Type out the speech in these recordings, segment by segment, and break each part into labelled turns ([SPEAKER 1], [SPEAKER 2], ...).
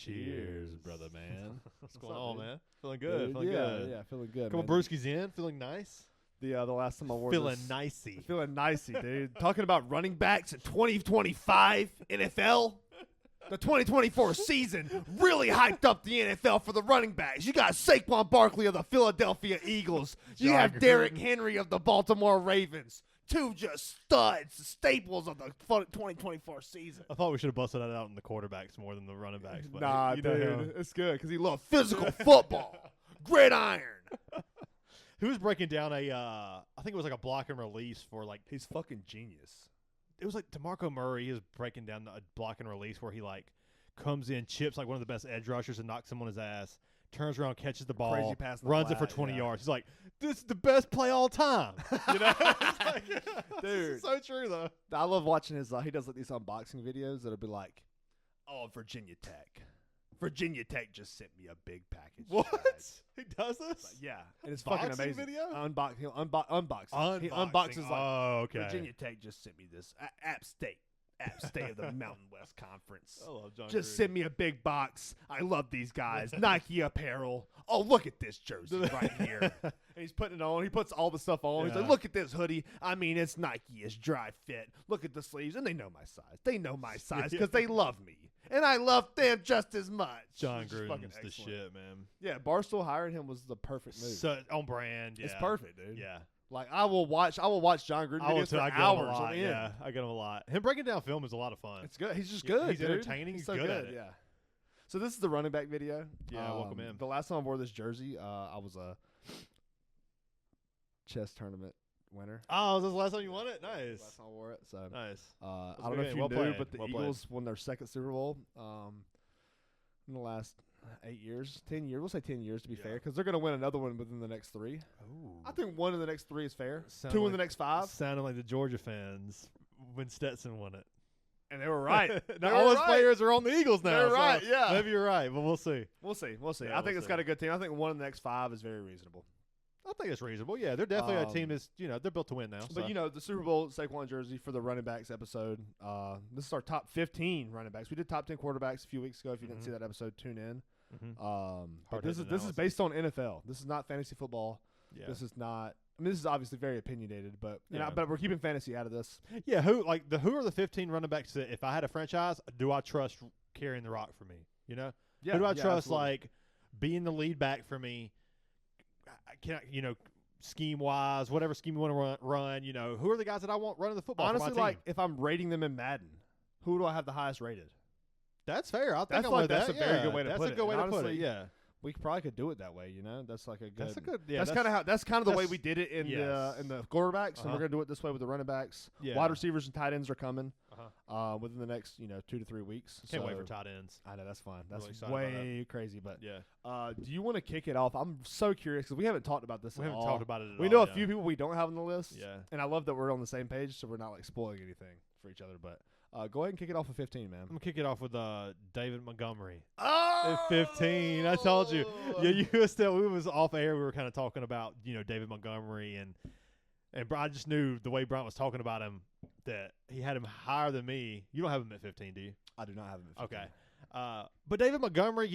[SPEAKER 1] Cheers, brother, man. What's going on,
[SPEAKER 2] dude?
[SPEAKER 1] man? Feeling good.
[SPEAKER 2] Dude,
[SPEAKER 1] Feeling good.
[SPEAKER 2] Yeah, feeling good.
[SPEAKER 1] Couple
[SPEAKER 2] man.
[SPEAKER 1] brewskis in. Feeling nice.
[SPEAKER 2] The last time I wore
[SPEAKER 1] Feeling
[SPEAKER 2] this,
[SPEAKER 1] nicey.
[SPEAKER 2] feeling nicey, dude. Talking about running backs in 2025 NFL. The 2024 season really hyped up the NFL for the running backs. You got Saquon Barkley of the Philadelphia Eagles. You
[SPEAKER 1] John
[SPEAKER 2] have Derrick
[SPEAKER 1] Gruden.
[SPEAKER 2] Henry of the Baltimore Ravens. Two just studs, staples of the 2024 season.
[SPEAKER 1] I thought we should have busted that out in the quarterbacks more than the running backs. But
[SPEAKER 2] Nah,
[SPEAKER 1] you know him.
[SPEAKER 2] dude, it's good because he loves physical football, gridiron.
[SPEAKER 1] He was breaking down I think it was like a block and release for like,
[SPEAKER 2] He's fucking genius.
[SPEAKER 1] it was like DeMarco Murray. He was breaking down a block and release where he like comes in, chips like one of the best edge rushers and knocks him on his ass, turns around, catches the ball,
[SPEAKER 2] Crazy pass in the
[SPEAKER 1] runs it for
[SPEAKER 2] flat,
[SPEAKER 1] 20
[SPEAKER 2] yeah.
[SPEAKER 1] yards. He's like, this is the best play all time. You know? It's like,
[SPEAKER 2] Dude.
[SPEAKER 1] this is so true, though.
[SPEAKER 2] I love watching his. He does like these unboxing videos that'll be like, "Oh, Virginia Tech. Virginia Tech just sent me a big package."
[SPEAKER 1] What?
[SPEAKER 2] guys."
[SPEAKER 1] He does this?
[SPEAKER 2] Like, yeah, and it's fucking
[SPEAKER 1] Boxing
[SPEAKER 2] amazing.
[SPEAKER 1] video?
[SPEAKER 2] He'll unbox. He unboxes like,
[SPEAKER 1] oh, okay.
[SPEAKER 2] Virginia Tech just sent me this. App State of the Mountain West Conference.
[SPEAKER 1] I love John
[SPEAKER 2] Just
[SPEAKER 1] Gruden.
[SPEAKER 2] send me a big box. I love these guys. Nike apparel. Oh, look at this jersey right here. And he's putting it on. He puts all the stuff on. He's
[SPEAKER 1] Yeah.
[SPEAKER 2] like, look at this hoodie. I mean, it's Nike. It's dry fit. Look at the sleeves. And they know my size. They know my size because they love me. And I love them just as much.
[SPEAKER 1] John
[SPEAKER 2] Which is fucking
[SPEAKER 1] Gruden's the
[SPEAKER 2] excellent.
[SPEAKER 1] shit, man.
[SPEAKER 2] Yeah, Barstool hiring him was the perfect move.
[SPEAKER 1] So on brand, yeah.
[SPEAKER 2] It's perfect, dude.
[SPEAKER 1] Yeah.
[SPEAKER 2] Like, I will watch John Gruden
[SPEAKER 1] I will
[SPEAKER 2] videos
[SPEAKER 1] too.
[SPEAKER 2] for
[SPEAKER 1] I get him a
[SPEAKER 2] hours
[SPEAKER 1] lot.
[SPEAKER 2] on end.
[SPEAKER 1] Yeah, I get him a lot. Him breaking down film is a lot of fun.
[SPEAKER 2] It's good. He's just
[SPEAKER 1] Yeah,
[SPEAKER 2] good.
[SPEAKER 1] he's
[SPEAKER 2] dude.
[SPEAKER 1] entertaining. He's
[SPEAKER 2] so
[SPEAKER 1] good at it.
[SPEAKER 2] Yeah. So this is the running back video.
[SPEAKER 1] Yeah, welcome in.
[SPEAKER 2] The last time I wore this jersey, I was a chess tournament winner.
[SPEAKER 1] Oh, was this the last time you won it? Nice.
[SPEAKER 2] Last time I wore it. So
[SPEAKER 1] Nice.
[SPEAKER 2] I
[SPEAKER 1] a
[SPEAKER 2] don't
[SPEAKER 1] good
[SPEAKER 2] know if
[SPEAKER 1] game.
[SPEAKER 2] you
[SPEAKER 1] Well
[SPEAKER 2] knew,
[SPEAKER 1] played.
[SPEAKER 2] but the
[SPEAKER 1] Well played.
[SPEAKER 2] Eagles won their second Super Bowl in the last 8 years, 10 years. We'll say 10 years to be
[SPEAKER 1] Yeah.
[SPEAKER 2] fair, because they're going to win another one within the next 3.
[SPEAKER 1] Ooh.
[SPEAKER 2] I think one in the next 3 is fair.
[SPEAKER 1] Sound
[SPEAKER 2] 2 in
[SPEAKER 1] like-
[SPEAKER 2] the next 5.
[SPEAKER 1] Sounded like the Georgia fans when Stetson won it.
[SPEAKER 2] And they were right.
[SPEAKER 1] Now
[SPEAKER 2] They
[SPEAKER 1] all
[SPEAKER 2] were
[SPEAKER 1] those
[SPEAKER 2] right.
[SPEAKER 1] players are on the Eagles now.
[SPEAKER 2] They're
[SPEAKER 1] so
[SPEAKER 2] right, yeah.
[SPEAKER 1] Maybe you're right, but we'll see.
[SPEAKER 2] We'll see.
[SPEAKER 1] Yeah,
[SPEAKER 2] I think
[SPEAKER 1] we'll
[SPEAKER 2] it's
[SPEAKER 1] see.
[SPEAKER 2] got a good team. I think one in the next 5 is very reasonable.
[SPEAKER 1] I think it's reasonable. Yeah, they're definitely a team
[SPEAKER 2] Um,
[SPEAKER 1] that's, they're built to win now.
[SPEAKER 2] But, the Super Bowl Saquon jersey for the running backs episode. This is our top 15 running backs. We did top 10 quarterbacks a few weeks ago. If you didn't see that episode, tune in. But
[SPEAKER 1] Hard-hitting
[SPEAKER 2] this is
[SPEAKER 1] analysis.
[SPEAKER 2] based on NFL. This is not fantasy football.
[SPEAKER 1] yeah.
[SPEAKER 2] This is not. I mean, this is obviously very opinionated, but
[SPEAKER 1] Yeah.
[SPEAKER 2] but we're keeping fantasy out of this.
[SPEAKER 1] Yeah, who are the 15 running backs that if I had a franchise, do I trust carrying the rock for me? You know?
[SPEAKER 2] Yeah,
[SPEAKER 1] Who do I
[SPEAKER 2] yeah,
[SPEAKER 1] trust
[SPEAKER 2] absolutely.
[SPEAKER 1] like being the lead back for me? Scheme wise, whatever scheme you want to run, who are the guys that I want running the football
[SPEAKER 2] Honestly,
[SPEAKER 1] for my
[SPEAKER 2] like
[SPEAKER 1] team?
[SPEAKER 2] if I'm rating them in Madden, who do I have the highest rated?
[SPEAKER 1] That's fair. I think
[SPEAKER 2] That's
[SPEAKER 1] I'm
[SPEAKER 2] like-
[SPEAKER 1] with
[SPEAKER 2] that's
[SPEAKER 1] that.
[SPEAKER 2] a very
[SPEAKER 1] Yeah,
[SPEAKER 2] good way to
[SPEAKER 1] that's
[SPEAKER 2] put
[SPEAKER 1] a
[SPEAKER 2] it.
[SPEAKER 1] good way
[SPEAKER 2] And
[SPEAKER 1] to put it.
[SPEAKER 2] honestly,
[SPEAKER 1] Yeah.
[SPEAKER 2] We probably could do it that way. That's like a good.
[SPEAKER 1] That's a good. Yeah,
[SPEAKER 2] that's kind of how. That's kind of the way
[SPEAKER 1] that's-
[SPEAKER 2] we did it in
[SPEAKER 1] yes.
[SPEAKER 2] the quarterbacks, and
[SPEAKER 1] Uh-huh.
[SPEAKER 2] we're gonna do it this way with the running backs.
[SPEAKER 1] Yeah.
[SPEAKER 2] Wide receivers and tight ends are coming
[SPEAKER 1] Uh-huh.
[SPEAKER 2] within the next 2 to 3 weeks.
[SPEAKER 1] Can't wait
[SPEAKER 2] So-
[SPEAKER 1] for tight ends.
[SPEAKER 2] I know that's fun. That's
[SPEAKER 1] Really excited about
[SPEAKER 2] way crazy. But
[SPEAKER 1] Yeah.
[SPEAKER 2] do you want to kick it off? I'm so curious because we haven't talked about this.
[SPEAKER 1] We
[SPEAKER 2] at
[SPEAKER 1] haven't
[SPEAKER 2] all.
[SPEAKER 1] talked about it at
[SPEAKER 2] We
[SPEAKER 1] all.
[SPEAKER 2] know a
[SPEAKER 1] yeah.
[SPEAKER 2] few people we don't have on the list.
[SPEAKER 1] Yeah.
[SPEAKER 2] And I love that we're on the same page, so we're not like spoiling anything for each other. But go ahead and kick it off with 15, man.
[SPEAKER 1] I'm gonna kick it off with David Montgomery
[SPEAKER 2] Oh,
[SPEAKER 1] at 15. I told you. Yeah, you were still. We was off air. We were kind of talking about David Montgomery and I just knew the way Bryant was talking about him that he had him higher than me. You don't have him at 15, do you?
[SPEAKER 2] I do not have him at 15.
[SPEAKER 1] Okay. But David Montgomery,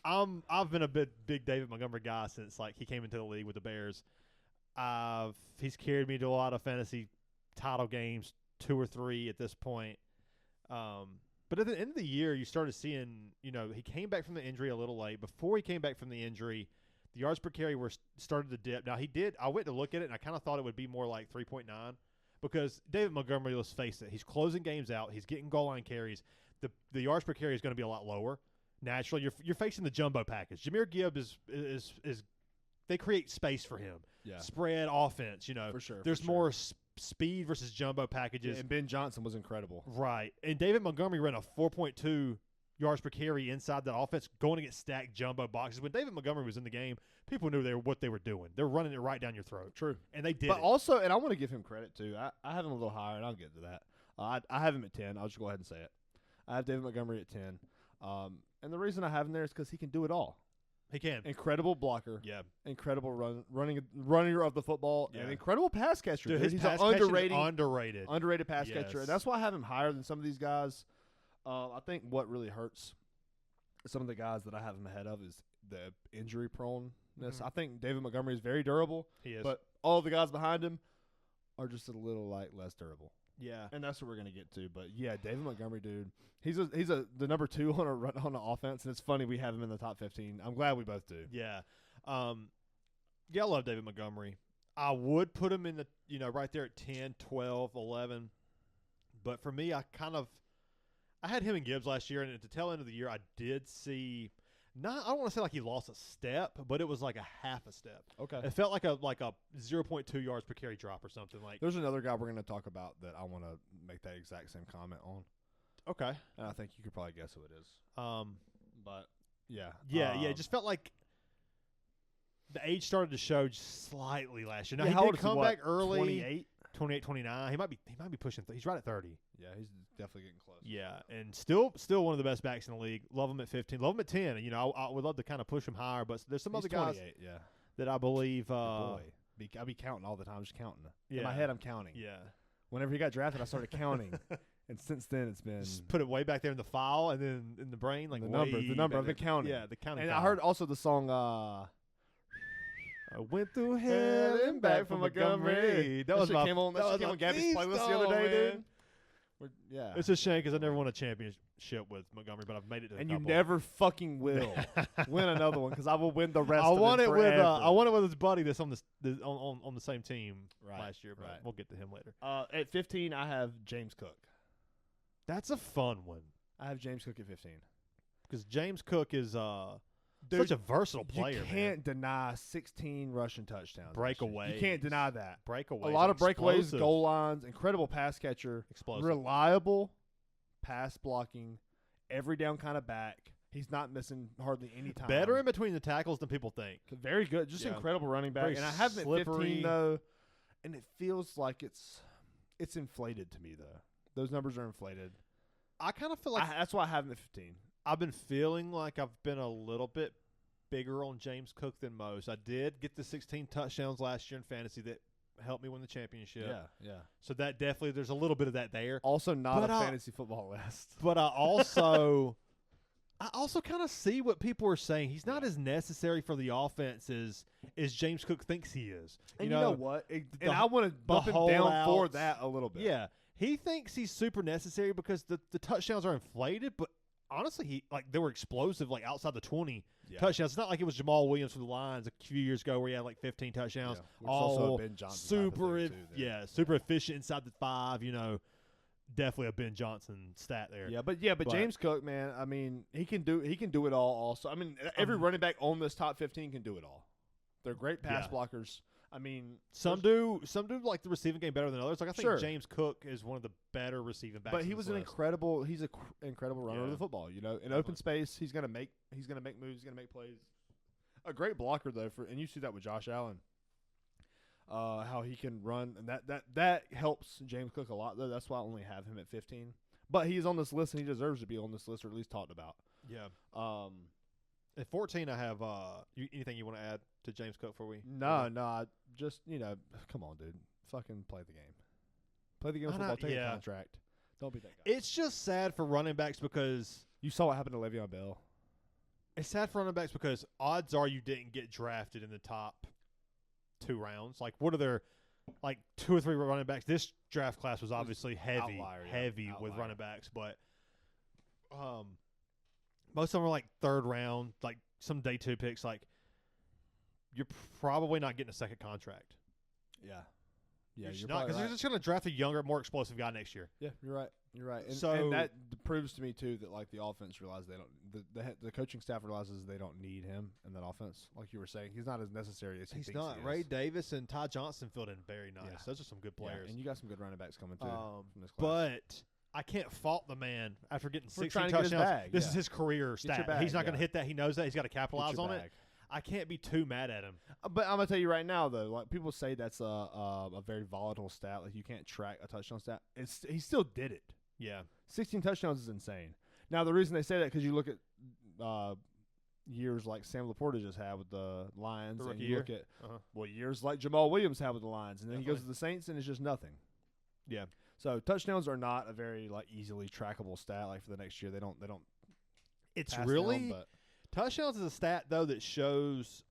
[SPEAKER 1] I've been a big David Montgomery guy since like he came into the league with the Bears. He's carried me to a lot of fantasy title games, 2 or 3 at this point. But at the end of the year, you started seeing, he came back from the injury a little late. Before he came back from the injury, the yards per carry started to dip. Now I went to look at it and I kind of thought it would be more like 3.9 because David Montgomery, let's face it, he's closing games out. He's getting goal line carries. The yards per carry is going to be a lot lower. Naturally, you're facing the jumbo package. Jahmyr Gibbs is they create space for him.
[SPEAKER 2] Yeah.
[SPEAKER 1] Spread offense,
[SPEAKER 2] For sure.
[SPEAKER 1] There's
[SPEAKER 2] for sure.
[SPEAKER 1] more speed versus jumbo packages.
[SPEAKER 2] Yeah, and Ben Johnson was incredible.
[SPEAKER 1] Right. And David Montgomery ran a 4.2 yards per carry inside that offense going against stacked jumbo boxes. When David Montgomery was in the game, people knew what they were doing. They're running it right down your throat.
[SPEAKER 2] True.
[SPEAKER 1] And they did
[SPEAKER 2] But
[SPEAKER 1] it.
[SPEAKER 2] also, and I want to give him credit too. I have him a little higher, and I'll get to that. I have him at 10. I'll just go ahead and say it. I have David Montgomery at 10. And the reason I have him there is because he can do it all.
[SPEAKER 1] He can.
[SPEAKER 2] Incredible blocker.
[SPEAKER 1] Yeah.
[SPEAKER 2] Incredible runner of the football.
[SPEAKER 1] Yeah.
[SPEAKER 2] And incredible pass catcher.
[SPEAKER 1] Dude,
[SPEAKER 2] Dude,
[SPEAKER 1] his
[SPEAKER 2] he's
[SPEAKER 1] pass
[SPEAKER 2] an
[SPEAKER 1] catching
[SPEAKER 2] underrated
[SPEAKER 1] underrated.
[SPEAKER 2] pass catcher.
[SPEAKER 1] Yes.
[SPEAKER 2] And that's why I have him higher than some of these guys. I think what really hurts some of the guys that I have him ahead of is the injury proneness.
[SPEAKER 1] Mhm.
[SPEAKER 2] I think David Montgomery is very durable,
[SPEAKER 1] He is.
[SPEAKER 2] but all the guys behind him are just a little less durable.
[SPEAKER 1] yeah.
[SPEAKER 2] And that's what we're gonna get to. But yeah, David Montgomery, dude, he's the number 2 on the offense, and it's funny we have him in the top 15. I'm glad we both do.
[SPEAKER 1] Yeah. Yeah, I love David Montgomery. I would put him in the, right there at 10, 12, 11. But for me, I had him and Gibbs last year, and at the tail end of the year, I did see I don't want to say like he lost a step, but it was like a half a step.
[SPEAKER 2] Okay.
[SPEAKER 1] It felt like a 0.2 yards per carry drop or something. Like,
[SPEAKER 2] There's another guy we're gonna talk about that I want to make that exact same comment on,
[SPEAKER 1] okay.
[SPEAKER 2] and I think you could probably guess who it is. But yeah,
[SPEAKER 1] yeah, it just felt like the age started to show just slightly last year. Now,
[SPEAKER 2] how
[SPEAKER 1] he
[SPEAKER 2] old
[SPEAKER 1] did
[SPEAKER 2] is he,
[SPEAKER 1] come
[SPEAKER 2] what,
[SPEAKER 1] back early.
[SPEAKER 2] 28.
[SPEAKER 1] 28, 29. He might be pushing. He's right at 30.
[SPEAKER 2] Yeah, he's definitely getting close.
[SPEAKER 1] Yeah, and still one of the best backs in the league. Love him at 15. Love him at 10. And, I would love to kind of push him higher, but there's some
[SPEAKER 2] He's
[SPEAKER 1] other guys
[SPEAKER 2] 28, yeah.
[SPEAKER 1] that I believe.
[SPEAKER 2] Boy, I'll be counting all the time, just counting.
[SPEAKER 1] Yeah.
[SPEAKER 2] In my head, I'm counting.
[SPEAKER 1] Yeah.
[SPEAKER 2] Whenever he got drafted, I started counting, and since then it's been
[SPEAKER 1] Just put it way back there in the file and then in the brain, like
[SPEAKER 2] the number.
[SPEAKER 1] way
[SPEAKER 2] The number.
[SPEAKER 1] back
[SPEAKER 2] I've been
[SPEAKER 1] there.
[SPEAKER 2] counting.
[SPEAKER 1] Yeah, the counting.
[SPEAKER 2] And
[SPEAKER 1] file.
[SPEAKER 2] I heard also the song.
[SPEAKER 1] I went through hell and back from Montgomery. That was
[SPEAKER 2] shit
[SPEAKER 1] my
[SPEAKER 2] came on. That
[SPEAKER 1] was
[SPEAKER 2] shit came
[SPEAKER 1] my
[SPEAKER 2] on Gabby's
[SPEAKER 1] theme
[SPEAKER 2] playlist the
[SPEAKER 1] song,
[SPEAKER 2] other day,
[SPEAKER 1] man.
[SPEAKER 2] dude. Yeah.
[SPEAKER 1] It's a shame because I never won a championship with Montgomery, but I've made it to a
[SPEAKER 2] And you
[SPEAKER 1] couple.
[SPEAKER 2] never fucking will win another one because I will win the rest.
[SPEAKER 1] I
[SPEAKER 2] of
[SPEAKER 1] won
[SPEAKER 2] it
[SPEAKER 1] it with
[SPEAKER 2] forever.
[SPEAKER 1] I won it with his buddy that's on on the same team
[SPEAKER 2] Right,
[SPEAKER 1] last year, but
[SPEAKER 2] right.
[SPEAKER 1] we'll get to him later.
[SPEAKER 2] At 15, I have James Cook.
[SPEAKER 1] That's a fun one
[SPEAKER 2] I have James Cook at 15.
[SPEAKER 1] because James Cook is
[SPEAKER 2] Dude,
[SPEAKER 1] such a versatile player.
[SPEAKER 2] You can't deny 16 rushing touchdowns.
[SPEAKER 1] Breakaways.
[SPEAKER 2] You can't deny that.
[SPEAKER 1] breakaway.
[SPEAKER 2] A lot of breakaways, goal lines, incredible pass catcher,
[SPEAKER 1] explosive.
[SPEAKER 2] reliable pass blocking, every down kind of back. He's not missing hardly any time.
[SPEAKER 1] Better in between the tackles than people think.
[SPEAKER 2] Very good. Just
[SPEAKER 1] Yeah.
[SPEAKER 2] incredible running back.
[SPEAKER 1] Very
[SPEAKER 2] And I have him at
[SPEAKER 1] slippery.
[SPEAKER 2] 15, though, and it feels like it's inflated to me, though. Those numbers are inflated.
[SPEAKER 1] I kind of feel like
[SPEAKER 2] That's why I have him at 15.
[SPEAKER 1] I've been feeling like I've been a little bit bigger on James Cook than most. I did get the 16 touchdowns last year in fantasy that helped me win the championship.
[SPEAKER 2] Yeah.
[SPEAKER 1] So that definitely, there's a little bit of that there.
[SPEAKER 2] Also not
[SPEAKER 1] But
[SPEAKER 2] a fantasy football list.
[SPEAKER 1] But I also kind of see what people are saying. He's not as necessary for the offense as James Cook thinks he is.
[SPEAKER 2] And you know what? And I want to
[SPEAKER 1] the
[SPEAKER 2] bump him
[SPEAKER 1] whole
[SPEAKER 2] down for
[SPEAKER 1] outs.
[SPEAKER 2] that a little bit.
[SPEAKER 1] Yeah. He thinks he's super necessary because the touchdowns are inflated, but honestly, they were explosive, like outside the 20 touchdowns. It's not like it was Jamal Williams from the Lions a few years ago where he had like 15 touchdowns.
[SPEAKER 2] Which is also a Ben Johnson type of
[SPEAKER 1] super,
[SPEAKER 2] thing, too,
[SPEAKER 1] super efficient inside the 5. Definitely a Ben Johnson stat there.
[SPEAKER 2] But James Cook, man, I mean, he can do it all. Also, I mean, every running back on this top 15 can do it all. They're great pass blockers. I mean,
[SPEAKER 1] some do like the receiving game better than others. Like I think
[SPEAKER 2] Sure.
[SPEAKER 1] James Cook is one of the better receiving backs.
[SPEAKER 2] but he was an incredible. He's an incredible runner of
[SPEAKER 1] Yeah.
[SPEAKER 2] the football. In open space, he's gonna make moves. He's gonna make plays. A great blocker though, and you see that with Josh Allen. How he can run, and that helps James Cook a lot though. That's why I only have him at 15. But he's on this list, and he deserves to be on this list, or at least talked about.
[SPEAKER 1] Yeah. At 14, I have anything you want to add to James Cook before we?
[SPEAKER 2] No, just come on, dude, fucking play the game. Play the game of football. Take a contract. Don't be that guy.
[SPEAKER 1] It's just sad for running backs because
[SPEAKER 2] You saw what happened to Le'Veon Bell.
[SPEAKER 1] it's sad for running backs because odds are you didn't get drafted in the top 2 rounds. Like, what are there? Like 2 or 3 running backs. This draft class was obviously heavy with
[SPEAKER 2] Outlier.
[SPEAKER 1] running backs, but most of them are like 3rd round, like some day 2 picks. Like, you're probably not getting a second contract.
[SPEAKER 2] Yeah,
[SPEAKER 1] you're
[SPEAKER 2] you're
[SPEAKER 1] not, because they're just going to draft a younger, more explosive guy next year.
[SPEAKER 2] Yeah, you're right. And,
[SPEAKER 1] So-
[SPEAKER 2] and that proves to me too that like the offense realizes they don't. The coaching staff realizes they don't need him in that offense. Like you were saying, he's not as necessary as he
[SPEAKER 1] He's
[SPEAKER 2] thinks
[SPEAKER 1] not.
[SPEAKER 2] he is.
[SPEAKER 1] Ray Davis and Ty Johnson filled in very nice.
[SPEAKER 2] Yeah.
[SPEAKER 1] Those are some good players.
[SPEAKER 2] and you got some good running backs coming too from this class.
[SPEAKER 1] But I can't fault the man after getting
[SPEAKER 2] For
[SPEAKER 1] 16
[SPEAKER 2] trying to get his
[SPEAKER 1] touchdowns.
[SPEAKER 2] bag,
[SPEAKER 1] This
[SPEAKER 2] yeah.
[SPEAKER 1] is his career
[SPEAKER 2] your
[SPEAKER 1] stat.
[SPEAKER 2] bag,
[SPEAKER 1] He's not going to
[SPEAKER 2] yeah.
[SPEAKER 1] hit that. He knows that. He's got to
[SPEAKER 2] Get
[SPEAKER 1] capitalize
[SPEAKER 2] your
[SPEAKER 1] on it.
[SPEAKER 2] bag.
[SPEAKER 1] I can't be too mad at him.
[SPEAKER 2] But I'm gonna tell you right now though, like people say that's a very volatile stat. Like you can't track a touchdown stat. He still did it.
[SPEAKER 1] Yeah.
[SPEAKER 2] 16 touchdowns is insane. Now the reason they say that because you look at years like Sam Laporta just had with the Lions,
[SPEAKER 1] The
[SPEAKER 2] and
[SPEAKER 1] rookie
[SPEAKER 2] you
[SPEAKER 1] year.
[SPEAKER 2] look at
[SPEAKER 1] Uh-huh.
[SPEAKER 2] years like Jamal Williams had with the Lions, and then he goes to
[SPEAKER 1] Definitely.
[SPEAKER 2] the Saints and it's just nothing.
[SPEAKER 1] Yeah.
[SPEAKER 2] So touchdowns are not a very like easily trackable stat. Like for the next year, they don't.
[SPEAKER 1] It's
[SPEAKER 2] pass
[SPEAKER 1] really
[SPEAKER 2] down, but
[SPEAKER 1] touchdowns is a stat though that shows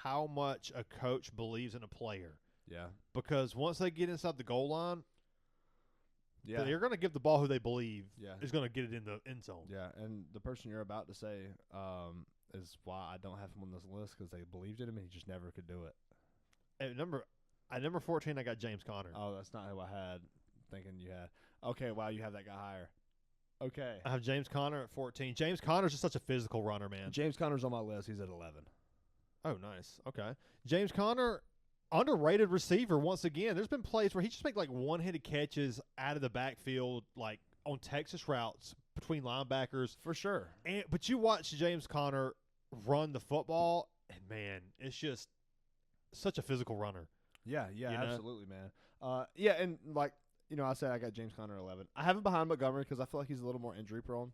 [SPEAKER 1] how much a coach believes in a player.
[SPEAKER 2] yeah,
[SPEAKER 1] Because once they get inside the goal line,
[SPEAKER 2] yeah,
[SPEAKER 1] they're going to give the ball who they believe
[SPEAKER 2] yeah,
[SPEAKER 1] is going to get it in the end zone.
[SPEAKER 2] yeah. And the person you're about to say is why I don't have him on this list because they believed in him and he just never could do it.
[SPEAKER 1] At number 14, I got James Conner.
[SPEAKER 2] Oh, that's not who I had. Thinking you had. Okay, wow, you have that guy higher. Okay.
[SPEAKER 1] I have James Conner at 14. James Conner's just such a physical runner, man.
[SPEAKER 2] James Conner's on my list. He's at 11.
[SPEAKER 1] Oh, nice. Okay. James Conner, underrated receiver once again. There's been plays where he just make like one-handed catches out of the backfield, like on Texas routes between linebackers.
[SPEAKER 2] For sure.
[SPEAKER 1] But you watch James Conner run the football, and man, it's just such a physical runner.
[SPEAKER 2] Yeah,
[SPEAKER 1] You know?
[SPEAKER 2] absolutely, man. Yeah, and like, I said I got James Conner at 11. I have him behind Montgomery because I feel like he's a little more injury prone.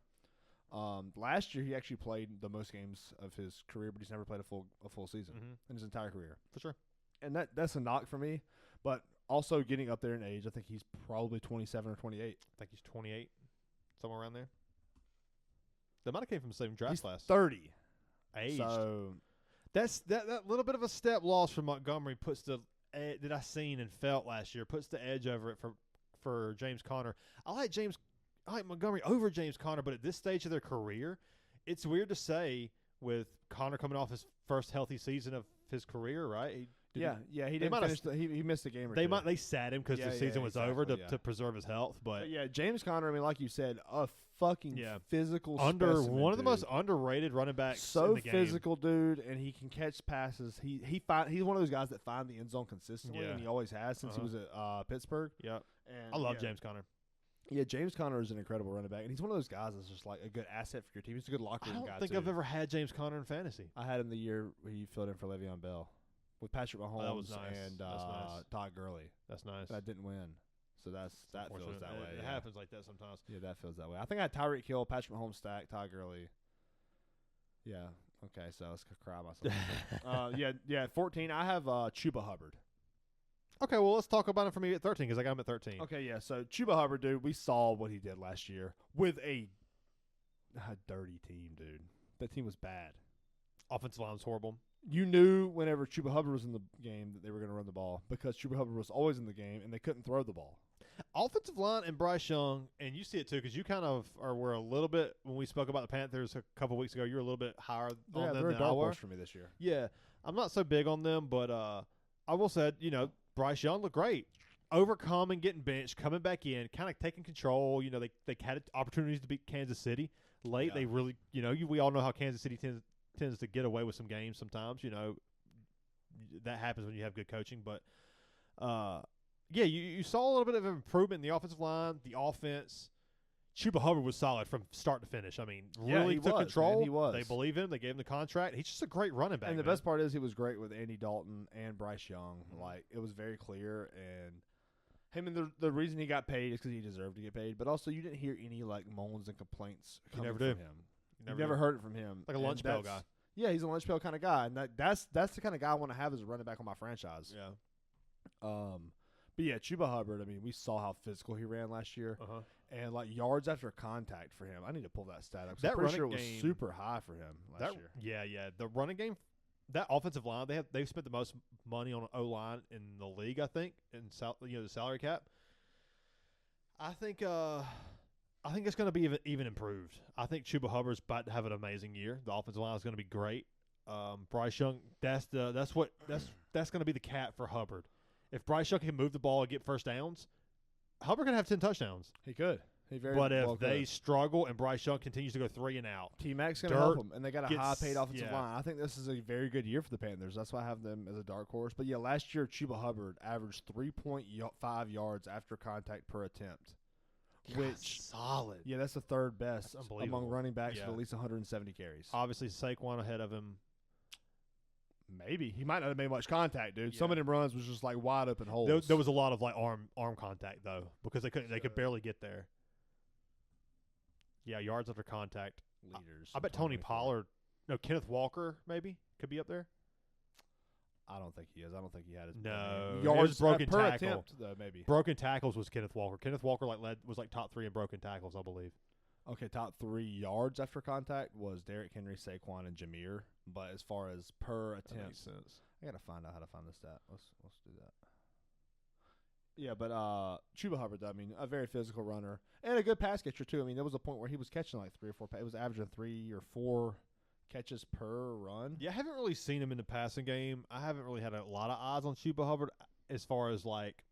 [SPEAKER 2] Last year he actually played the most games of his career, but he's never played a full season in his entire career.
[SPEAKER 1] For sure.
[SPEAKER 2] And that's a knock for me. But also getting up there in age, I think he's probably 27 or 28.
[SPEAKER 1] I think he's 28, somewhere around there. They might have came from the same draft
[SPEAKER 2] He's
[SPEAKER 1] class.
[SPEAKER 2] 30.
[SPEAKER 1] Aged.
[SPEAKER 2] So
[SPEAKER 1] That's that little bit of a step loss for Montgomery puts the that I seen and felt last year puts the edge over it for James Conner. I like Montgomery over James Conner, but at this stage of their career, it's weird to say with Conner coming off his first healthy season of his career, right?
[SPEAKER 2] he didn't finish. He missed a game or two.
[SPEAKER 1] They sat him because the season was over to preserve his health, but
[SPEAKER 2] yeah, James Conner. I mean, like you said, a fucking physical
[SPEAKER 1] one
[SPEAKER 2] specimen,
[SPEAKER 1] of the most underrated running backs.
[SPEAKER 2] So
[SPEAKER 1] in the game.
[SPEAKER 2] physical, dude, and he can catch passes. He's one of those guys that find the end zone consistently, and he always has since he was at Pittsburgh.
[SPEAKER 1] Yep.
[SPEAKER 2] And
[SPEAKER 1] I love James Conner.
[SPEAKER 2] Yeah, James Conner is an incredible running back, and he's one of those guys that's just like a good asset for your team. He's a good locker room guy.
[SPEAKER 1] I don't think I've ever had James Conner in fantasy.
[SPEAKER 2] I had him the year he filled in for Le'Veon Bell with Patrick Mahomes
[SPEAKER 1] that was nice.
[SPEAKER 2] and
[SPEAKER 1] nice.
[SPEAKER 2] Todd Gurley.
[SPEAKER 1] That's nice.
[SPEAKER 2] That didn't win, so that feels that way.
[SPEAKER 1] It happens like that sometimes.
[SPEAKER 2] Yeah, that feels that way. I think I had Tyreek Hill, Patrick Mahomes stack, Todd Gurley. Yeah. Okay, so let's cry myself. Yeah. At 14, I have Chuba Hubbard.
[SPEAKER 1] Okay, well, let's talk about him for me at 13 because I got him at 13.
[SPEAKER 2] Okay, yeah. So Chuba Hubbard, dude, we saw what he did last year with a dirty team, dude. That team was bad.
[SPEAKER 1] Offensive line was horrible.
[SPEAKER 2] You knew whenever Chuba Hubbard was in the game that they were going to run the ball because Chuba Hubbard was always in the game and they couldn't throw the ball.
[SPEAKER 1] Offensive line and Bryce Young, and you see it too because you kind of were a little bit, when we spoke about the Panthers a couple weeks ago, you were a little bit higher on them
[SPEAKER 2] they're
[SPEAKER 1] than
[SPEAKER 2] a
[SPEAKER 1] I
[SPEAKER 2] dark
[SPEAKER 1] were.
[SPEAKER 2] horse for me this year.
[SPEAKER 1] Yeah, I'm not so big on them, but I will say, Bryce Young looked great. Overcoming, getting benched, coming back in, kind of taking control. They had opportunities to beat Kansas City late.
[SPEAKER 2] Yeah.
[SPEAKER 1] They really, we all know how Kansas City tends to get away with some games sometimes. That happens when you have good coaching. But, you saw a little bit of improvement in the offensive line, the offense. Chuba Hubbard was solid from start to finish. I mean, really took control.
[SPEAKER 2] Man, he was.
[SPEAKER 1] They believe him. They gave him the contract. He's just a great running back.
[SPEAKER 2] And the
[SPEAKER 1] man.
[SPEAKER 2] best part is he was great with Andy Dalton and Bryce Young. Like, it was very clear. And him and the reason he got paid is because he deserved to get paid. But also, you didn't hear any, moans and complaints coming from him. You never heard it from him.
[SPEAKER 1] Like a lunch pail guy.
[SPEAKER 2] Yeah, he's a lunch pail kind of guy. And that's the kind of guy I want to have as a running back on my franchise.
[SPEAKER 1] Yeah.
[SPEAKER 2] But yeah, Chuba Hubbard, I mean, we saw how physical he ran last year. And yards after contact for him. I need to pull that stat up. I'm pretty sure it was super high for him last year.
[SPEAKER 1] Yeah. The running game, that offensive line, they've spent the most money on an O-line in the league, I think, in the salary cap. I think it's going to be even improved. I think Chuba Hubbard's about to have an amazing year. The offensive line is going to be great. Bryce Young, that's going to be the cap for Hubbard. If Bryce Young can move the ball and get first downs, Hubbard can have 10 touchdowns.
[SPEAKER 2] He could.
[SPEAKER 1] But if they struggle and Bryce Young continues to go 3 and out,
[SPEAKER 2] T-Mac's going to help them, and they got a high-paid offensive line. I think this is a very good year for the Panthers. That's why I have them as a dark horse. But, yeah, last year Chuba Hubbard averaged 3.5 yards after contact per attempt. Which
[SPEAKER 1] solid.
[SPEAKER 2] Yeah, that's the third best among running backs with
[SPEAKER 1] Yeah.
[SPEAKER 2] at least 170 carries.
[SPEAKER 1] Obviously, Saquon ahead of him.
[SPEAKER 2] Maybe. He might not have made much contact, dude.
[SPEAKER 1] Yeah.
[SPEAKER 2] Some of them runs was just like wide open holes.
[SPEAKER 1] There was a lot of arm contact though, because they could barely get there. Yeah, yards after contact.
[SPEAKER 2] Leaders.
[SPEAKER 1] I bet Tony Pollard, Kenneth Walker maybe could be up there.
[SPEAKER 2] I don't think he is. I don't think he had his
[SPEAKER 1] No.
[SPEAKER 2] yards
[SPEAKER 1] broken
[SPEAKER 2] per
[SPEAKER 1] tackle.
[SPEAKER 2] attempt though. Maybe
[SPEAKER 1] Broken tackles was Kenneth Walker. Kenneth Walker was top 3 in broken tackles, I believe.
[SPEAKER 2] Okay, top 3 yards after contact was Derrick Henry, Saquon, and Jameer. But as far as per
[SPEAKER 1] That
[SPEAKER 2] attempt,
[SPEAKER 1] makes sense.
[SPEAKER 2] I gotta find out how to find the stat. Let's do that. Yeah, but Chuba Hubbard, I mean, a very physical runner and a good pass catcher too. I mean, there was a point where he was catching like 3 or 4. It was averaging 3 or 4 catches per run.
[SPEAKER 1] Yeah, I haven't really seen him in the passing game. I haven't really had a lot of eyes on Chuba Hubbard as far as like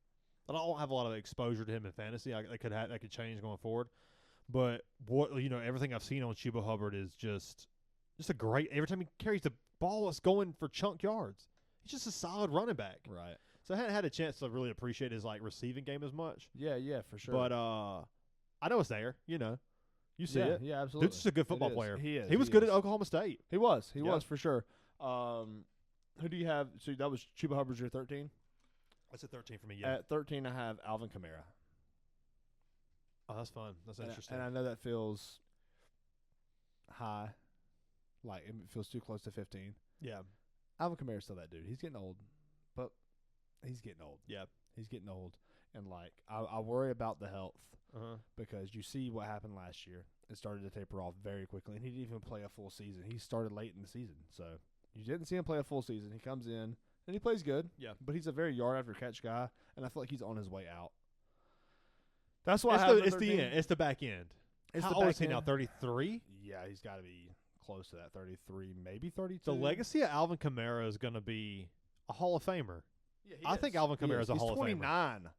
[SPEAKER 1] I don't have a lot of exposure to him in fantasy. That could change going forward. But everything I've seen on Chuba Hubbard is just a great. Every time he carries the ball, it's going for chunk yards. He's just a solid running back.
[SPEAKER 2] Right.
[SPEAKER 1] So I hadn't had a chance to really appreciate his like receiving game as much.
[SPEAKER 2] Yeah, for sure.
[SPEAKER 1] But I know it's there. You see it.
[SPEAKER 2] Yeah, absolutely.
[SPEAKER 1] Dude's just a good football player.
[SPEAKER 2] He is.
[SPEAKER 1] He was good at Oklahoma State.
[SPEAKER 2] He was for sure. Who do you have? So that was Chuba Hubbard's your 13?
[SPEAKER 1] That's a 13 for me. Yeah.
[SPEAKER 2] At 13, I have Alvin Kamara.
[SPEAKER 1] Oh, that's fun. That's interesting.
[SPEAKER 2] And I know that feels high. Like, it feels too close to 15.
[SPEAKER 1] Yeah.
[SPEAKER 2] Alvin Kamara's still that dude. He's getting old. But he's getting old.
[SPEAKER 1] Yeah.
[SPEAKER 2] He's getting old. And, like, I worry about the health
[SPEAKER 1] Uh-huh.
[SPEAKER 2] because you see what happened last year. It started to taper off very quickly, and he didn't even play a full season. He started late in the season. So you didn't see him play a full season. He comes in, and he plays good.
[SPEAKER 1] Yeah.
[SPEAKER 2] But he's a very yard-after-catch guy, and I feel like he's on his way out. That's why
[SPEAKER 1] It's the end. It's the back end. How old is he now? 33?
[SPEAKER 2] Yeah, he's got to be close to that. 33, maybe 32.
[SPEAKER 1] The legacy of Alvin Kamara is going to be a Hall of Famer.
[SPEAKER 2] Yeah,
[SPEAKER 1] I think Alvin Kamara is a Hall of Famer.
[SPEAKER 2] He's 29.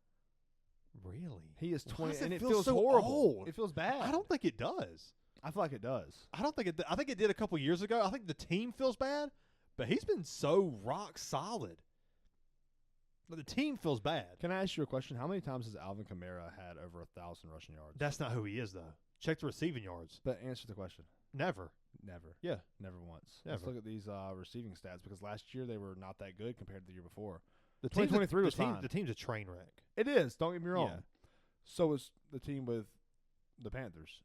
[SPEAKER 1] Really?
[SPEAKER 2] He is 20, and it
[SPEAKER 1] feel
[SPEAKER 2] feels
[SPEAKER 1] so
[SPEAKER 2] horrible.
[SPEAKER 1] old?
[SPEAKER 2] It feels bad.
[SPEAKER 1] I don't think it does.
[SPEAKER 2] I feel like it does.
[SPEAKER 1] I don't think it. I think it did a couple years ago. I think the team feels bad, but he's been so rock solid. But the team feels bad.
[SPEAKER 2] Can I ask you a question? How many times has Alvin Kamara had over 1,000 rushing yards?
[SPEAKER 1] That's not who he is, though. Check the receiving yards.
[SPEAKER 2] But answer the question.
[SPEAKER 1] Never.
[SPEAKER 2] Never.
[SPEAKER 1] Yeah.
[SPEAKER 2] Never once.
[SPEAKER 1] Never.
[SPEAKER 2] Let's look at these receiving stats because last year they were not that good compared to the year before.
[SPEAKER 1] The
[SPEAKER 2] 2023 was fine.
[SPEAKER 1] The team's a train wreck.
[SPEAKER 2] It is. Don't get me wrong.
[SPEAKER 1] Yeah.
[SPEAKER 2] So is the team with the Panthers.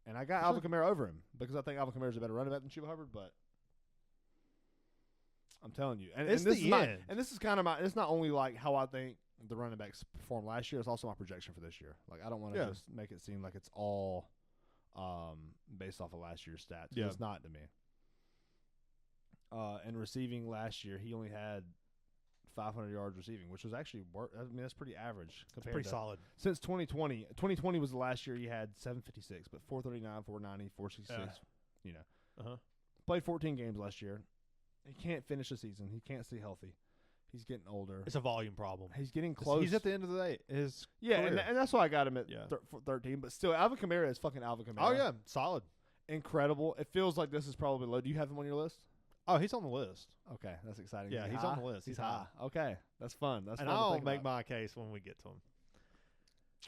[SPEAKER 2] And I got Alvin Kamara over him because I think Alvin Kamara is a better running back than Chuba Hubbard, but I'm telling you. And
[SPEAKER 1] It's
[SPEAKER 2] this
[SPEAKER 1] the
[SPEAKER 2] is
[SPEAKER 1] end.
[SPEAKER 2] and this is kind of it's not only like how I think the running backs performed last year, it's also my projection for this year. Like I don't want to just make it seem like it's all based off of last year's stats.
[SPEAKER 1] Yeah.
[SPEAKER 2] It's not to me. And receiving last year, he only had 500 yards receiving, which was actually that's pretty average.
[SPEAKER 1] Pretty solid.
[SPEAKER 2] Since 2020. 2020 was the last year he had 756, but 439, 490, 466. Played 14 games last year. He can't finish the season. He can't stay healthy. He's getting older.
[SPEAKER 1] It's a volume problem.
[SPEAKER 2] He's getting close.
[SPEAKER 1] He's at the end of the day.
[SPEAKER 2] And that's why I got him at 13. But still, Alvin Kamara is fucking Alvin Kamara.
[SPEAKER 1] Oh, yeah. Solid.
[SPEAKER 2] Incredible. It feels like this is probably low. Do you have him on your list?
[SPEAKER 1] Oh, he's on the list.
[SPEAKER 2] Okay, that's exciting.
[SPEAKER 1] Yeah, he's on the list.
[SPEAKER 2] He's high. Okay, that's fun. That's
[SPEAKER 1] and
[SPEAKER 2] fun.
[SPEAKER 1] I'll make my case when we get to him.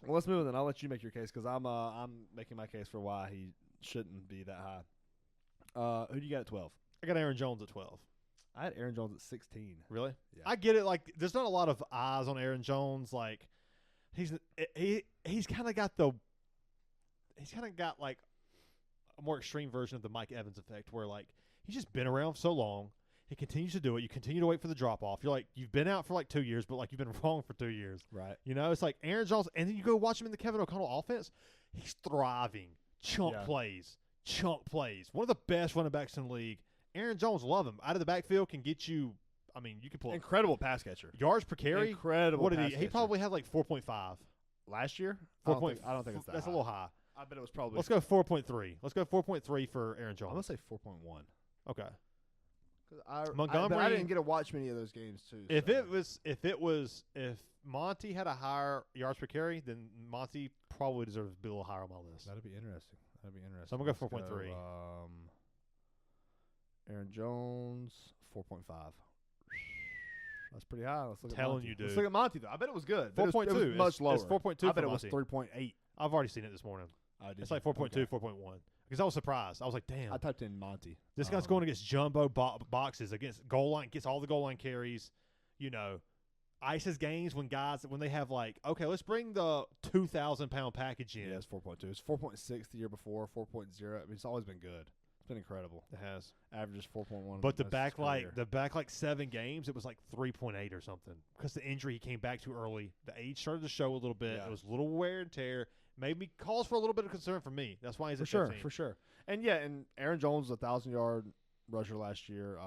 [SPEAKER 2] Well, let's move on then. I'll let you make your case because I'm making my case for why he shouldn't be that high. Who do you got at 12?
[SPEAKER 1] I got Aaron Jones at 12.
[SPEAKER 2] I had Aaron Jones at 16.
[SPEAKER 1] Really?
[SPEAKER 2] Yeah.
[SPEAKER 1] I get it. Like, there's not a lot of eyes on Aaron Jones. Like, he's kind of got like a more extreme version of the Mike Evans effect, where like he's just been around so long. He continues to do it. You continue to wait for the drop off. You're like, you've been out for like 2 years, but like you've been wrong for 2 years.
[SPEAKER 2] Right.
[SPEAKER 1] It's like Aaron Jones, and then you go watch him in the Kevin O'Connell offense. He's thriving. Chunk plays. One of the best running backs in the league. Aaron Jones, love him. Out of the backfield can get you. I mean, you can pull
[SPEAKER 2] incredible pass catcher.
[SPEAKER 1] Yards per carry.
[SPEAKER 2] Incredible.
[SPEAKER 1] What did he? He probably had like 4.5
[SPEAKER 2] last year.
[SPEAKER 1] 4.
[SPEAKER 2] I don't think it's that.
[SPEAKER 1] That's
[SPEAKER 2] high.
[SPEAKER 1] a little high.
[SPEAKER 2] I bet it was probably.
[SPEAKER 1] Let's go 4.3. Let's go 4.3 for Aaron Jones.
[SPEAKER 2] I'm gonna say 4.1.
[SPEAKER 1] Okay.
[SPEAKER 2] Montgomery. But I didn't get to watch many of those games too.
[SPEAKER 1] If Monty had a higher yards per carry, then Monty probably deserves to be a little higher on my list.
[SPEAKER 2] That'd be interesting.
[SPEAKER 1] So I'm gonna go 4.3.
[SPEAKER 2] Aaron Jones 4.5. That's pretty high. Let's look at
[SPEAKER 1] Telling
[SPEAKER 2] Monty.
[SPEAKER 1] you, dude.
[SPEAKER 2] Let's look at Monty though. I bet it was good.
[SPEAKER 1] 4.2.
[SPEAKER 2] It was much lower.
[SPEAKER 1] It's 4.2.
[SPEAKER 2] I bet
[SPEAKER 1] for
[SPEAKER 2] it was
[SPEAKER 1] Monty.
[SPEAKER 2] 3.8.
[SPEAKER 1] I've already seen it this morning. It's like 4.2,
[SPEAKER 2] okay.
[SPEAKER 1] 4.1. Because I was surprised. I was like, damn.
[SPEAKER 2] I typed in Monty.
[SPEAKER 1] This guy's going against jumbo boxes, against goal line, gets all the goal line carries. Ices games when they have like, okay, let's bring the 2,000-pound package in.
[SPEAKER 2] Yeah, it's 4.2. It's 4.6 the year before, 4.0. I mean, it's always been good. It's been incredible.
[SPEAKER 1] It has.
[SPEAKER 2] Averages 4.1.
[SPEAKER 1] But the back 7 games, it was like 3.8 or something because the injury he came back to early. The age started to show a little bit.
[SPEAKER 2] Yeah.
[SPEAKER 1] It was a little wear and tear. maybe calls for a little bit of concern for me. That's why he's at
[SPEAKER 2] sure,
[SPEAKER 1] 15.
[SPEAKER 2] for sure. And and Aaron Jones was a 1,000-yard rusher last year.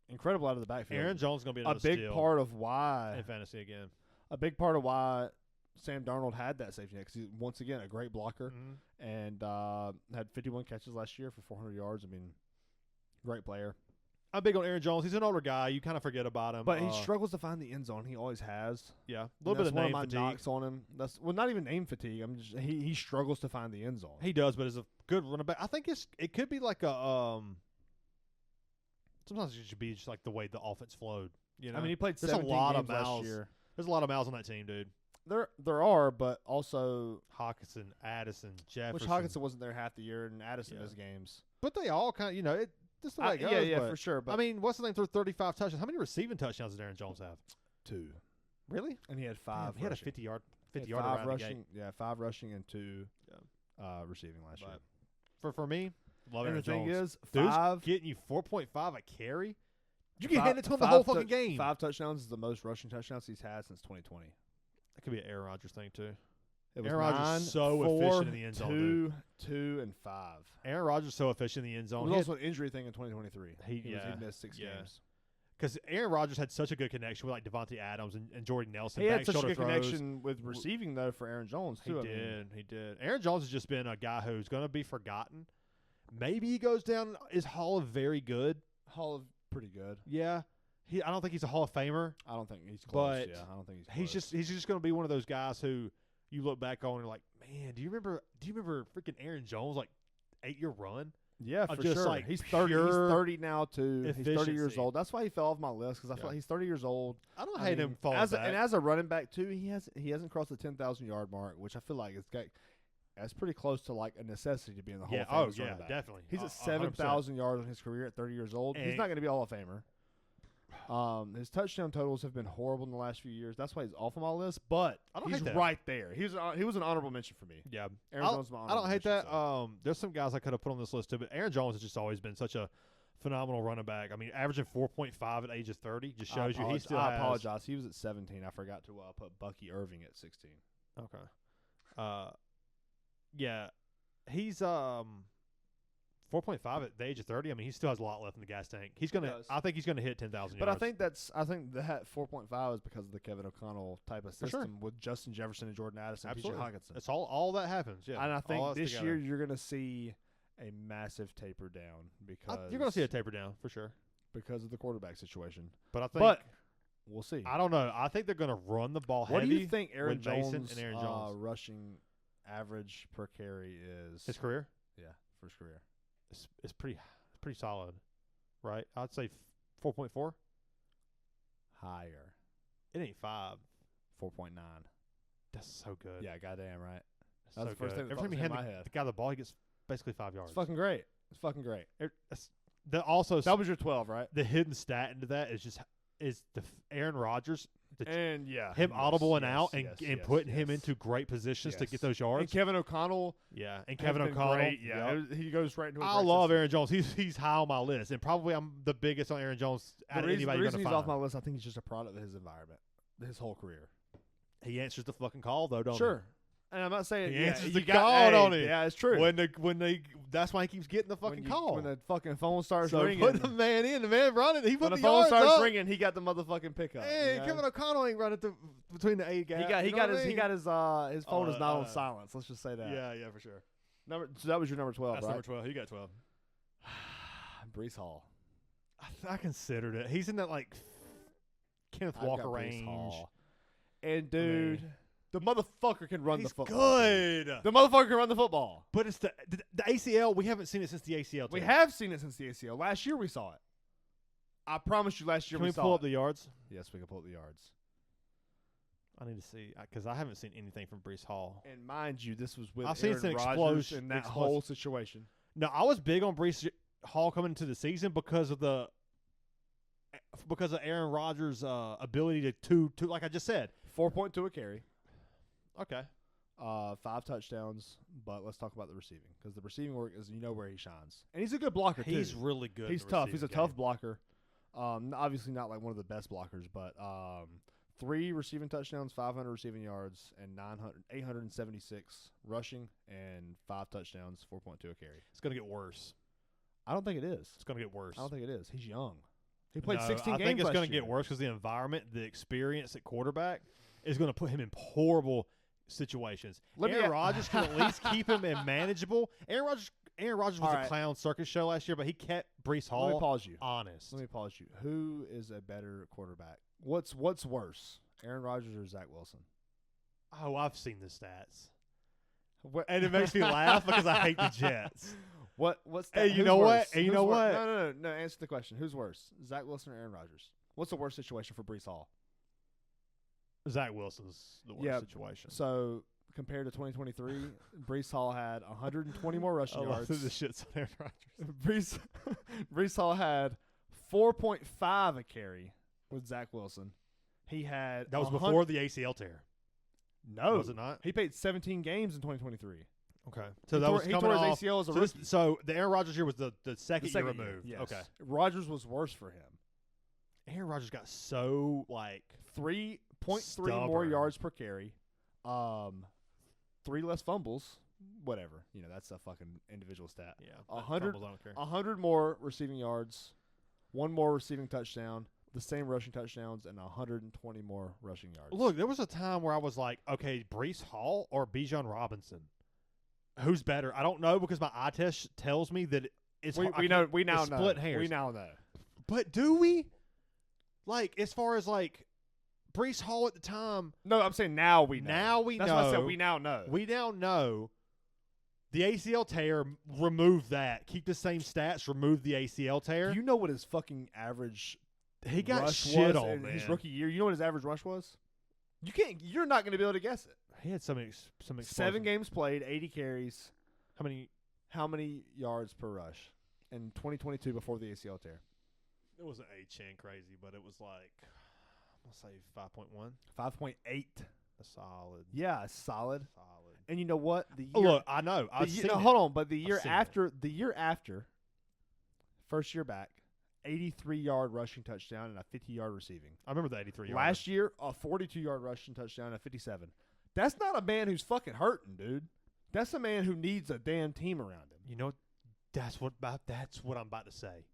[SPEAKER 2] Incredible out of the backfield.
[SPEAKER 1] Aaron Jones is going to be
[SPEAKER 2] a
[SPEAKER 1] another
[SPEAKER 2] big
[SPEAKER 1] steal
[SPEAKER 2] part of why
[SPEAKER 1] in fantasy again.
[SPEAKER 2] a big part of why Sam Darnold had that safety net, because he's once again a great blocker
[SPEAKER 1] Mm-hmm.
[SPEAKER 2] and had 51 catches last year for 400 yards. I mean, great player.
[SPEAKER 1] I'm big on Aaron Jones. He's an older guy. You kind of forget about him.
[SPEAKER 2] But he struggles to find the end zone. He always has.
[SPEAKER 1] Yeah, a
[SPEAKER 2] And
[SPEAKER 1] little bit
[SPEAKER 2] that's
[SPEAKER 1] of
[SPEAKER 2] one
[SPEAKER 1] name
[SPEAKER 2] of my
[SPEAKER 1] fatigue.
[SPEAKER 2] knocks on him. That's not even name fatigue. I'm just he struggles to find the end zone.
[SPEAKER 1] He does, but as a good running back, I think it could be like a sometimes it should be just like the way the offense flowed. You know,
[SPEAKER 2] I mean, he played
[SPEAKER 1] there's
[SPEAKER 2] 17
[SPEAKER 1] a lot
[SPEAKER 2] games
[SPEAKER 1] of mouths.
[SPEAKER 2] last year.
[SPEAKER 1] There's a lot of mouths on that team, dude.
[SPEAKER 2] There are, but also
[SPEAKER 1] Hawkinson, Addison, Jefferson.
[SPEAKER 2] which Hawkinson wasn't there half the year, and Addison
[SPEAKER 1] Yeah.
[SPEAKER 2] missed games.
[SPEAKER 1] But they all kind of, this is the way it goes.
[SPEAKER 2] Yeah,
[SPEAKER 1] but,
[SPEAKER 2] for sure. But
[SPEAKER 1] I mean, what's the name threw 35 touchdowns? How many receiving touchdowns did Aaron Jones have?
[SPEAKER 2] 2,
[SPEAKER 1] Really?
[SPEAKER 2] and he had 5.
[SPEAKER 1] Damn, he had a
[SPEAKER 2] rushing.
[SPEAKER 1] 50-yard
[SPEAKER 2] He had
[SPEAKER 1] 50-yard
[SPEAKER 2] 5
[SPEAKER 1] around the gate.
[SPEAKER 2] rushing. Yeah, 5 rushing and 2 receiving last year.
[SPEAKER 1] But for me, love
[SPEAKER 2] And
[SPEAKER 1] Aaron
[SPEAKER 2] the thing
[SPEAKER 1] Jones.
[SPEAKER 2] is,
[SPEAKER 1] Dude's
[SPEAKER 2] 5
[SPEAKER 1] getting you 4.5 a carry. You can
[SPEAKER 2] five-
[SPEAKER 1] hand it to him the
[SPEAKER 2] 5
[SPEAKER 1] whole fucking game.
[SPEAKER 2] 5 touchdowns is the most rushing touchdowns he's had since 2020.
[SPEAKER 1] That could be an Aaron Rodgers thing too.
[SPEAKER 2] It was
[SPEAKER 1] Aaron Rodgers
[SPEAKER 2] 9,
[SPEAKER 1] is so
[SPEAKER 2] 4,
[SPEAKER 1] efficient in the end zone,
[SPEAKER 2] 2, 2, and 5.
[SPEAKER 1] Aaron Rodgers is so efficient in the end
[SPEAKER 2] It
[SPEAKER 1] zone.
[SPEAKER 2] was also an injury thing in 2023. He missed 6
[SPEAKER 1] yeah.
[SPEAKER 2] games.
[SPEAKER 1] Because Aaron Rodgers had such a good connection with like Devontae Adams and Jordan Nelson.
[SPEAKER 2] He had
[SPEAKER 1] back
[SPEAKER 2] such a
[SPEAKER 1] shoulder
[SPEAKER 2] good
[SPEAKER 1] throws.
[SPEAKER 2] connection with receiving, though, for Aaron Jones,
[SPEAKER 1] He
[SPEAKER 2] too.
[SPEAKER 1] did. Aaron Jones has just been a guy who's going to be forgotten. Maybe he goes down as Hall of Very Good.
[SPEAKER 2] Hall of pretty good.
[SPEAKER 1] Yeah. I don't think he's a Hall of Famer.
[SPEAKER 2] I don't think he's close.
[SPEAKER 1] But
[SPEAKER 2] Yeah, I don't think he's close.
[SPEAKER 1] He's just going to be one of those guys who you look back on and you're like, man, do you remember freaking Aaron Jones, like 8-year run?
[SPEAKER 2] Yeah, for
[SPEAKER 1] just
[SPEAKER 2] sure.
[SPEAKER 1] like
[SPEAKER 2] He's 30. He's
[SPEAKER 1] pure
[SPEAKER 2] 30 now too. He's 30 years
[SPEAKER 1] efficiency.
[SPEAKER 2] old. That's why he fell off my list, because I feel like he's 30 years old.
[SPEAKER 1] I don't
[SPEAKER 2] I
[SPEAKER 1] hate
[SPEAKER 2] mean,
[SPEAKER 1] him falling
[SPEAKER 2] as
[SPEAKER 1] back.
[SPEAKER 2] and as a running back too. He hasn't crossed the 10,000-yard mark, which I feel like that's pretty close to like a necessity to be in the Hall of Fame. as a running back.
[SPEAKER 1] Definitely.
[SPEAKER 2] He's at
[SPEAKER 1] 100%.
[SPEAKER 2] 7,000 yards in his career at 30 years old. He's
[SPEAKER 1] And-
[SPEAKER 2] not going to be a Hall of Famer. His touchdown totals have been horrible in the last few years. That's why he's off of my list. But
[SPEAKER 1] I don't
[SPEAKER 2] he's
[SPEAKER 1] hate that.
[SPEAKER 2] right there. He was an honorable mention for me.
[SPEAKER 1] Yeah.
[SPEAKER 2] Aaron Jones is my
[SPEAKER 1] I
[SPEAKER 2] honorable
[SPEAKER 1] don't hate
[SPEAKER 2] mention,
[SPEAKER 1] that.
[SPEAKER 2] so.
[SPEAKER 1] There's some guys I could have put on this list too, but Aaron Jones has just always been such a phenomenal running back. I mean, averaging 4.5 at age of 30 just shows you he still
[SPEAKER 2] I
[SPEAKER 1] has.
[SPEAKER 2] apologize. He was at 17. I forgot to put Bucky Irving at 16.
[SPEAKER 1] Okay. Yeah, he's 4.5 at the age of 30. I mean, he still has a lot left in the gas tank. He's gonna.
[SPEAKER 2] does.
[SPEAKER 1] I think he's gonna hit 10,000
[SPEAKER 2] But
[SPEAKER 1] yards.
[SPEAKER 2] I think that 4.5 is because of the Kevin O'Connell type of
[SPEAKER 1] For sure.
[SPEAKER 2] system with Justin Jefferson and Jordan Addison and
[SPEAKER 1] Absolutely.
[SPEAKER 2] P.J. Hawkinson.
[SPEAKER 1] It's all that happens. Yeah,
[SPEAKER 2] And I
[SPEAKER 1] all
[SPEAKER 2] think
[SPEAKER 1] that's
[SPEAKER 2] this
[SPEAKER 1] together.
[SPEAKER 2] year you're going to see a massive taper down because
[SPEAKER 1] you're gonna see a taper down for sure.
[SPEAKER 2] because of the quarterback situation.
[SPEAKER 1] But I think.
[SPEAKER 2] But we'll see.
[SPEAKER 1] I don't know. I think it's gonna run the ball
[SPEAKER 2] What
[SPEAKER 1] heavy.
[SPEAKER 2] do you think Aaron
[SPEAKER 1] with Mason
[SPEAKER 2] Jones'
[SPEAKER 1] and Aaron Jones.
[SPEAKER 2] rushing average per carry is?
[SPEAKER 1] His career?
[SPEAKER 2] Yeah, for his career.
[SPEAKER 1] It's pretty solid, right? I'd say 4.4.
[SPEAKER 2] Higher.
[SPEAKER 1] It ain't 5.
[SPEAKER 2] 4.9.
[SPEAKER 1] That's so good.
[SPEAKER 2] Yeah, goddamn right.
[SPEAKER 1] That's
[SPEAKER 2] That's
[SPEAKER 1] so
[SPEAKER 2] the first
[SPEAKER 1] good.
[SPEAKER 2] thing that
[SPEAKER 1] Every time he
[SPEAKER 2] pops
[SPEAKER 1] hand
[SPEAKER 2] in my
[SPEAKER 1] the
[SPEAKER 2] head.
[SPEAKER 1] guy the ball, he gets basically 5 yards.
[SPEAKER 2] It's fucking great. It's fucking great.
[SPEAKER 1] Also,
[SPEAKER 2] That was your 12, right?
[SPEAKER 1] the hidden stat into that is Aaron Rodgers,
[SPEAKER 2] And yeah,
[SPEAKER 1] him
[SPEAKER 2] yes,
[SPEAKER 1] audibling
[SPEAKER 2] yes,
[SPEAKER 1] out
[SPEAKER 2] yes,
[SPEAKER 1] and
[SPEAKER 2] yes,
[SPEAKER 1] putting him
[SPEAKER 2] yes.
[SPEAKER 1] into great positions to
[SPEAKER 2] Yes.
[SPEAKER 1] get those
[SPEAKER 2] And
[SPEAKER 1] yards.
[SPEAKER 2] Kevin O'Connell.
[SPEAKER 1] Yeah, and
[SPEAKER 2] has
[SPEAKER 1] Kevin
[SPEAKER 2] been
[SPEAKER 1] O'Connell.
[SPEAKER 2] great, yeah,
[SPEAKER 1] Yep.
[SPEAKER 2] he goes right into. A
[SPEAKER 1] I
[SPEAKER 2] great
[SPEAKER 1] love
[SPEAKER 2] system.
[SPEAKER 1] Aaron Jones. He's high on my list, and probably I'm the biggest on Aaron Jones out
[SPEAKER 2] The
[SPEAKER 1] of
[SPEAKER 2] reason,
[SPEAKER 1] anybody
[SPEAKER 2] the
[SPEAKER 1] you're
[SPEAKER 2] reason
[SPEAKER 1] gonna
[SPEAKER 2] he's off
[SPEAKER 1] find.
[SPEAKER 2] my list, I think he's just a product of his environment, his whole career.
[SPEAKER 1] He answers the fucking call though, don't
[SPEAKER 2] Sure, and I'm not saying
[SPEAKER 1] He answers
[SPEAKER 2] you
[SPEAKER 1] the
[SPEAKER 2] got-
[SPEAKER 1] call,
[SPEAKER 2] hey,
[SPEAKER 1] don't he?
[SPEAKER 2] Yeah, it's
[SPEAKER 1] he?
[SPEAKER 2] true.
[SPEAKER 1] When they that's why he keeps getting the fucking call.
[SPEAKER 2] When the fucking phone starts
[SPEAKER 1] so
[SPEAKER 2] ringing,
[SPEAKER 1] put the man in, the man running. He
[SPEAKER 2] when
[SPEAKER 1] put
[SPEAKER 2] the
[SPEAKER 1] the
[SPEAKER 2] phone
[SPEAKER 1] yards
[SPEAKER 2] starts
[SPEAKER 1] up.
[SPEAKER 2] ringing, he got the motherfucking pickup.
[SPEAKER 1] Hey,
[SPEAKER 2] you know?
[SPEAKER 1] Kevin O'Connell ain't running between the A gap.
[SPEAKER 2] He
[SPEAKER 1] you know
[SPEAKER 2] got
[SPEAKER 1] what
[SPEAKER 2] his
[SPEAKER 1] I mean?
[SPEAKER 2] his phone is not on
[SPEAKER 1] uh,
[SPEAKER 2] silence. Let's just say that.
[SPEAKER 1] Yeah, for sure.
[SPEAKER 2] So that was your number 12,
[SPEAKER 1] That's
[SPEAKER 2] right?
[SPEAKER 1] number 12. He got 12.
[SPEAKER 2] Brees Hall.
[SPEAKER 1] I considered it. He's in that like Kenneth
[SPEAKER 2] I've got
[SPEAKER 1] Walker
[SPEAKER 2] Brees
[SPEAKER 1] range.
[SPEAKER 2] Hall. And dude, the motherfucker can run the
[SPEAKER 1] He's
[SPEAKER 2] football.
[SPEAKER 1] good.
[SPEAKER 2] The motherfucker can run the football.
[SPEAKER 1] But it's the ACL. We haven't seen it since the ACL.
[SPEAKER 2] We
[SPEAKER 1] too.
[SPEAKER 2] have seen it since the ACL. Last year we saw it. I promise you, last year
[SPEAKER 1] Can we
[SPEAKER 2] saw
[SPEAKER 1] pull
[SPEAKER 2] it.
[SPEAKER 1] up the yards?
[SPEAKER 2] Yes, we can pull up the yards.
[SPEAKER 1] I need to see because I haven't seen anything from Brees Hall.
[SPEAKER 2] And mind you, this was with
[SPEAKER 1] I've seen
[SPEAKER 2] Aaron
[SPEAKER 1] some
[SPEAKER 2] Rodgers
[SPEAKER 1] explosion-
[SPEAKER 2] in that
[SPEAKER 1] explosion.
[SPEAKER 2] whole situation.
[SPEAKER 1] No, I was big on Brees Hall coming into the season because of Aaron Rodgers' ability to like I just said.
[SPEAKER 2] 4.2 a carry,
[SPEAKER 1] Okay.
[SPEAKER 2] 5 touchdowns. But let's talk about the receiving, because the receiving work is where he shines, and he's a good blocker too.
[SPEAKER 1] He's really good.
[SPEAKER 2] He's
[SPEAKER 1] in the
[SPEAKER 2] tough. He's a
[SPEAKER 1] receiving
[SPEAKER 2] tough
[SPEAKER 1] game.
[SPEAKER 2] blocker. Obviously not like one of the best blockers, but 3 receiving touchdowns, 500 receiving yards, and 876 rushing, and 5 touchdowns, 4.2 a carry.
[SPEAKER 1] It's going to get worse.
[SPEAKER 2] I don't think it is.
[SPEAKER 1] It's going to get worse.
[SPEAKER 2] I don't think it is. He's young. He played
[SPEAKER 1] No,
[SPEAKER 2] 16
[SPEAKER 1] I
[SPEAKER 2] games
[SPEAKER 1] think it's
[SPEAKER 2] last
[SPEAKER 1] going to
[SPEAKER 2] year.
[SPEAKER 1] get worse because the environment, the experience at quarterback is going to put him in horrible situations. Aaron Rodgers can at least keep him in manageable. Aaron Rodgers was a clown circus show last year, but he kept Breece Hall
[SPEAKER 2] Let me pause you.
[SPEAKER 1] honest.
[SPEAKER 2] Let me pause you. Who is a better quarterback? What's worse, Aaron Rodgers or Zach Wilson?
[SPEAKER 1] Oh, I've seen the stats. And it makes me laugh because I hate the Jets.
[SPEAKER 2] What's that?
[SPEAKER 1] Hey, you know what? Hey, you know what?
[SPEAKER 2] No. Answer the question. Who's worse, Zach Wilson or Aaron Rodgers? What's the worst situation for Breece Hall?
[SPEAKER 1] Zach Wilson's the worst situation.
[SPEAKER 2] So compared to 2023, Breece Hall had 120 more rushing yards.
[SPEAKER 1] The shit's on Aaron Rodgers.
[SPEAKER 2] Breece Hall had 4.5 a carry with Zach Wilson. He had
[SPEAKER 1] that was before the ACL tear.
[SPEAKER 2] No,
[SPEAKER 1] was it not?
[SPEAKER 2] He played 17 games in 2023.
[SPEAKER 1] Okay, so
[SPEAKER 2] he tore his ACL as a rookie.
[SPEAKER 1] So the Aaron Rodgers year was the second year removed.
[SPEAKER 2] Yes.
[SPEAKER 1] Okay,
[SPEAKER 2] Rodgers was worse for him.
[SPEAKER 1] Aaron Rodgers got so
[SPEAKER 2] 3.3 more yards per carry, 3 less fumbles. Whatever, that's a fucking individual stat.
[SPEAKER 1] Yeah,
[SPEAKER 2] 100 more receiving yards, 1 more receiving touchdown, the same rushing touchdowns, and 120 more rushing yards.
[SPEAKER 1] Look, there was a time where I was like, okay, Breece Hall or Bijan Robinson, who's better? I don't know because my eye test tells me that it's
[SPEAKER 2] we now know.
[SPEAKER 1] Split hairs.
[SPEAKER 2] We now know.
[SPEAKER 1] But do we? As far as Breece Hall at the time.
[SPEAKER 2] No, I'm saying now we know.
[SPEAKER 1] Now we know.
[SPEAKER 2] That's what I said. We now know.
[SPEAKER 1] We now know. The ACL tear, remove that. Keep the same stats, remove the ACL tear.
[SPEAKER 2] Do you know what his fucking average
[SPEAKER 1] He got
[SPEAKER 2] rush
[SPEAKER 1] shit
[SPEAKER 2] was
[SPEAKER 1] on,
[SPEAKER 2] in
[SPEAKER 1] man.
[SPEAKER 2] his rookie year? You know what his average rush was? You're not going to be able to guess it.
[SPEAKER 1] He had some
[SPEAKER 2] 7 games played, 80 carries.
[SPEAKER 1] How many
[SPEAKER 2] yards per rush in 2022 before the ACL tear?
[SPEAKER 1] It wasn't 8 crazy, but it was I'm gonna say 5.1.
[SPEAKER 2] 5.8.
[SPEAKER 1] A solid.
[SPEAKER 2] Yeah, solid. And you know what? The year,
[SPEAKER 1] look, I know.
[SPEAKER 2] Hold on, but the year after, first year back, 83-yard rushing touchdown and a 50-yard receiving.
[SPEAKER 1] I remember the 83-yard.
[SPEAKER 2] Last year, a 42-yard rushing touchdown and a 57. That's not a man who's fucking hurting, dude. That's a man who needs a damn team around him.
[SPEAKER 1] You know, that's what I'm about to say.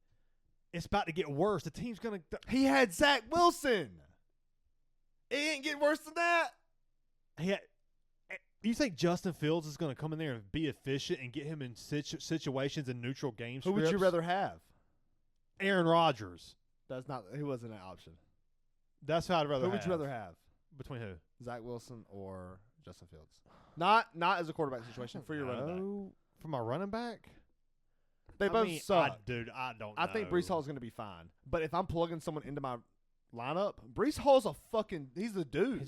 [SPEAKER 1] It's about to get worse. The team's gonna.
[SPEAKER 2] He had Zach Wilson. It ain't getting worse than that.
[SPEAKER 1] You think Justin Fields is going to come in there and be efficient and get him in situations in neutral game
[SPEAKER 2] Who
[SPEAKER 1] scripts?
[SPEAKER 2] would you rather have?
[SPEAKER 1] Aaron Rodgers.
[SPEAKER 2] He wasn't an option.
[SPEAKER 1] That's who I'd rather have.
[SPEAKER 2] Who would you rather have?
[SPEAKER 1] Between who?
[SPEAKER 2] Zach Wilson or Justin Fields? Not as a quarterback situation for your running back.
[SPEAKER 1] For my running back?
[SPEAKER 2] They both suck.
[SPEAKER 1] I don't know.
[SPEAKER 2] I think Breece Hall is going to be fine. But if I'm plugging someone into my lineup, Breece Hall's he's the dude.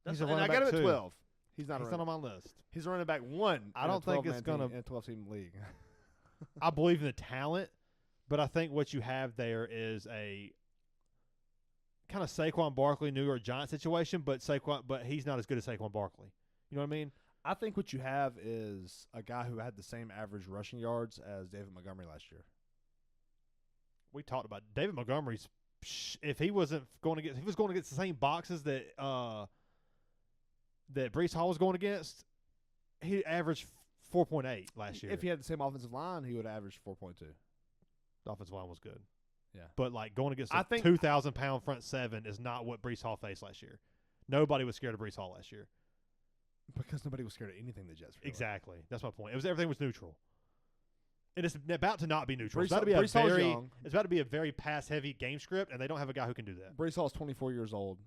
[SPEAKER 1] He's a running
[SPEAKER 2] I
[SPEAKER 1] back
[SPEAKER 2] got him
[SPEAKER 1] too.
[SPEAKER 2] at 12. He's not
[SPEAKER 1] on my list.
[SPEAKER 2] He's a running back 1.
[SPEAKER 1] I don't think it's going to
[SPEAKER 2] in a 12-team league.
[SPEAKER 1] I believe in the talent, but I think what you have there is a kind of Saquon Barkley New York Giants situation, but he's not as good as Saquon Barkley. You know what I mean?
[SPEAKER 2] I think what you have is a guy who had the same average rushing yards as David Montgomery last year.
[SPEAKER 1] We talked about David Montgomery's. If he was going against the same boxes that Breece Hall was going against, he averaged 4.8 last year.
[SPEAKER 2] If he had the same offensive line, he would have averaged 4.2.
[SPEAKER 1] The offensive line was good.
[SPEAKER 2] Yeah.
[SPEAKER 1] But going against a 2,000-pound front seven is not what Breece Hall faced last year. Nobody was scared of Breece Hall last year.
[SPEAKER 2] Because nobody was scared of anything the Jets were.
[SPEAKER 1] Exactly. That's my point. Everything was neutral. And it's about to not be neutral. It's about to be a very pass-heavy game script, and they don't have a guy who can do that.
[SPEAKER 2] Breece Hall's 24 years old.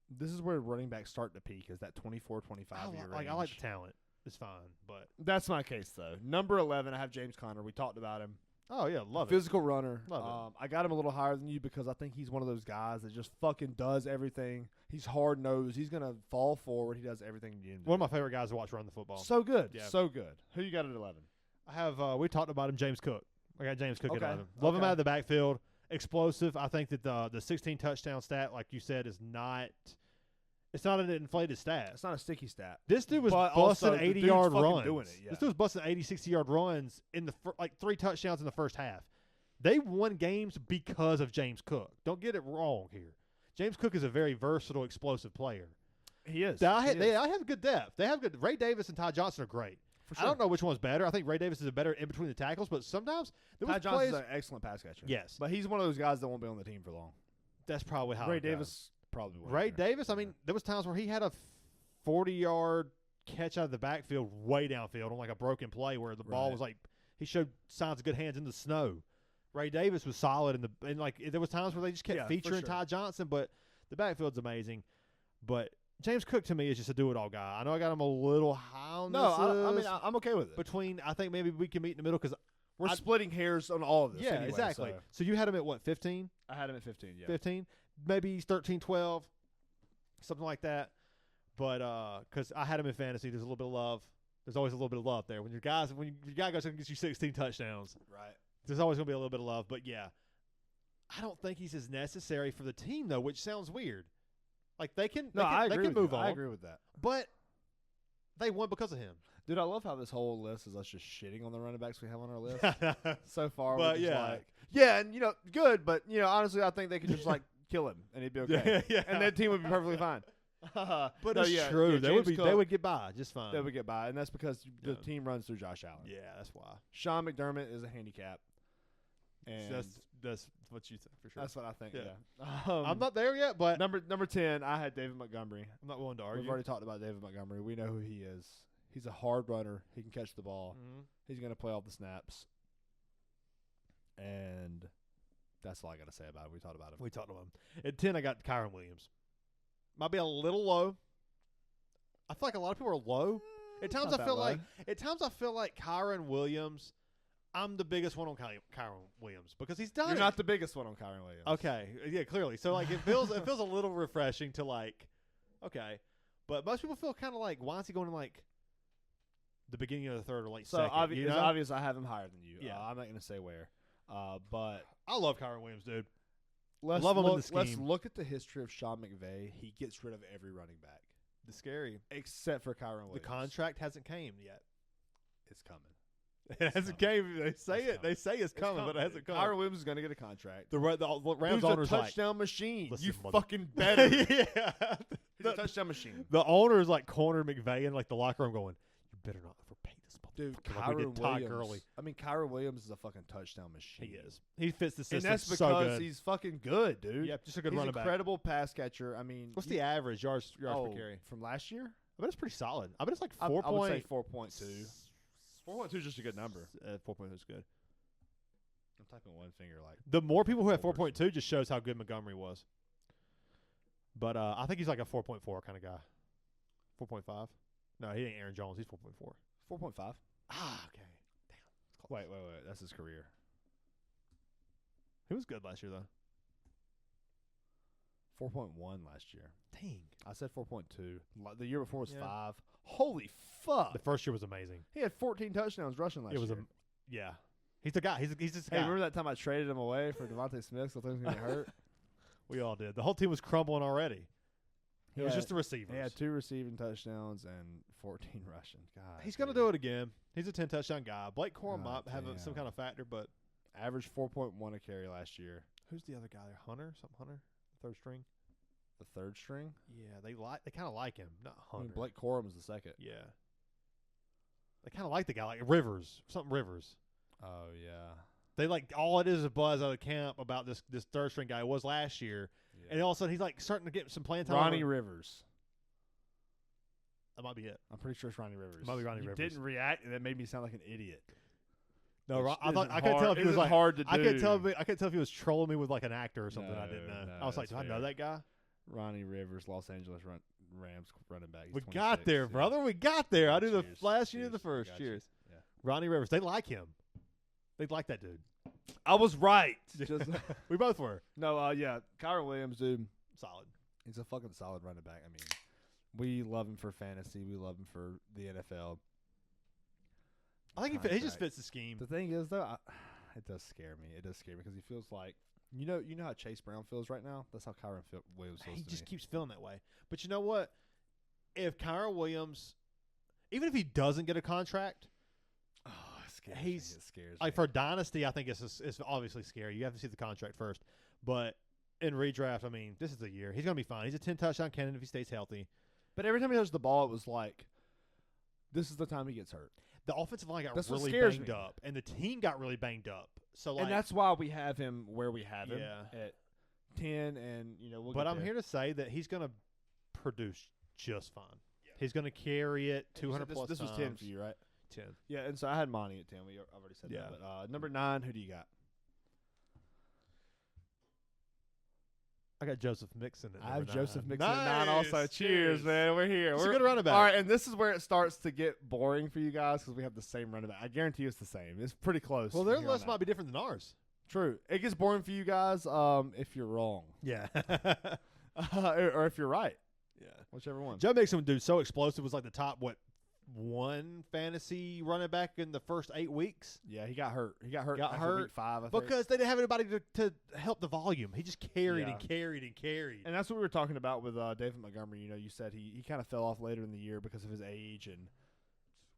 [SPEAKER 2] This is where running backs start to peak, is that 24, 25-year range.
[SPEAKER 1] I like the talent. It's fine, but
[SPEAKER 2] that's my case, though. Number 11, I have James Conner. We talked about him.
[SPEAKER 1] Oh, yeah, love it.
[SPEAKER 2] Physical runner.
[SPEAKER 1] Love it.
[SPEAKER 2] I got him a little higher than you because I think he's one of those guys that just fucking does everything. He's hard-nosed. He's going to fall forward. He does everything you need him to do.
[SPEAKER 1] One of my favorite guys to watch run the football.
[SPEAKER 2] So good.
[SPEAKER 1] Yeah.
[SPEAKER 2] So good. Who you got at 11?
[SPEAKER 1] I have we talked about him, James Cook. I got James Cook at 11. Love him out of the backfield. Explosive. I think that the 16 touchdown stat, like you said, is not – it's not an inflated stat.
[SPEAKER 2] It's not a sticky stat.
[SPEAKER 1] This dude was busting 80-yard runs.
[SPEAKER 2] Doing it, yeah.
[SPEAKER 1] This dude was busting 80, 60-yard runs in the 3 touchdowns in the first half. They won games because of James Cook. Don't get it wrong here. James Cook is a very versatile, explosive player.
[SPEAKER 2] He is.
[SPEAKER 1] They have good depth. They have good. Ray Davis and Ty Johnson are great.
[SPEAKER 2] For sure.
[SPEAKER 1] I don't know which one's better. I think Ray Davis is a better in between the tackles, but sometimes there
[SPEAKER 2] Ty
[SPEAKER 1] was
[SPEAKER 2] Johnson's
[SPEAKER 1] plays.
[SPEAKER 2] an excellent pass catcher.
[SPEAKER 1] Yes,
[SPEAKER 2] But he's one of those guys that won't be on the team for long.
[SPEAKER 1] that's probably how
[SPEAKER 2] Ray
[SPEAKER 1] it goes.
[SPEAKER 2] Davis probably will.
[SPEAKER 1] Ray Davis. I mean, there was times where he had a 40-yard catch out of the backfield, way downfield on like a broken play where the ball was like he showed signs of good hands in the snow. Ray Davis was solid and like there was times where they just kept featuring Ty Johnson, but the backfield's amazing. But James Cook to me is just a do-it-all guy. I know I got him a little high on this.
[SPEAKER 2] I mean, I'm okay with it.
[SPEAKER 1] I think maybe we can meet in the middle because
[SPEAKER 2] we're splitting hairs on all of this.
[SPEAKER 1] Yeah,
[SPEAKER 2] anyway,
[SPEAKER 1] exactly. So you had him at what, 15?
[SPEAKER 2] I had him at 15, yeah.
[SPEAKER 1] 15? Maybe he's 13, 12, something like that. But because I had him in fantasy, there's a little bit of love. There's always a little bit of love there. When your guy goes and gets you 16 touchdowns,
[SPEAKER 2] right?
[SPEAKER 1] There's always going to be a little bit of love. But, yeah, I don't think he's as necessary for the team, though, which sounds weird. Like, they can move on.
[SPEAKER 2] I agree with that.
[SPEAKER 1] But they won because of him.
[SPEAKER 2] Dude, I love how this whole list is us just shitting on the running backs we have on our list. So far,
[SPEAKER 1] but
[SPEAKER 2] we're just and, good, but, honestly, I think they could just, kill him, and he'd be okay.
[SPEAKER 1] Yeah.
[SPEAKER 2] And that team would be perfectly fine.
[SPEAKER 1] But it's true. They would get by just fine.
[SPEAKER 2] They would get by, and that's because the team runs through Josh Allen.
[SPEAKER 1] Yeah, that's why.
[SPEAKER 2] Sean McDermott is a handicap. And
[SPEAKER 1] that's what you think for sure.
[SPEAKER 2] That's what I think. Yeah,
[SPEAKER 1] I'm not there yet, but
[SPEAKER 2] number 10, I had David Montgomery.
[SPEAKER 1] I'm not willing to argue.
[SPEAKER 2] We've already talked about David Montgomery. We know who he is. He's a hard runner. He can catch the ball.
[SPEAKER 1] Mm-hmm.
[SPEAKER 2] He's going to play all the snaps. And that's all I got to say about it. We talked about him.
[SPEAKER 1] We talked about him. At 10, I got Kyron Williams. Might be a little low. I feel like a lot of people are low. At times I feel like Kyron Williams. I'm the biggest one on Kyron Williams because he's done.
[SPEAKER 2] You're
[SPEAKER 1] it.
[SPEAKER 2] not the biggest one on Kyron Williams.
[SPEAKER 1] Okay, yeah, clearly. So it feels a little refreshing to okay, but most people feel kind of like, why is he going in the beginning of the third or late second?
[SPEAKER 2] It's obvious I have him higher than you.
[SPEAKER 1] Yeah,
[SPEAKER 2] I'm not going to say where, but
[SPEAKER 1] I love Kyron Williams, dude.
[SPEAKER 2] Let's
[SPEAKER 1] love him in the scheme.
[SPEAKER 2] Let's look at the history of Sean McVay. He gets rid of every running back.
[SPEAKER 1] It's scary,
[SPEAKER 2] except for Kyron Williams.
[SPEAKER 1] The contract hasn't came yet.
[SPEAKER 2] It's coming.
[SPEAKER 1] It hasn't came. They say it. They say it's coming, but it hasn't come.
[SPEAKER 2] Kyron Williams is going to get a contract.
[SPEAKER 1] The Rams owner's
[SPEAKER 2] a touchdown machine.
[SPEAKER 1] Listen,
[SPEAKER 2] you fucking better.
[SPEAKER 1] Yeah.
[SPEAKER 2] He's a touchdown machine.
[SPEAKER 1] The owner is corner McVay in the locker room going, you better not overpay this motherfucker.
[SPEAKER 2] Dude,
[SPEAKER 1] Kyron Williams.
[SPEAKER 2] I mean, Kyron Williams is a fucking touchdown machine.
[SPEAKER 1] He is. He fits the system.
[SPEAKER 2] And that's because
[SPEAKER 1] so good.
[SPEAKER 2] he's fucking good, dude.
[SPEAKER 1] Yep, just a good running back.
[SPEAKER 2] Incredible pass catcher. I mean,
[SPEAKER 1] what's the average yards per carry
[SPEAKER 2] from last year?
[SPEAKER 1] I bet it's pretty solid. I bet it's
[SPEAKER 2] I would say 4.2. 4.2 is just a good number.
[SPEAKER 1] 4.2 is good.
[SPEAKER 2] I'm typing one finger
[SPEAKER 1] the more people who have 4.2 just shows how good Montgomery was. But I think he's like a 4.4 kind of guy. 4.5. No, he ain't Aaron Jones. He's 4.4.
[SPEAKER 2] 4.5.
[SPEAKER 1] Ah, okay. Damn.
[SPEAKER 2] Wait. That's his career.
[SPEAKER 1] He was good last year, though.
[SPEAKER 2] 4.1 last year.
[SPEAKER 1] Dang.
[SPEAKER 2] I said 4.2. The year before was 5. Holy fuck.
[SPEAKER 1] The first year was amazing.
[SPEAKER 2] He had 14 touchdowns rushing last year.
[SPEAKER 1] Yeah. He's the guy. He's this guy.
[SPEAKER 2] Hey, remember that time I traded him away for Devontae Smith so things going to get hurt?
[SPEAKER 1] We all did. The whole team was crumbling already. It was just the receivers.
[SPEAKER 2] He had 2 receiving touchdowns and 14 rushing. God,
[SPEAKER 1] he's going to do it again. He's a 10-touchdown guy. Blake Corum might have some kind of factor, but
[SPEAKER 2] averaged 4.1 a carry last year.
[SPEAKER 1] Who's the other guy there? Hunter? Third string?
[SPEAKER 2] The third string?
[SPEAKER 1] Yeah, they kind of like him. Not Hunter.
[SPEAKER 2] I mean, Blake Corum is the second.
[SPEAKER 1] Yeah. They kind of like the guy, like Rivers.
[SPEAKER 2] Oh, yeah.
[SPEAKER 1] They all it is a buzz out of camp about this third string guy. It was last year. Yeah. And all of a sudden he's starting to get some playing time.
[SPEAKER 2] Ronnie Rivers.
[SPEAKER 1] That might be it.
[SPEAKER 2] I'm pretty sure it's Ronnie Rivers.
[SPEAKER 1] It might be Ronnie Rivers.
[SPEAKER 2] Didn't react, and that made me sound like an idiot.
[SPEAKER 1] No, I couldn't tell if he was
[SPEAKER 2] hard to do.
[SPEAKER 1] I couldn't tell if he was trolling me with an actor or something. I didn't know. I was like, do I know that guy?
[SPEAKER 2] Ronnie Rivers, Los Angeles Rams running back.
[SPEAKER 1] We got there, brother. We got there. I knew the last year, the first. Cheers. Yeah. Ronnie Rivers. They like him. They like that dude.
[SPEAKER 2] I was right.
[SPEAKER 1] We both were.
[SPEAKER 2] No, yeah. Kyron Williams, dude.
[SPEAKER 1] Solid.
[SPEAKER 2] He's a fucking solid running back. I mean, we love him for fantasy. We love him for the NFL.
[SPEAKER 1] I think he just fits the scheme.
[SPEAKER 2] The thing is, though, it does scare me. It does scare me because he feels like, you know how Chase Brown feels right now? That's how Kyron Williams feels.
[SPEAKER 1] He just keeps feeling that way. But you know what? If Kyron Williams, even if he doesn't get a contract,
[SPEAKER 2] it scares me.
[SPEAKER 1] For Dynasty, I think it's obviously scary. You have to see the contract first. But in redraft, I mean, this is the year. He's going to be fine. He's a 10-touchdown candidate if he stays healthy.
[SPEAKER 2] But every time he touched the ball, it was like, this is the time he gets hurt.
[SPEAKER 1] The offensive line got
[SPEAKER 2] That's what
[SPEAKER 1] really
[SPEAKER 2] scares
[SPEAKER 1] banged
[SPEAKER 2] me.
[SPEAKER 1] up, and the team got really banged up. So, like,
[SPEAKER 2] And that's why we have him where we have him
[SPEAKER 1] Yeah.
[SPEAKER 2] at 10, and, we'll
[SPEAKER 1] but
[SPEAKER 2] get
[SPEAKER 1] I'm
[SPEAKER 2] there.
[SPEAKER 1] here to say that he's going to produce just fine. He's going to carry it 200 plus
[SPEAKER 2] This was 10 for you, right?
[SPEAKER 1] 10.
[SPEAKER 2] Yeah, and so I had Monty at 10. I've already said
[SPEAKER 1] Yeah.
[SPEAKER 2] that. But number 9, who do you got?
[SPEAKER 1] I got Joseph Mixon at
[SPEAKER 2] I have
[SPEAKER 1] number
[SPEAKER 2] Joseph
[SPEAKER 1] 9.
[SPEAKER 2] Mixon at 9 also.
[SPEAKER 1] Nice.
[SPEAKER 2] Cheers, man. We're here.
[SPEAKER 1] He's
[SPEAKER 2] We're
[SPEAKER 1] a good running back.
[SPEAKER 2] All right, and this is where it starts to get boring for you guys because we have the same running back. I guarantee you it's the same. It's pretty close.
[SPEAKER 1] Well,
[SPEAKER 2] from
[SPEAKER 1] their
[SPEAKER 2] here on
[SPEAKER 1] list
[SPEAKER 2] out.
[SPEAKER 1] might be different than ours.
[SPEAKER 2] True. It gets boring for you guys if you're wrong
[SPEAKER 1] Yeah.
[SPEAKER 2] or if you're right.
[SPEAKER 1] Yeah.
[SPEAKER 2] Whichever one.
[SPEAKER 1] Joe Mixon, dude, so explosive. Was like the top, one fantasy running back in the first 8 weeks.
[SPEAKER 2] Yeah, he got hurt. He got hurt
[SPEAKER 1] Got
[SPEAKER 2] after
[SPEAKER 1] hurt
[SPEAKER 2] week 5, I think.
[SPEAKER 1] Because they didn't have anybody to help the volume. He just carried
[SPEAKER 2] Yeah.
[SPEAKER 1] and carried and carried.
[SPEAKER 2] And that's what we were talking about with David Montgomery. You said he kind of fell off later in the year because of his age, and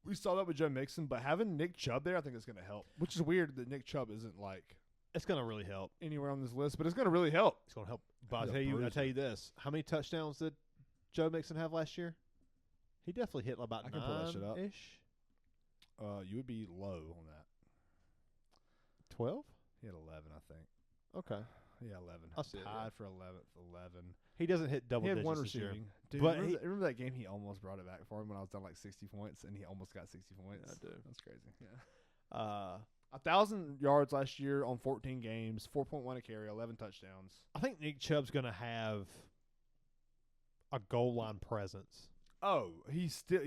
[SPEAKER 2] we saw that with Joe Mixon. But having Nick Chubb there, I think is going to help. Which is weird that Nick Chubb isn't like
[SPEAKER 1] It's going to really help.
[SPEAKER 2] anywhere on this list, but it's going to really help.
[SPEAKER 1] It's going to help. But
[SPEAKER 2] He's a
[SPEAKER 1] I'll
[SPEAKER 2] bruiser.
[SPEAKER 1] tell you this. How many touchdowns did Joe Mixon have last year? He definitely hit about
[SPEAKER 2] I can pull that shit up.
[SPEAKER 1] 9-ish.
[SPEAKER 2] You would be low on that.
[SPEAKER 1] 12?
[SPEAKER 2] He had 11, I think.
[SPEAKER 1] Okay.
[SPEAKER 2] Yeah, 11.
[SPEAKER 1] I'll see it,
[SPEAKER 2] Tied
[SPEAKER 1] yeah.
[SPEAKER 2] for 11th, 11.
[SPEAKER 1] He doesn't hit double
[SPEAKER 2] He had
[SPEAKER 1] digits
[SPEAKER 2] one
[SPEAKER 1] this year.
[SPEAKER 2] receiving. Dude,
[SPEAKER 1] But
[SPEAKER 2] remember that game he almost brought it back for him when I was down like 60 points, and he almost got 60 points?
[SPEAKER 1] Yeah, I do.
[SPEAKER 2] That's crazy. Yeah.
[SPEAKER 1] 1,000
[SPEAKER 2] yards last year on 14 games, 4.1 a carry, 11 touchdowns.
[SPEAKER 1] I think Nick Chubb's going to have a goal line presence.
[SPEAKER 2] Oh, he's still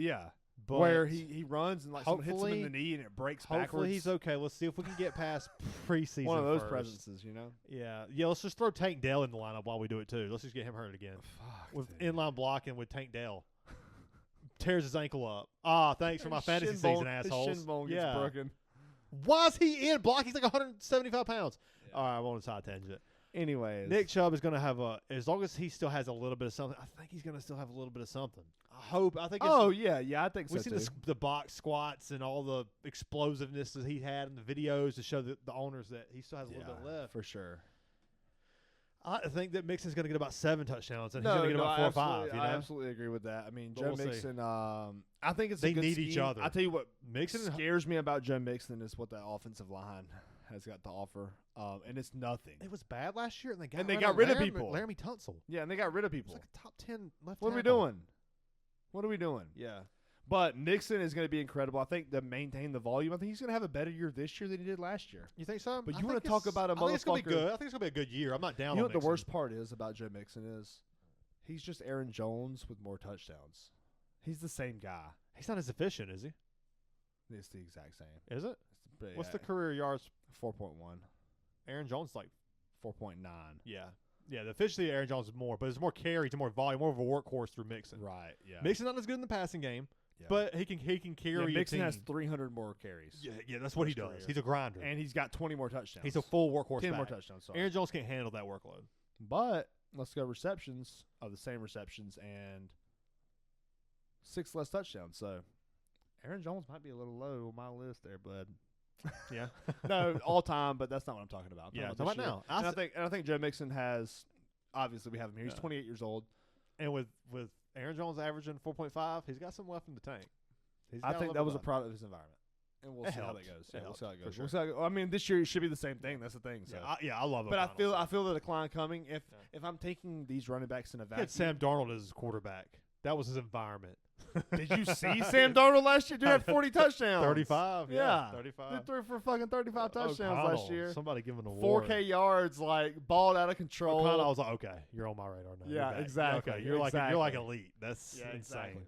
[SPEAKER 1] But
[SPEAKER 2] where he runs and like someone hits him in
[SPEAKER 1] hopefully-
[SPEAKER 2] the knee and it breaks
[SPEAKER 1] hopefully
[SPEAKER 2] backwards.
[SPEAKER 1] he's okay. Let's see if we can get past preseason.
[SPEAKER 2] One of those
[SPEAKER 1] first.
[SPEAKER 2] presences,
[SPEAKER 1] Yeah. Let's just throw Tank Dell in the lineup while we do it too. Let's just get him hurt again
[SPEAKER 2] Fuck,
[SPEAKER 1] with
[SPEAKER 2] dude.
[SPEAKER 1] inline blocking with Tank Dell. Tears his ankle up. Ah, thanks for my
[SPEAKER 2] His
[SPEAKER 1] fantasy
[SPEAKER 2] shin
[SPEAKER 1] season,
[SPEAKER 2] bone-
[SPEAKER 1] assholes.
[SPEAKER 2] His shin bone gets
[SPEAKER 1] yeah.
[SPEAKER 2] broken.
[SPEAKER 1] Why is he in block? He's like 175 pounds.
[SPEAKER 2] Yeah.
[SPEAKER 1] All right, I'm on a side tangent.
[SPEAKER 2] Anyways,
[SPEAKER 1] Nick Chubb is going to have as long as he still has a little bit of something, I think he's going to still have a little bit of something. I think it's,
[SPEAKER 2] Oh yeah, I think so
[SPEAKER 1] we've seen
[SPEAKER 2] too.
[SPEAKER 1] the box squats and all the explosiveness that he had in the videos to show the owners that he still has a little bit left.
[SPEAKER 2] for sure.
[SPEAKER 1] I think that Mixon's going to get about 7 touchdowns, and he's going to get about 4 or 5. You know?
[SPEAKER 2] I absolutely agree with that. I mean,
[SPEAKER 1] But
[SPEAKER 2] Joe
[SPEAKER 1] we'll see.
[SPEAKER 2] Mixon. I think it's
[SPEAKER 1] They
[SPEAKER 2] a good
[SPEAKER 1] need each
[SPEAKER 2] scheme.
[SPEAKER 1] other.
[SPEAKER 2] I tell you what
[SPEAKER 1] Mixon and
[SPEAKER 2] scares me about Joe Mixon is what that offensive line has got to offer, and it's nothing.
[SPEAKER 1] it was bad last year, and they got
[SPEAKER 2] rid of
[SPEAKER 1] Laramie-
[SPEAKER 2] people.
[SPEAKER 1] Laramie Tunsil.
[SPEAKER 2] Yeah, and they got rid of
[SPEAKER 1] It's
[SPEAKER 2] people.
[SPEAKER 1] like a top 10 left.
[SPEAKER 2] What are we
[SPEAKER 1] tackle.
[SPEAKER 2] doing? What are we doing?
[SPEAKER 1] Yeah.
[SPEAKER 2] But Nixon is going to be incredible. I think to maintain the volume, I think he's going to have a better year this year than he did last year.
[SPEAKER 1] You think so?
[SPEAKER 2] But
[SPEAKER 1] I
[SPEAKER 2] you wanna
[SPEAKER 1] think
[SPEAKER 2] talk
[SPEAKER 1] it's-
[SPEAKER 2] about a
[SPEAKER 1] I think it's gonna be
[SPEAKER 2] motherfucker-
[SPEAKER 1] good. I think it's gonna be a good year. I'm not down.
[SPEAKER 2] You know
[SPEAKER 1] on
[SPEAKER 2] what the
[SPEAKER 1] Mixon.
[SPEAKER 2] worst part is about Joe Mixon is? He's just Aaron Jones with more touchdowns. He's the same guy.
[SPEAKER 1] He's not as efficient, is he?
[SPEAKER 2] It's the exact same.
[SPEAKER 1] Is it?
[SPEAKER 2] But
[SPEAKER 1] What's
[SPEAKER 2] yeah,
[SPEAKER 1] the career yards?
[SPEAKER 2] 4.1,
[SPEAKER 1] Aaron Jones like
[SPEAKER 2] 4.9.
[SPEAKER 1] yeah. The efficiency of Aaron Jones is more, but it's more carries, more volume, more of a workhorse through Mixon.
[SPEAKER 2] Right, yeah.
[SPEAKER 1] Mixon's not as good in the passing game,
[SPEAKER 2] Yeah.
[SPEAKER 1] but he can carry a
[SPEAKER 2] Mixon
[SPEAKER 1] team.
[SPEAKER 2] has 300 more carries.
[SPEAKER 1] Yeah, that's what he
[SPEAKER 2] his
[SPEAKER 1] does.
[SPEAKER 2] career.
[SPEAKER 1] He's a grinder.
[SPEAKER 2] And he's got 20 more touchdowns.
[SPEAKER 1] He's a full workhorse
[SPEAKER 2] 10
[SPEAKER 1] back.
[SPEAKER 2] more touchdowns, sorry.
[SPEAKER 1] Aaron Jones can't handle that workload.
[SPEAKER 2] But let's go receptions of the same receptions and 6 less touchdowns. So Aaron Jones might be a little low on my list there, bud.
[SPEAKER 1] Yeah.
[SPEAKER 2] No, all time, but that's not what I'm talking about. I'm
[SPEAKER 1] Yeah,
[SPEAKER 2] talking
[SPEAKER 1] talk
[SPEAKER 2] this
[SPEAKER 1] about
[SPEAKER 2] year.
[SPEAKER 1] now.
[SPEAKER 2] And I think Joe Mixon has obviously we have him here. He's
[SPEAKER 1] Yeah.
[SPEAKER 2] 28 years old.
[SPEAKER 1] And with Aaron Jones averaging 4.5, he's got some left in the tank.
[SPEAKER 2] I think that was a product of his environment. And we'll
[SPEAKER 1] It
[SPEAKER 2] see how
[SPEAKER 1] helped.
[SPEAKER 2] that goes.
[SPEAKER 1] It
[SPEAKER 2] Yeah, we'll
[SPEAKER 1] helped,
[SPEAKER 2] see how it
[SPEAKER 1] for
[SPEAKER 2] goes.
[SPEAKER 1] sure.
[SPEAKER 2] We'll see how it goes. I mean, this year it should be the same thing. That's the thing. So.
[SPEAKER 1] I love it.
[SPEAKER 2] But I feel the decline coming. If I'm taking these running backs in a
[SPEAKER 1] He
[SPEAKER 2] vacuum,
[SPEAKER 1] had Sam Darnold as his quarterback. That was his environment.
[SPEAKER 2] did you see Sam Darnold last year? Dude had 40 touchdowns.
[SPEAKER 1] 35.
[SPEAKER 2] Yeah.
[SPEAKER 1] 35.
[SPEAKER 2] Dude threw for fucking 35 touchdowns
[SPEAKER 1] O'Connell,
[SPEAKER 2] last year.
[SPEAKER 1] Somebody give him an award.
[SPEAKER 2] 4K yards, like balled out of control.
[SPEAKER 1] O'Connell, I was like, okay, you're on my radar now.
[SPEAKER 2] Yeah,
[SPEAKER 1] You're back.
[SPEAKER 2] exactly,
[SPEAKER 1] Okay, you're like
[SPEAKER 2] exactly.
[SPEAKER 1] elite. That's
[SPEAKER 2] Yeah,
[SPEAKER 1] insane.
[SPEAKER 2] exactly.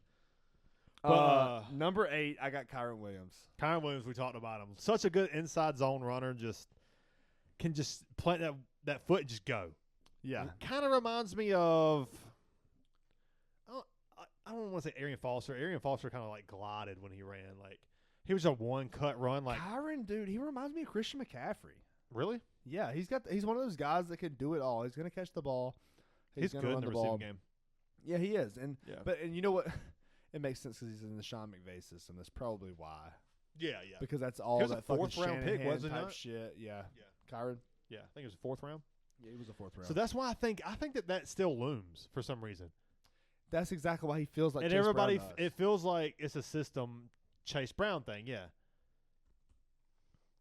[SPEAKER 1] But
[SPEAKER 2] Number 8, I got Kyron Williams.
[SPEAKER 1] Kyron Williams, we talked about him. Such a good inside zone runner. Can just plant that foot and just go.
[SPEAKER 2] Yeah.
[SPEAKER 1] Kind of reminds me of. I don't want to say Arian Foster. Arian Foster kind of like glided when he ran. Like he was a one cut run. Like
[SPEAKER 2] Kyron, dude, he reminds me of Christian McCaffrey.
[SPEAKER 1] really,
[SPEAKER 2] Yeah, he's one of those guys that can do it all. He's gonna catch the ball.
[SPEAKER 1] he's
[SPEAKER 2] gonna
[SPEAKER 1] good in
[SPEAKER 2] run
[SPEAKER 1] the
[SPEAKER 2] the ball.
[SPEAKER 1] receiving game.
[SPEAKER 2] Yeah, he is. And
[SPEAKER 1] Yeah,
[SPEAKER 2] you know what? It makes sense because he's in the Sean McVay system. That's probably why.
[SPEAKER 1] yeah.
[SPEAKER 2] Because that's all
[SPEAKER 1] He was a
[SPEAKER 2] that fucking
[SPEAKER 1] fourth-round pick,
[SPEAKER 2] Shanahan
[SPEAKER 1] wasn't
[SPEAKER 2] type
[SPEAKER 1] it?
[SPEAKER 2] shit. Yeah.
[SPEAKER 1] Yeah.
[SPEAKER 2] Kyron.
[SPEAKER 1] Yeah, I think it was the 4th round.
[SPEAKER 2] Yeah, he was a 4th round.
[SPEAKER 1] So that's why I think that still looms for some reason.
[SPEAKER 2] That's exactly why he feels like
[SPEAKER 1] And
[SPEAKER 2] Chase
[SPEAKER 1] everybody,
[SPEAKER 2] Brown does.
[SPEAKER 1] it feels like it's a system Chase Brown thing. Yeah.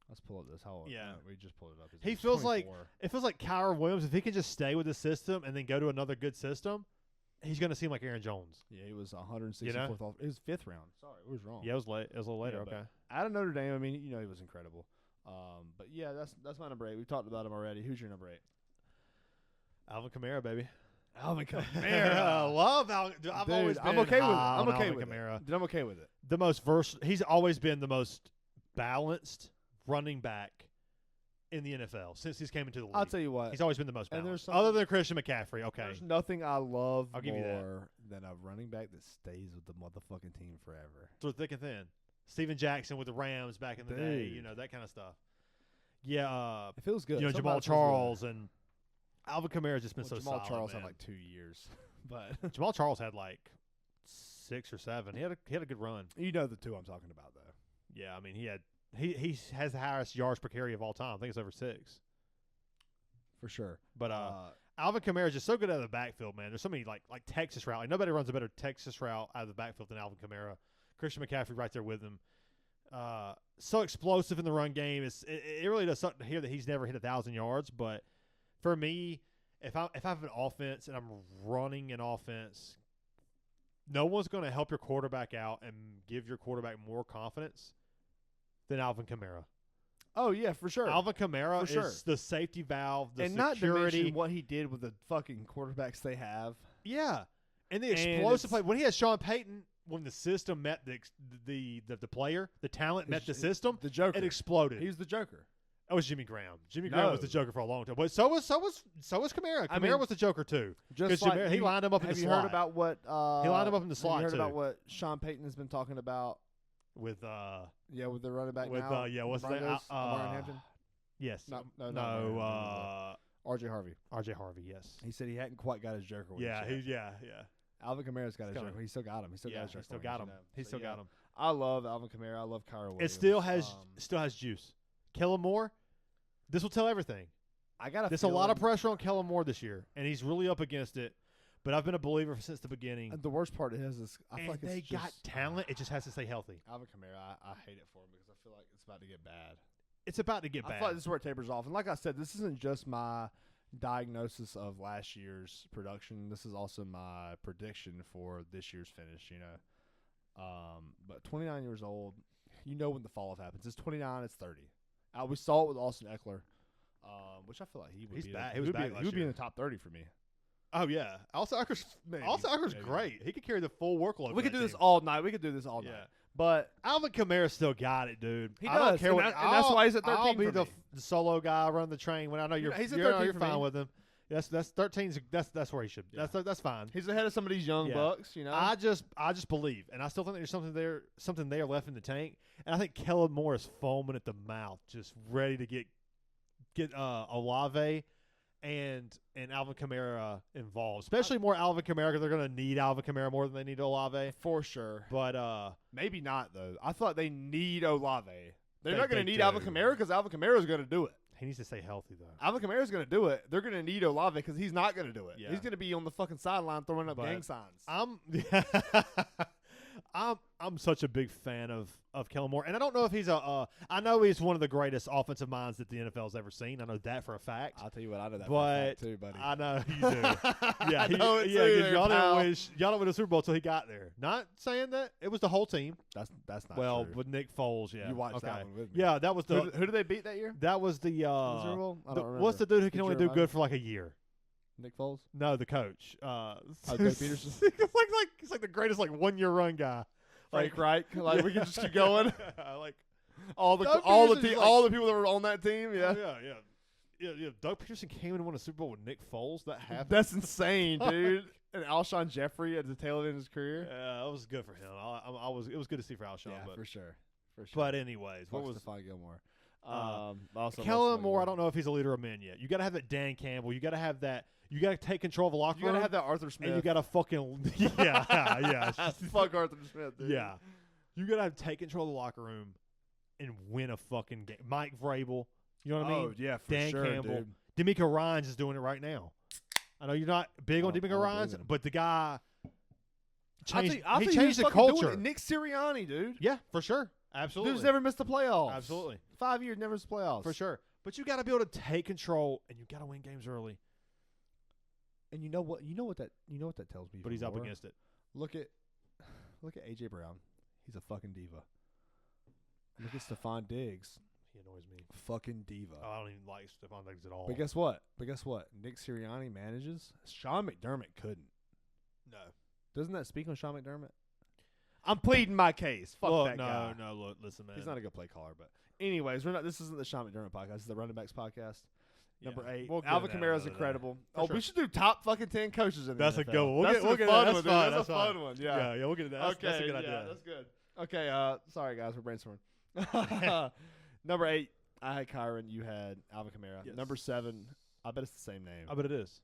[SPEAKER 2] Let's pull up this. How?
[SPEAKER 1] Yeah.
[SPEAKER 2] We just pulled it up.
[SPEAKER 1] He feels like it feels like Kyron Williams. If he can just stay with the system and then go to another good system, he's going to seem like Aaron Jones.
[SPEAKER 2] Yeah, he was 164th.
[SPEAKER 1] You know?
[SPEAKER 2] Off. It was 5th round. Sorry, it was wrong.
[SPEAKER 1] Yeah, it was late. It was a little later.
[SPEAKER 2] Yeah,
[SPEAKER 1] Okay.
[SPEAKER 2] Out of Notre Dame, I mean, you know, he was incredible. But yeah, that's my number 8. We've talked about him already. Who's your number 8?
[SPEAKER 1] Alvin Kamara, baby.
[SPEAKER 2] Alvin
[SPEAKER 1] I
[SPEAKER 2] Kamara.
[SPEAKER 1] love Alvin. I've
[SPEAKER 2] Dude,
[SPEAKER 1] always been
[SPEAKER 2] I'm okay with it.
[SPEAKER 1] high
[SPEAKER 2] I'm
[SPEAKER 1] on
[SPEAKER 2] okay
[SPEAKER 1] Alvin
[SPEAKER 2] with
[SPEAKER 1] Kamara.
[SPEAKER 2] it. Dude, I'm okay with it.
[SPEAKER 1] The most versatile. He's always been the most balanced running back in the NFL since he's came into the league.
[SPEAKER 2] I'll tell you what.
[SPEAKER 1] He's always been the most
[SPEAKER 2] And
[SPEAKER 1] balanced.
[SPEAKER 2] there's
[SPEAKER 1] Other than Christian McCaffrey, okay.
[SPEAKER 2] There's nothing I love
[SPEAKER 1] I'll give you that.
[SPEAKER 2] more than a running back that stays with the motherfucking team forever.
[SPEAKER 1] Through thick and thin. Steven Jackson with the Rams back in the day, you know, that kind of stuff. Yeah,
[SPEAKER 2] It feels good.
[SPEAKER 1] you know, Jamal Charles and Alvin Kamara's just been so
[SPEAKER 2] Jamal
[SPEAKER 1] solid,
[SPEAKER 2] Charles
[SPEAKER 1] man.
[SPEAKER 2] had like 2 years, but
[SPEAKER 1] Jamal Charles had like 6 or 7. He had a good run.
[SPEAKER 2] you know the 2 I'm talking about though.
[SPEAKER 1] Yeah, I mean he has the highest yards per carry of all time. I think it's over 6.
[SPEAKER 2] For sure.
[SPEAKER 1] But Alvin Kamara is just so good out of the backfield, man. There's so many like Texas route. Like, nobody runs a better Texas route out of the backfield than Alvin Kamara. Christian McCaffrey right there with him. So explosive in the run game. It really does something to hear that he's never hit 1,000 yards. But for me, if I have an offense and I'm running an offense, no one's going to help your quarterback out and give your quarterback more confidence than Alvin Kamara.
[SPEAKER 2] Oh yeah, for sure.
[SPEAKER 1] Alvin Kamara
[SPEAKER 2] For sure.
[SPEAKER 1] is the safety valve, the
[SPEAKER 2] and
[SPEAKER 1] security.
[SPEAKER 2] not to mention what he did with the fucking quarterbacks they have.
[SPEAKER 1] Yeah, and the
[SPEAKER 2] And
[SPEAKER 1] explosive
[SPEAKER 2] it's-
[SPEAKER 1] play when he had Sean Payton, when the system met the player, the talent met the
[SPEAKER 2] It's-
[SPEAKER 1] system,
[SPEAKER 2] The Joker.
[SPEAKER 1] it exploded.
[SPEAKER 2] He's the Joker.
[SPEAKER 1] That was Jimmy Graham. Jimmy Graham was the
[SPEAKER 2] No.
[SPEAKER 1] Joker for a long time, but so was Kamara.
[SPEAKER 2] I
[SPEAKER 1] Kamara
[SPEAKER 2] mean,
[SPEAKER 1] was the Joker too.
[SPEAKER 2] Just
[SPEAKER 1] Because he lined him up in
[SPEAKER 2] have
[SPEAKER 1] the
[SPEAKER 2] you
[SPEAKER 1] slot.
[SPEAKER 2] heard about what?
[SPEAKER 1] He lined him up in the slot
[SPEAKER 2] Have you heard
[SPEAKER 1] too.
[SPEAKER 2] about what Sean Payton has been talking about?
[SPEAKER 1] with
[SPEAKER 2] Yeah, with the running back
[SPEAKER 1] with
[SPEAKER 2] now.
[SPEAKER 1] yeah, what's
[SPEAKER 2] the
[SPEAKER 1] his name?
[SPEAKER 2] Broncos, Brian Hampton.
[SPEAKER 1] Yes,
[SPEAKER 2] No,
[SPEAKER 1] no,
[SPEAKER 2] R.J. Harvey.
[SPEAKER 1] R.J. Harvey. Yes,
[SPEAKER 2] He said he hadn't quite got his Joker. With
[SPEAKER 1] yeah,
[SPEAKER 2] him yet.
[SPEAKER 1] yeah.
[SPEAKER 2] Alvin Kamara's got his
[SPEAKER 1] coming.
[SPEAKER 2] Joker. He still got him. He still got his
[SPEAKER 1] He
[SPEAKER 2] Joker.
[SPEAKER 1] still
[SPEAKER 2] wings,
[SPEAKER 1] got him.
[SPEAKER 2] you know.
[SPEAKER 1] He
[SPEAKER 2] So,
[SPEAKER 1] still
[SPEAKER 2] yeah.
[SPEAKER 1] got him.
[SPEAKER 2] I love Alvin Kamara. I love Kyra Williams.
[SPEAKER 1] It still has juice. Kellen Moore, this will tell everything.
[SPEAKER 2] I got
[SPEAKER 1] There's a lot of pressure on Kellen Moore this year, and he's really up against it. But I've been a believer since the beginning.
[SPEAKER 2] The worst part is I feel
[SPEAKER 1] And
[SPEAKER 2] like
[SPEAKER 1] they
[SPEAKER 2] it's
[SPEAKER 1] got
[SPEAKER 2] just,
[SPEAKER 1] talent. It just has to stay healthy.
[SPEAKER 2] Alvin Kamara, I hate it for him because I feel like it's about to get bad.
[SPEAKER 1] It's about to get
[SPEAKER 2] I
[SPEAKER 1] bad.
[SPEAKER 2] feel like this is where it tapers off. And like I said, this isn't just my diagnosis of last year's production. This is also my prediction for this year's finish, you know. But 29 years old, you know when the fall off happens. It's 29, it's 30. We saw it with Austin Eckler, which I feel like he would
[SPEAKER 1] He's
[SPEAKER 2] be.
[SPEAKER 1] back.
[SPEAKER 2] He
[SPEAKER 1] He was
[SPEAKER 2] would
[SPEAKER 1] back
[SPEAKER 2] be,
[SPEAKER 1] last
[SPEAKER 2] he would be in
[SPEAKER 1] year.
[SPEAKER 2] the top 30 for me.
[SPEAKER 1] Oh yeah. Also, Eckler's
[SPEAKER 2] Maybe.
[SPEAKER 1] Maybe. great. He could carry the full workload.
[SPEAKER 2] We
[SPEAKER 1] for
[SPEAKER 2] could
[SPEAKER 1] that
[SPEAKER 2] do this
[SPEAKER 1] team.
[SPEAKER 2] all night. We could do this all
[SPEAKER 1] Yeah.
[SPEAKER 2] night. But
[SPEAKER 1] Alvin Kamara still got it, dude.
[SPEAKER 2] He
[SPEAKER 1] I don't
[SPEAKER 2] does,
[SPEAKER 1] care
[SPEAKER 2] and
[SPEAKER 1] what.
[SPEAKER 2] that- and that's why he's at 13
[SPEAKER 1] I'll be
[SPEAKER 2] for
[SPEAKER 1] the,
[SPEAKER 2] me.
[SPEAKER 1] the solo guy running the train. When I know you're,
[SPEAKER 2] he's at
[SPEAKER 1] you're
[SPEAKER 2] 13 for
[SPEAKER 1] fine
[SPEAKER 2] me.
[SPEAKER 1] with him. That's 13's. That's where he should.
[SPEAKER 2] Yeah.
[SPEAKER 1] That's fine.
[SPEAKER 2] he's ahead of some of these young
[SPEAKER 1] Yeah.
[SPEAKER 2] bucks, you know.
[SPEAKER 1] I just believe, and I still think there's something there left in the tank. And I think Kellen Moore is foaming at the mouth, just ready to get Olave and Alvin Kamara involved. Especially more Alvin Kamara because they're going to need Alvin Kamara more than they need Olave.
[SPEAKER 2] For sure.
[SPEAKER 1] But
[SPEAKER 2] Maybe not, though. I thought they need Olave. They're
[SPEAKER 1] They-
[SPEAKER 2] not going
[SPEAKER 1] they
[SPEAKER 2] to need Alvin
[SPEAKER 1] do.
[SPEAKER 2] Kamara because Alvin Kamara is going to do it.
[SPEAKER 1] he needs to stay healthy though.
[SPEAKER 2] Alvin Kamara is going to do it. They're going to need Olave because he's not going to do it.
[SPEAKER 1] Yeah.
[SPEAKER 2] He's going to be on the fucking sideline throwing up
[SPEAKER 1] But
[SPEAKER 2] gang signs.
[SPEAKER 1] I'm such a big fan of Kellen Moore, and I don't know if he's I know he's one of the greatest offensive minds that the NFL's ever seen. I know that for a fact.
[SPEAKER 2] I'll tell you what, I know that
[SPEAKER 1] But
[SPEAKER 2] for a fact too, buddy.
[SPEAKER 1] I know you do. Yeah,
[SPEAKER 2] I know it
[SPEAKER 1] yeah.
[SPEAKER 2] too
[SPEAKER 1] 'Cause
[SPEAKER 2] there,
[SPEAKER 1] y'all
[SPEAKER 2] pal.
[SPEAKER 1] didn't win a Super Bowl till he got there. Not saying that it was the whole team.
[SPEAKER 2] That's not
[SPEAKER 1] Well,
[SPEAKER 2] true.
[SPEAKER 1] with Nick Foles, yeah.
[SPEAKER 2] You watched
[SPEAKER 1] okay.
[SPEAKER 2] that one with me.
[SPEAKER 1] Yeah, that was the
[SPEAKER 2] Who did they beat that year?
[SPEAKER 1] that was the
[SPEAKER 2] The Super Bowl? I don't
[SPEAKER 1] what's the
[SPEAKER 2] remember.
[SPEAKER 1] dude who can
[SPEAKER 2] Did
[SPEAKER 1] only
[SPEAKER 2] you
[SPEAKER 1] do
[SPEAKER 2] remind
[SPEAKER 1] good
[SPEAKER 2] me?
[SPEAKER 1] for like a year?
[SPEAKER 2] Nick Foles?
[SPEAKER 1] No, the coach.
[SPEAKER 2] Doug Peterson?
[SPEAKER 1] It's like the greatest 1 year run guy.
[SPEAKER 2] Frank Reich? Like, we can just keep going?
[SPEAKER 1] like
[SPEAKER 2] all the
[SPEAKER 1] Doug
[SPEAKER 2] all the
[SPEAKER 1] Peterson's
[SPEAKER 2] te-
[SPEAKER 1] like-
[SPEAKER 2] all the people that were on that team, yeah.
[SPEAKER 1] yeah. Doug Peterson came in and won a Super Bowl with Nick Foles. That happened.
[SPEAKER 2] That's insane, dude. And Alshon Jeffrey at the tail end of his career.
[SPEAKER 1] Yeah, that was good for him. It was good to see for Alshon.
[SPEAKER 2] Yeah,
[SPEAKER 1] but
[SPEAKER 2] for sure.
[SPEAKER 1] but anyways, what was
[SPEAKER 2] Stephon Gilmore?
[SPEAKER 1] Kellen Moore? I don't know if he's a leader of men yet. You got to have that Dan Campbell. You got to have that. You got to take control of the locker
[SPEAKER 2] You
[SPEAKER 1] room.
[SPEAKER 2] gotta have that Arthur Smith.
[SPEAKER 1] and you got to fucking yeah.
[SPEAKER 2] Fuck Arthur Smith, dude.
[SPEAKER 1] Yeah. You got to take control of the locker room and win a fucking game. Mike Vrabel. You know what I mean?
[SPEAKER 2] Oh yeah, for
[SPEAKER 1] Dan
[SPEAKER 2] sure,
[SPEAKER 1] Campell.
[SPEAKER 2] dude.
[SPEAKER 1] D'Amico Ryans is doing it right now. I know you're not big on D'Amico Ryans, but the guy changed. He changed the culture.
[SPEAKER 2] Nick Sirianni, dude.
[SPEAKER 1] Yeah, for sure. Absolutely.
[SPEAKER 2] Dude's never missed the playoffs.
[SPEAKER 1] Absolutely.
[SPEAKER 2] 5 years, never missed the playoffs.
[SPEAKER 1] For sure. But you got to be able to take control, and you got to win games early.
[SPEAKER 2] And you know what that tells me.
[SPEAKER 1] But he's up against it.
[SPEAKER 2] Look at AJ Brown. He's a fucking diva. Look at Stephon Diggs.
[SPEAKER 1] He annoys me.
[SPEAKER 2] Fucking diva.
[SPEAKER 1] I don't even like Stephon Diggs at all.
[SPEAKER 2] But guess what? Nick Sirianni manages. Sean McDermott couldn't.
[SPEAKER 1] No.
[SPEAKER 2] Doesn't that speak on Sean McDermott? I'm pleading my case. Fuck that guy.
[SPEAKER 1] Look, listen, man.
[SPEAKER 2] He's not a good play caller, but anyways, this isn't the Sean McDermott podcast. This is the Running Backs podcast.
[SPEAKER 1] Yeah.
[SPEAKER 2] Number 8.
[SPEAKER 1] We'll
[SPEAKER 2] Alvin Kamara's incredible.
[SPEAKER 1] Sure.
[SPEAKER 2] We should do top fucking 10 coaches in the
[SPEAKER 1] That's
[SPEAKER 2] NFL.
[SPEAKER 1] a good one.
[SPEAKER 2] That's
[SPEAKER 1] We'll get
[SPEAKER 2] fun
[SPEAKER 1] that.
[SPEAKER 2] one, dude. That's a fun one. Yeah,
[SPEAKER 1] we'll get to that.
[SPEAKER 2] Okay,
[SPEAKER 1] That's a good idea.
[SPEAKER 2] That's good. Okay, sorry guys, we're brainstorming. Number 8, I had Kyron. You had Alvin Kamara.
[SPEAKER 1] Yes.
[SPEAKER 2] Number 7, I bet it's the same name.
[SPEAKER 1] I bet it is.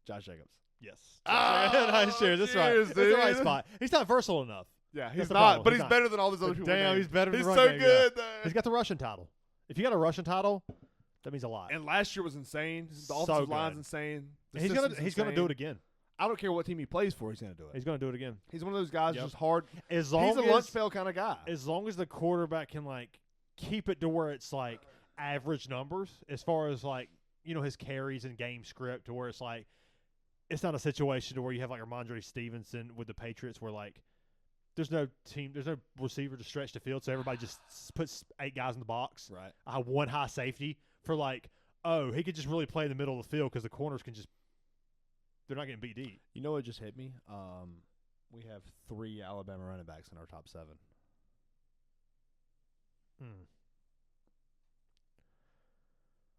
[SPEAKER 2] Josh Jacobs.
[SPEAKER 1] Yes.
[SPEAKER 2] Oh,
[SPEAKER 1] cheers. That's right.
[SPEAKER 2] cheers,
[SPEAKER 1] That's the right
[SPEAKER 2] dude.
[SPEAKER 1] spot. He's not versatile enough.
[SPEAKER 2] Yeah,
[SPEAKER 1] That's
[SPEAKER 2] he's
[SPEAKER 1] the
[SPEAKER 2] not,
[SPEAKER 1] problem.
[SPEAKER 2] but
[SPEAKER 1] He's
[SPEAKER 2] he's
[SPEAKER 1] not.
[SPEAKER 2] better than all those other
[SPEAKER 1] But
[SPEAKER 2] people.
[SPEAKER 1] damn, he's better than
[SPEAKER 2] He's
[SPEAKER 1] the
[SPEAKER 2] so
[SPEAKER 1] run game,
[SPEAKER 2] good.
[SPEAKER 1] yeah.
[SPEAKER 2] Though.
[SPEAKER 1] He's got the rushing title. If you got a rushing title, that means a lot.
[SPEAKER 2] And last year was insane. The
[SPEAKER 1] So
[SPEAKER 2] offensive
[SPEAKER 1] good.
[SPEAKER 2] line's insane. The
[SPEAKER 1] He's
[SPEAKER 2] system's
[SPEAKER 1] gonna do
[SPEAKER 2] insane.
[SPEAKER 1] it again.
[SPEAKER 2] I don't care what team he plays for. He's gonna do it.
[SPEAKER 1] He's gonna do it again.
[SPEAKER 2] He's one of those guys
[SPEAKER 1] Yep.
[SPEAKER 2] just hard.
[SPEAKER 1] As long
[SPEAKER 2] He's a
[SPEAKER 1] as
[SPEAKER 2] lunch pail kind of guy.
[SPEAKER 1] as long as the quarterback can keep it to where it's average numbers as far as his carries and game script, to where it's it's not a situation to where you have Ramondre Stevenson with the Patriots where there's no receiver to stretch the field, so everybody just puts 8 guys in the box.
[SPEAKER 2] Right.
[SPEAKER 1] I have one high safety for he could just really play in the middle of the field because the corners can they're not getting beat deep.
[SPEAKER 2] You know what just hit me? We have 3 Alabama running backs in our top 7.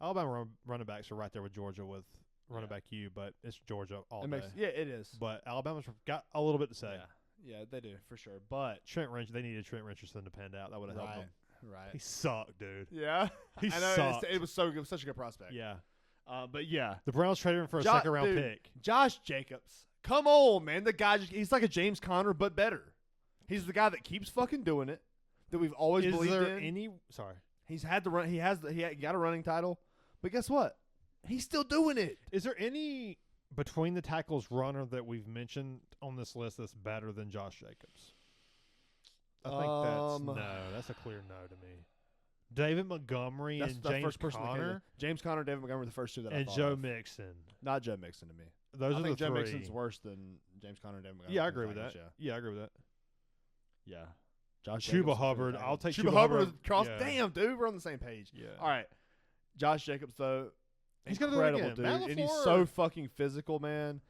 [SPEAKER 1] Alabama running backs are right there with Georgia with running back U, but it's Georgia all day.
[SPEAKER 2] Yeah, it is.
[SPEAKER 1] But Alabama's got a little bit to say.
[SPEAKER 2] Yeah, they do for sure. But
[SPEAKER 1] They needed Trent Richardson to pan out. That would have helped them.
[SPEAKER 2] Right.
[SPEAKER 1] He sucked, dude.
[SPEAKER 2] Yeah.
[SPEAKER 1] He
[SPEAKER 2] I know,
[SPEAKER 1] sucked.
[SPEAKER 2] It was such a good prospect.
[SPEAKER 1] Yeah.
[SPEAKER 2] But yeah,
[SPEAKER 1] The Browns traded him for a second-round
[SPEAKER 2] dude,
[SPEAKER 1] pick.
[SPEAKER 2] Josh Jacobs. Come on, man. The guy he's like a James Conner, but better. He's the guy that keeps fucking doing it. That we've always
[SPEAKER 1] Is
[SPEAKER 2] believed
[SPEAKER 1] there
[SPEAKER 2] in.
[SPEAKER 1] any? Sorry.
[SPEAKER 2] He's had the run. He got a running title. But guess what? He's still doing it.
[SPEAKER 1] Is there any between the tackles runner that we've mentioned on this list that's better than Josh Jacobs? I think that's a clear no to me. David Montgomery
[SPEAKER 2] That's
[SPEAKER 1] and
[SPEAKER 2] the
[SPEAKER 1] James
[SPEAKER 2] first person that came to-
[SPEAKER 1] Conner
[SPEAKER 2] James Conner, David Montgomery, the first 2 that I
[SPEAKER 1] and
[SPEAKER 2] thought
[SPEAKER 1] Joe
[SPEAKER 2] of.
[SPEAKER 1] Mixon.
[SPEAKER 2] Not Joe Mixon to me.
[SPEAKER 1] Those
[SPEAKER 2] I
[SPEAKER 1] are
[SPEAKER 2] think
[SPEAKER 1] the
[SPEAKER 2] Joe
[SPEAKER 1] 3.
[SPEAKER 2] Mixon's worse than James Conner and David Montgomery.
[SPEAKER 1] Yeah, I agree with that.
[SPEAKER 2] Yeah.
[SPEAKER 1] Yeah, I agree with that.
[SPEAKER 2] Yeah. Josh
[SPEAKER 1] Chuba
[SPEAKER 2] Jacobs,
[SPEAKER 1] Hubbard. I'll take
[SPEAKER 2] Chuba Hubbard.
[SPEAKER 1] Hubbard.
[SPEAKER 2] Cross.
[SPEAKER 1] Yeah.
[SPEAKER 2] Damn, dude, we're on the same page.
[SPEAKER 1] Yeah.
[SPEAKER 2] All right. Josh Jacobs, though,
[SPEAKER 1] He's gonna do it
[SPEAKER 2] incredible,
[SPEAKER 1] again.
[SPEAKER 2] dude,
[SPEAKER 1] Matt
[SPEAKER 2] and he's
[SPEAKER 1] LaFleur.
[SPEAKER 2] so fucking physical, man.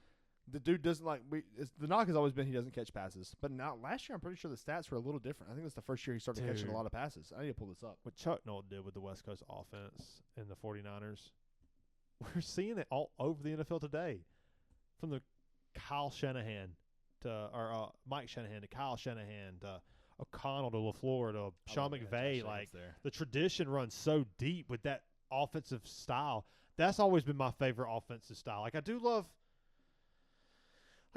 [SPEAKER 2] The dude doesn't the knock has always been he doesn't catch passes, but now last year I'm pretty sure the stats were a little different. I think that's the first year he started catching a
[SPEAKER 1] Dude.
[SPEAKER 2] lot of passes. I need to pull this up.
[SPEAKER 1] What Chuck Noll did with the West Coast offense and the 49ers, we're seeing it all over the NFL today. From the Kyle Shanahan to Mike Shanahan to Kyle Shanahan to O'Connell to LaFleur to Sean McVay. The tradition runs so deep with that offensive style. That's always been my favorite offensive style. I do love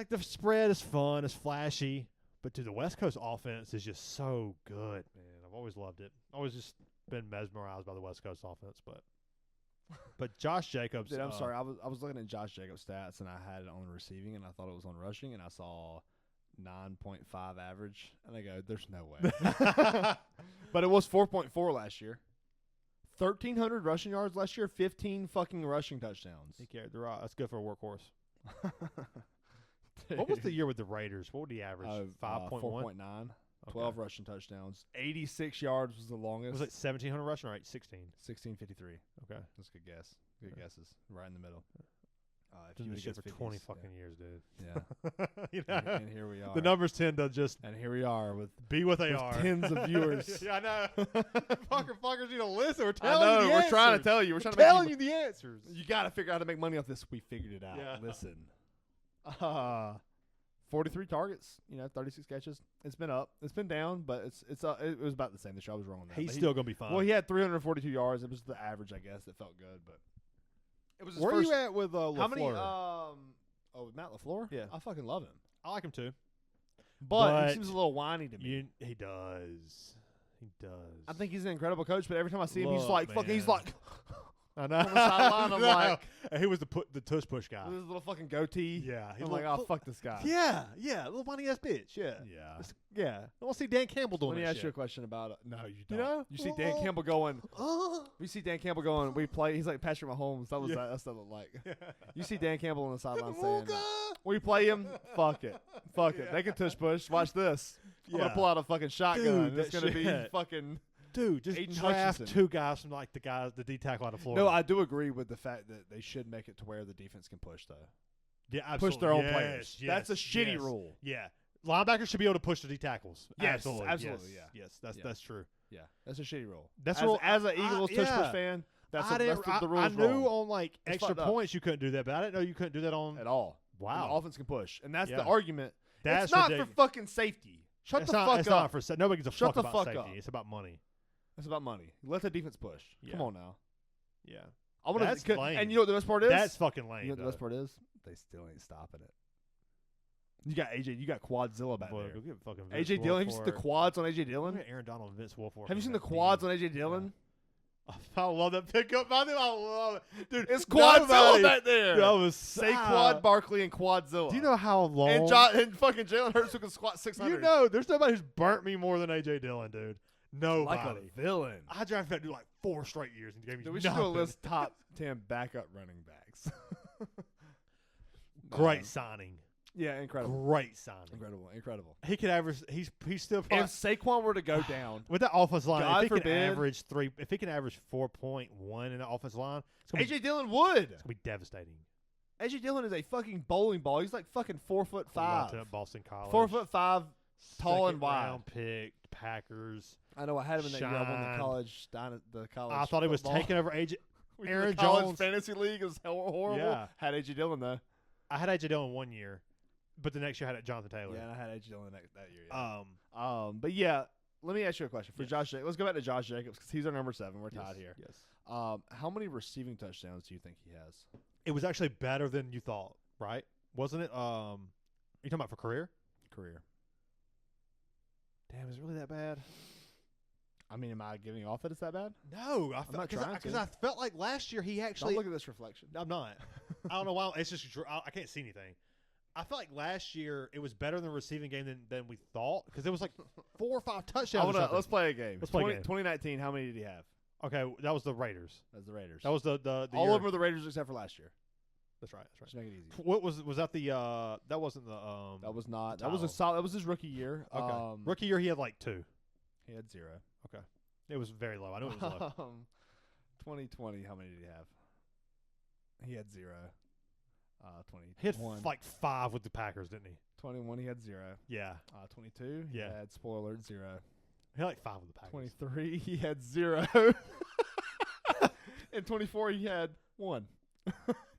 [SPEAKER 1] the spread is fun, it's flashy, but the West Coast offense is just so good, man. I've always loved it. Always just been mesmerized by the West Coast offense, but Josh Jacobs.
[SPEAKER 2] Dude, I'm sorry. I was looking at Josh Jacobs' stats, and I had it on receiving, and I thought it was on rushing, and I saw 9.5 average, and I go, "There's no way." But it was 4.4 last year. 1,300 rushing yards last year. 15 fucking rushing touchdowns.
[SPEAKER 1] He carried the rock. That's good for a workhorse. What was the year with the Raiders? What would he average? 5.1?
[SPEAKER 2] 4.9. 12 rushing touchdowns. 86 yards was the longest.
[SPEAKER 1] Was it 1,700 rushing or 16?
[SPEAKER 2] 1653.
[SPEAKER 1] Okay.
[SPEAKER 2] That's a good guess. Good guesses. Right in the middle. If
[SPEAKER 1] Done
[SPEAKER 2] you
[SPEAKER 1] this
[SPEAKER 2] would
[SPEAKER 1] shit for
[SPEAKER 2] guess
[SPEAKER 1] 20
[SPEAKER 2] 50s,
[SPEAKER 1] fucking years, dude.
[SPEAKER 2] Yeah. And here we are.
[SPEAKER 1] The numbers tend to just
[SPEAKER 2] And here we are with
[SPEAKER 1] be what they are.
[SPEAKER 2] tens of viewers.
[SPEAKER 1] Yeah, I know. Fuckers need to listen. We're
[SPEAKER 2] I
[SPEAKER 1] telling
[SPEAKER 2] know.
[SPEAKER 1] you the
[SPEAKER 2] We're
[SPEAKER 1] answers.
[SPEAKER 2] trying to tell you. We're trying to
[SPEAKER 1] telling
[SPEAKER 2] make
[SPEAKER 1] you the answers.
[SPEAKER 2] you got to figure out how to make money off this. We figured it out.
[SPEAKER 1] Yeah.
[SPEAKER 2] Listen. 43 targets, 36 catches. It's been up. It's been down, but it was about the same this year. I was wrong on that.
[SPEAKER 1] He's
[SPEAKER 2] But
[SPEAKER 1] still going to be fine.
[SPEAKER 2] Well, he had 342 yards. It was the average, I guess, that felt good, but it was his
[SPEAKER 1] Where
[SPEAKER 2] first.
[SPEAKER 1] are you at with LaFleur?
[SPEAKER 2] How many? With Matt LaFleur?
[SPEAKER 1] Yeah.
[SPEAKER 2] I fucking love him.
[SPEAKER 1] I like him too.
[SPEAKER 2] But he seems a little whiny to me.
[SPEAKER 1] He does. He does.
[SPEAKER 2] I think he's an incredible coach, but every time I see him, he's
[SPEAKER 1] Look,
[SPEAKER 2] like fucking. He's
[SPEAKER 1] man.
[SPEAKER 2] like,
[SPEAKER 1] I know.
[SPEAKER 2] On the sideline, I'm
[SPEAKER 1] No.
[SPEAKER 2] like,
[SPEAKER 1] And he was the tush push guy.
[SPEAKER 2] with his little fucking goatee.
[SPEAKER 1] Yeah,
[SPEAKER 2] I'm like, oh, fuck this guy.
[SPEAKER 1] Yeah, little whiny ass bitch. Yeah,
[SPEAKER 2] Yeah.
[SPEAKER 1] yeah. I want to see Dan Campbell doing
[SPEAKER 2] Let me
[SPEAKER 1] that
[SPEAKER 2] ask
[SPEAKER 1] shit.
[SPEAKER 2] you a question about it. No, you don't.
[SPEAKER 1] You know?
[SPEAKER 2] You see Dan Campbell going. We see Dan Campbell going. We play. He's like Patrick Mahomes. That was
[SPEAKER 1] Yeah.
[SPEAKER 2] that. That's what it looked like. You see Dan Campbell on the sideline saying, "We play him. Fuck it. Fuck it. They can tush push. Watch this. I'm gonna pull out a fucking shotgun.
[SPEAKER 1] Dude,
[SPEAKER 2] It's
[SPEAKER 1] that
[SPEAKER 2] gonna be
[SPEAKER 1] shit.
[SPEAKER 2] fucking."
[SPEAKER 1] Dude, just
[SPEAKER 2] Aiden
[SPEAKER 1] draft
[SPEAKER 2] Hutchinson.
[SPEAKER 1] 2 guys from like the D tackle out of Florida.
[SPEAKER 2] No, I do agree with the fact that they should make it to where the defense can push though.
[SPEAKER 1] yeah,
[SPEAKER 2] Push
[SPEAKER 1] absolutely.
[SPEAKER 2] their own
[SPEAKER 1] Yes,
[SPEAKER 2] players.
[SPEAKER 1] yes,
[SPEAKER 2] That's a shitty
[SPEAKER 1] yes.
[SPEAKER 2] rule.
[SPEAKER 1] Yeah, linebackers should be able to push the D tackles.
[SPEAKER 2] Yes,
[SPEAKER 1] absolutely,
[SPEAKER 2] absolutely,
[SPEAKER 1] yes,
[SPEAKER 2] Yeah.
[SPEAKER 1] that's true.
[SPEAKER 2] Yeah, that's a shitty rule.
[SPEAKER 1] That's
[SPEAKER 2] as,
[SPEAKER 1] rule-
[SPEAKER 2] as an Eagles tush
[SPEAKER 1] yeah.
[SPEAKER 2] push fan. That's
[SPEAKER 1] I didn't-
[SPEAKER 2] the rules
[SPEAKER 1] I knew
[SPEAKER 2] wrong
[SPEAKER 1] on like
[SPEAKER 2] It's
[SPEAKER 1] extra
[SPEAKER 2] fucked up.
[SPEAKER 1] points you couldn't do that, but I didn't know you couldn't do that on.
[SPEAKER 2] at all.
[SPEAKER 1] Wow,
[SPEAKER 2] And the offense can push, and that's
[SPEAKER 1] Yeah.
[SPEAKER 2] the argument.
[SPEAKER 1] that's
[SPEAKER 2] it's not
[SPEAKER 1] ridiculous.
[SPEAKER 2] for fucking safety. Shut
[SPEAKER 1] it's
[SPEAKER 2] the
[SPEAKER 1] not,
[SPEAKER 2] fuck
[SPEAKER 1] it's
[SPEAKER 2] up.
[SPEAKER 1] Not for nobody gives a
[SPEAKER 2] Shut
[SPEAKER 1] fuck
[SPEAKER 2] the
[SPEAKER 1] about
[SPEAKER 2] fuck
[SPEAKER 1] safety.
[SPEAKER 2] up.
[SPEAKER 1] It's about money.
[SPEAKER 2] It's about money. Let the defense push. Come
[SPEAKER 1] Yeah.
[SPEAKER 2] on now.
[SPEAKER 1] Yeah,
[SPEAKER 2] I want
[SPEAKER 1] That's
[SPEAKER 2] to.
[SPEAKER 1] lame.
[SPEAKER 2] And you know what the best part is?
[SPEAKER 1] that's fucking lame.
[SPEAKER 2] you know what the
[SPEAKER 1] though.
[SPEAKER 2] best part is? They still ain't stopping it. You got AJ. You got Quadzilla back
[SPEAKER 1] Boy,
[SPEAKER 2] there.
[SPEAKER 1] go get fucking Vince
[SPEAKER 2] AJ Dillon. Have you seen the
[SPEAKER 1] Wilfork.
[SPEAKER 2] quads on AJ
[SPEAKER 1] Look
[SPEAKER 2] Dillon?
[SPEAKER 1] at Aaron Donald and Vince Wilfork.
[SPEAKER 2] Have you
[SPEAKER 1] on
[SPEAKER 2] seen the
[SPEAKER 1] that
[SPEAKER 2] quads
[SPEAKER 1] team.
[SPEAKER 2] on AJ Dillon?
[SPEAKER 1] I love that pickup. I love it, dude.
[SPEAKER 2] It's Quadzilla
[SPEAKER 1] nobody-
[SPEAKER 2] back there.
[SPEAKER 1] That was
[SPEAKER 2] Saquon Barkley and Quadzilla.
[SPEAKER 1] Do you know how long?
[SPEAKER 2] And fucking Jalen Hurts who can squat 600.
[SPEAKER 1] You know, there's nobody who's burnt me more than AJ Dillon, dude. Nobody.
[SPEAKER 2] like a villain.
[SPEAKER 1] I drafted that dude like 4 straight years and he gave me
[SPEAKER 2] Dude, we should do a
[SPEAKER 1] nothing.
[SPEAKER 2] list top 10 backup running backs.
[SPEAKER 1] Great signing.
[SPEAKER 2] Yeah, incredible.
[SPEAKER 1] Great signing.
[SPEAKER 2] Incredible.
[SPEAKER 1] He could average. He's still
[SPEAKER 2] If
[SPEAKER 1] probably
[SPEAKER 2] Saquon were to go down,
[SPEAKER 1] with that offensive line.
[SPEAKER 2] God
[SPEAKER 1] if he can
[SPEAKER 2] forbid.
[SPEAKER 1] average 3, if he can average 4.1 in the offensive line, it's gonna,
[SPEAKER 2] AJ Dillon would.
[SPEAKER 1] it's gonna be devastating.
[SPEAKER 2] AJ Dillon is a fucking bowling ball. He's like fucking 4'5".
[SPEAKER 1] Going to Boston College.
[SPEAKER 2] 4'5", tall and
[SPEAKER 1] Second
[SPEAKER 2] wide.
[SPEAKER 1] round pick, Packers.
[SPEAKER 2] I know I had him in that year. I won the
[SPEAKER 1] Shine.
[SPEAKER 2] college. The college.
[SPEAKER 1] I thought he was
[SPEAKER 2] football.
[SPEAKER 1] taking over AJ.
[SPEAKER 2] We did
[SPEAKER 1] Aaron
[SPEAKER 2] the college
[SPEAKER 1] Jones.
[SPEAKER 2] fantasy league. It was horrible.
[SPEAKER 1] Yeah.
[SPEAKER 2] Had AJ Dillon though.
[SPEAKER 1] I had AJ Dillon 1 year, but the next year I had Jonathan Taylor.
[SPEAKER 2] Yeah, and I had AJ Dillon that year. Yeah. But yeah, let me ask you a question for
[SPEAKER 1] Yes.
[SPEAKER 2] Josh. Let's go back to Josh Jacobs because he's our number 7. We're tied here.
[SPEAKER 1] Yes.
[SPEAKER 2] How many receiving touchdowns do you think he has?
[SPEAKER 1] It was actually better than you thought, right? Wasn't it? You talking about for career?
[SPEAKER 2] Career.
[SPEAKER 1] Damn, is it really that bad?
[SPEAKER 2] I mean, am I giving off that it's that bad?
[SPEAKER 1] No, I
[SPEAKER 2] not
[SPEAKER 1] felt
[SPEAKER 2] trying
[SPEAKER 1] because
[SPEAKER 2] to.
[SPEAKER 1] I felt like last year he
[SPEAKER 2] Don't
[SPEAKER 1] actually.
[SPEAKER 2] look at this reflection.
[SPEAKER 1] I'm not. I don't know why. It's just I can't see anything. I felt like last year it was better in the receiving game than we thought because it was like 4 or 5 touchdowns.
[SPEAKER 2] Let's play a game.
[SPEAKER 1] Let's play a game.
[SPEAKER 2] 2019. How many did he have?
[SPEAKER 1] Okay, that was the Raiders.
[SPEAKER 2] That's the Raiders.
[SPEAKER 1] That was the
[SPEAKER 2] all
[SPEAKER 1] year.
[SPEAKER 2] of them are the Raiders except for last year.
[SPEAKER 1] That's right. That's
[SPEAKER 2] Just
[SPEAKER 1] right.
[SPEAKER 2] make it easy.
[SPEAKER 1] What was that the that wasn't the
[SPEAKER 2] That was not.
[SPEAKER 1] the
[SPEAKER 2] That was a
[SPEAKER 1] title.
[SPEAKER 2] solid. That was his rookie year.
[SPEAKER 1] Okay. Rookie year he had like 2.
[SPEAKER 2] He had 0.
[SPEAKER 1] It was very low. I knew it was low.
[SPEAKER 2] 2020. How many did he have? He had 0.
[SPEAKER 1] He had
[SPEAKER 2] 21.
[SPEAKER 1] like 5 with the Packers, didn't he?
[SPEAKER 2] 21. He had 0.
[SPEAKER 1] Yeah.
[SPEAKER 2] 22. He
[SPEAKER 1] Yeah.
[SPEAKER 2] had spoiler alert, 0.
[SPEAKER 1] He had like 5 with the Packers.
[SPEAKER 2] 23. He had 0. And 24. He had 1.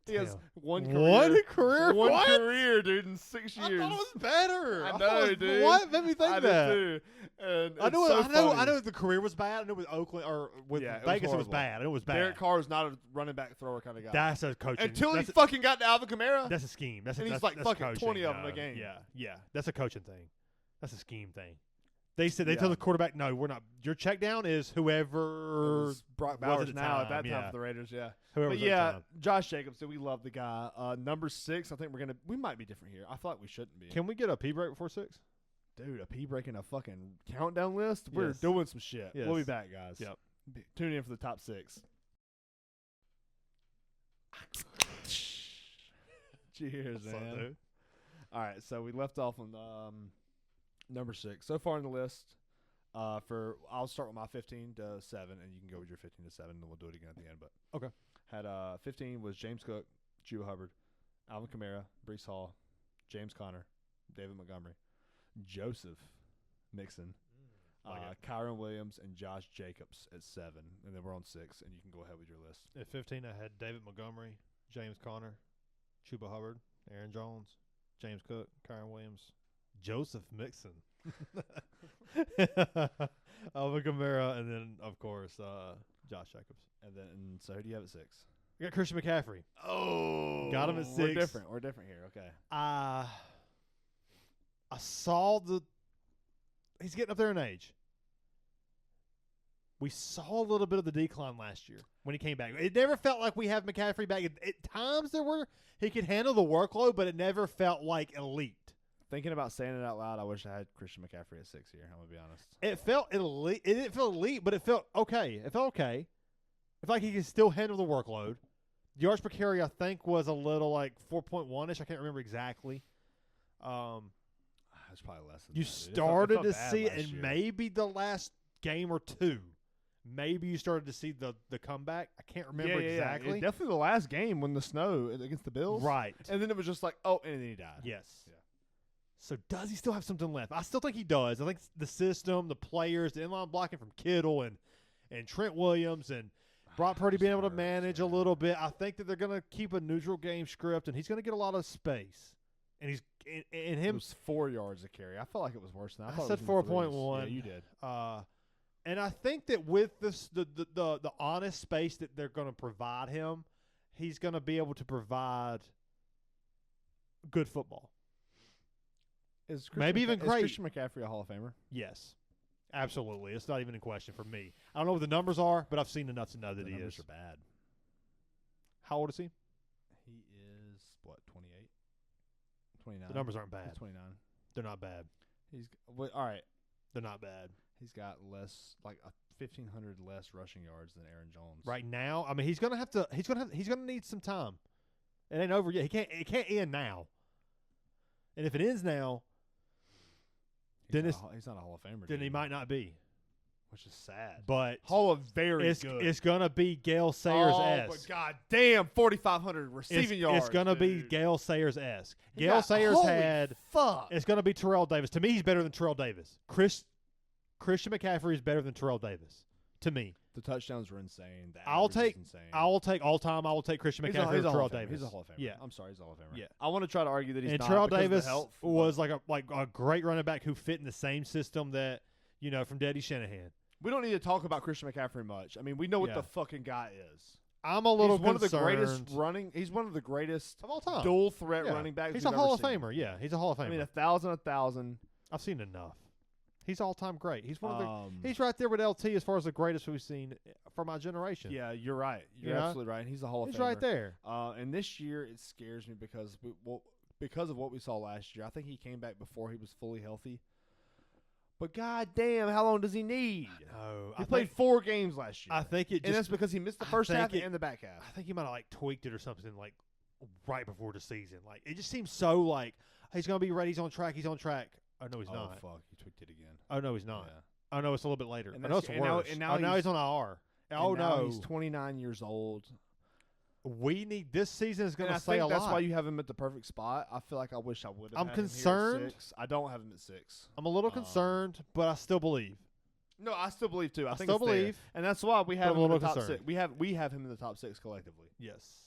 [SPEAKER 2] He has
[SPEAKER 1] Damn.
[SPEAKER 2] 1 career.
[SPEAKER 1] One career?
[SPEAKER 2] One
[SPEAKER 1] What?
[SPEAKER 2] career, dude, in 6 years.
[SPEAKER 1] I thought it was better.
[SPEAKER 2] I
[SPEAKER 1] thought
[SPEAKER 2] know,
[SPEAKER 1] it was,
[SPEAKER 2] dude.
[SPEAKER 1] What made me think
[SPEAKER 2] I
[SPEAKER 1] that?
[SPEAKER 2] did too. And
[SPEAKER 1] I
[SPEAKER 2] it's
[SPEAKER 1] know.
[SPEAKER 2] so
[SPEAKER 1] I
[SPEAKER 2] funny.
[SPEAKER 1] know. The career was bad. I know with Oakland or with
[SPEAKER 2] Yeah, it was
[SPEAKER 1] Vegas it was
[SPEAKER 2] horrible.
[SPEAKER 1] bad. I know it was bad.
[SPEAKER 2] Derek Carr is not a running back thrower kind of guy.
[SPEAKER 1] That's a coaching.
[SPEAKER 2] Until he
[SPEAKER 1] that's
[SPEAKER 2] fucking got to Alvin Kamara.
[SPEAKER 1] that's a scheme. That's
[SPEAKER 2] and
[SPEAKER 1] a,
[SPEAKER 2] he's
[SPEAKER 1] that's,
[SPEAKER 2] like
[SPEAKER 1] that's
[SPEAKER 2] fucking
[SPEAKER 1] coaching,
[SPEAKER 2] 20 of 'em a game.
[SPEAKER 1] Yeah. That's a coaching thing. That's a scheme thing. They said they
[SPEAKER 2] Yeah.
[SPEAKER 1] tell the quarterback, "No, we're not. Your check down is
[SPEAKER 2] It
[SPEAKER 1] whoever
[SPEAKER 2] was Brock
[SPEAKER 1] was
[SPEAKER 2] Bowers
[SPEAKER 1] at the
[SPEAKER 2] now at
[SPEAKER 1] time,
[SPEAKER 2] that time
[SPEAKER 1] yeah.
[SPEAKER 2] for the Raiders, yeah.
[SPEAKER 1] whoever
[SPEAKER 2] But
[SPEAKER 1] was at the
[SPEAKER 2] yeah,
[SPEAKER 1] time."
[SPEAKER 2] Josh Jacobs, we love the guy. Number 6, I think we might be different here. I feel like we shouldn't be.
[SPEAKER 1] Can we get a pee break before 6?
[SPEAKER 2] Dude, a P breaking a fucking countdown list? We're
[SPEAKER 1] Yes.
[SPEAKER 2] doing some shit.
[SPEAKER 1] Yes.
[SPEAKER 2] We'll be back, guys.
[SPEAKER 1] Yep.
[SPEAKER 2] Tune in for the top 6. Cheers,
[SPEAKER 1] What's up,
[SPEAKER 2] man.
[SPEAKER 1] dude?
[SPEAKER 2] All right, so we left off on number 6. So far in the list, I'll start with my 15 to 7, and you can go with your 15 to 7, and then we'll do it again at the end. But
[SPEAKER 1] Okay.
[SPEAKER 2] Had 15 was James Cook, Chuba Hubbard, Alvin Kamara, Brees Hall, James Conner, David Montgomery, Joseph Mixon,
[SPEAKER 1] Like it.
[SPEAKER 2] Kyron Williams, and Josh Jacobs at 7, and then we're on 6, and you can go ahead with your list.
[SPEAKER 1] At 15, I had David Montgomery, James Conner, Chuba Hubbard, Aaron Jones, James Cook, Kyron Williams, Joseph Mixon, Alvin Kamara, and then, of course, Josh Jacobs.
[SPEAKER 2] And then, so who do you have at 6?
[SPEAKER 1] We got Christian McCaffrey.
[SPEAKER 2] Oh,
[SPEAKER 1] Got him at
[SPEAKER 2] We're
[SPEAKER 1] 6.
[SPEAKER 2] different. We're different here. Okay.
[SPEAKER 1] I saw he's getting up there in age. We saw a little bit of the decline last year when he came back. It never felt like we have McCaffrey back. At times he could handle the workload, but it never felt like elite.
[SPEAKER 2] Thinking about saying it out loud, I wish I had Christian McCaffrey at 6 here. I'm gonna be honest.
[SPEAKER 1] It felt elite. It didn't feel elite, but it felt okay. It felt okay. It felt like he could still handle the workload. Yards per carry, I think, was a little like 4.1-ish. I can't remember exactly.
[SPEAKER 2] It's probably less than
[SPEAKER 1] You
[SPEAKER 2] that, dude.
[SPEAKER 1] started
[SPEAKER 2] it
[SPEAKER 1] to
[SPEAKER 2] felt
[SPEAKER 1] see it,
[SPEAKER 2] bad last
[SPEAKER 1] and
[SPEAKER 2] year.
[SPEAKER 1] maybe the last game or two. Maybe you started to see the comeback. I can't remember exactly.
[SPEAKER 2] Yeah. Definitely the last game when the snow against the Bills.
[SPEAKER 1] Right.
[SPEAKER 2] And then it was just like, oh, and then he died.
[SPEAKER 1] Yes.
[SPEAKER 2] Yeah.
[SPEAKER 1] So does he still have something left? I still think he does. I think the system, the players, the inline blocking from Kittle and Trent Williams and Brock Purdy being able to manage a little bit. I think that they're going to keep a neutral game script, and he's going to get a lot of space. And he's and him.
[SPEAKER 2] It was 4 yards a carry. I felt like it was worse than that.
[SPEAKER 1] I said 4.1.
[SPEAKER 2] Yeah, you did.
[SPEAKER 1] And I think that with this, the honest space that they're going to provide him, he's going to be able to provide good football. Maybe even great.
[SPEAKER 2] Is Christian McCaffrey a Hall of Famer?
[SPEAKER 1] Yes, absolutely. It's not even in question for me. I don't know what the numbers are, but I've seen enough to know that
[SPEAKER 2] The
[SPEAKER 1] he
[SPEAKER 2] numbers
[SPEAKER 1] is.
[SPEAKER 2] are bad.
[SPEAKER 1] How old is he?
[SPEAKER 2] He is, what, 28? 29.
[SPEAKER 1] The numbers aren't bad.
[SPEAKER 2] He's 29.
[SPEAKER 1] They're not bad.
[SPEAKER 2] All right.
[SPEAKER 1] They're not bad.
[SPEAKER 2] He's got less, like 1,500 less rushing yards than Aaron Jones.
[SPEAKER 1] Right now, I mean, he's gonna need some time. It ain't over yet. It can't end now. And if it ends now,
[SPEAKER 2] He's
[SPEAKER 1] then
[SPEAKER 2] not a Hall of Famer.
[SPEAKER 1] then
[SPEAKER 2] dude,
[SPEAKER 1] he might not be.
[SPEAKER 2] which is sad.
[SPEAKER 1] But
[SPEAKER 2] Hall of Very
[SPEAKER 1] it's
[SPEAKER 2] good.
[SPEAKER 1] it's gonna be Gale Sayers-esque.
[SPEAKER 2] but goddamn, 4,500 receiving yards.
[SPEAKER 1] It's gonna be
[SPEAKER 2] dude.
[SPEAKER 1] Gale Sayers-esque.
[SPEAKER 2] He
[SPEAKER 1] Gale
[SPEAKER 2] got-
[SPEAKER 1] Sayers
[SPEAKER 2] holy
[SPEAKER 1] had.
[SPEAKER 2] Fuck.
[SPEAKER 1] It's gonna be Terrell Davis. To me, he's better than Terrell Davis. Christian McCaffrey is better than Terrell Davis. To me,
[SPEAKER 2] The touchdowns were insane. The
[SPEAKER 1] I'll
[SPEAKER 2] average is
[SPEAKER 1] take
[SPEAKER 2] insane.
[SPEAKER 1] I will take Christian
[SPEAKER 2] He's
[SPEAKER 1] McCaffrey
[SPEAKER 2] a
[SPEAKER 1] over
[SPEAKER 2] Hall
[SPEAKER 1] Terrell
[SPEAKER 2] of Famer.
[SPEAKER 1] Davis.
[SPEAKER 2] He's a Hall of Famer.
[SPEAKER 1] Yeah.
[SPEAKER 2] I'm sorry, he's a Hall of Famer.
[SPEAKER 1] Yeah.
[SPEAKER 2] I want to try to argue that he's
[SPEAKER 1] And
[SPEAKER 2] not
[SPEAKER 1] Terrell
[SPEAKER 2] because of the
[SPEAKER 1] Davis
[SPEAKER 2] health,
[SPEAKER 1] was like a great running back who fit in the same system that from Daddy Shanahan.
[SPEAKER 2] We don't need to talk about Christian McCaffrey much. I mean, we know what
[SPEAKER 1] Yeah.
[SPEAKER 2] the fucking guy is.
[SPEAKER 1] I'm a little
[SPEAKER 2] He's one of the
[SPEAKER 1] concerned
[SPEAKER 2] greatest running. He's one of the greatest
[SPEAKER 1] of all time.
[SPEAKER 2] dual threat
[SPEAKER 1] Yeah.
[SPEAKER 2] running backs.
[SPEAKER 1] He's
[SPEAKER 2] we've
[SPEAKER 1] a Hall of
[SPEAKER 2] ever seen.
[SPEAKER 1] Famer. Yeah, he's a Hall of Famer.
[SPEAKER 2] I mean, 1,000.
[SPEAKER 1] I've seen enough. He's all time great. He's one of the.
[SPEAKER 2] Um,
[SPEAKER 1] He's right there with LT as far as the greatest we've seen from my generation.
[SPEAKER 2] Yeah, you're right. You're
[SPEAKER 1] You know?
[SPEAKER 2] absolutely right. He's a Hall of
[SPEAKER 1] he's
[SPEAKER 2] Famer.
[SPEAKER 1] right there.
[SPEAKER 2] And this year it scares me because because of what we saw last year. I think he came back before he was fully healthy. But goddamn, how long does he need?
[SPEAKER 1] No,
[SPEAKER 2] He played 4 games last year.
[SPEAKER 1] I think it
[SPEAKER 2] and that's
[SPEAKER 1] just.
[SPEAKER 2] because he missed the
[SPEAKER 1] I
[SPEAKER 2] first
[SPEAKER 1] think
[SPEAKER 2] half
[SPEAKER 1] it-
[SPEAKER 2] and the back half.
[SPEAKER 1] I think he might have like tweaked it or something like right before the season. Like it just seems so like he's gonna be ready. He's on track. He's on track. Oh no, he's not.
[SPEAKER 2] Fuck, you tweaked it again.
[SPEAKER 1] Oh no, he's not.
[SPEAKER 2] Yeah.
[SPEAKER 1] Oh no, it's a little bit later.
[SPEAKER 2] And
[SPEAKER 1] I know it's
[SPEAKER 2] that's- and now-
[SPEAKER 1] worse.
[SPEAKER 2] and now
[SPEAKER 1] Oh, now
[SPEAKER 2] he's-
[SPEAKER 1] he's on IR. Oh
[SPEAKER 2] And now
[SPEAKER 1] no,
[SPEAKER 2] he's 29 years old.
[SPEAKER 1] we need this season is going
[SPEAKER 2] And
[SPEAKER 1] to
[SPEAKER 2] I
[SPEAKER 1] say
[SPEAKER 2] think
[SPEAKER 1] a
[SPEAKER 2] that's
[SPEAKER 1] lot.
[SPEAKER 2] why you have him at the perfect spot. I feel like I wish I would have.
[SPEAKER 1] I'm
[SPEAKER 2] had him here at
[SPEAKER 1] concerned.
[SPEAKER 2] 6. I don't have him at 6.
[SPEAKER 1] I'm a little concerned, but I still believe.
[SPEAKER 2] No, I still believe too. I think
[SPEAKER 1] still
[SPEAKER 2] it's there.
[SPEAKER 1] believe,
[SPEAKER 2] and that's why we have
[SPEAKER 1] but
[SPEAKER 2] him
[SPEAKER 1] I'm a
[SPEAKER 2] in the
[SPEAKER 1] little
[SPEAKER 2] top 6.
[SPEAKER 1] concerned.
[SPEAKER 2] We have him in the top 6 collectively.
[SPEAKER 1] Yes.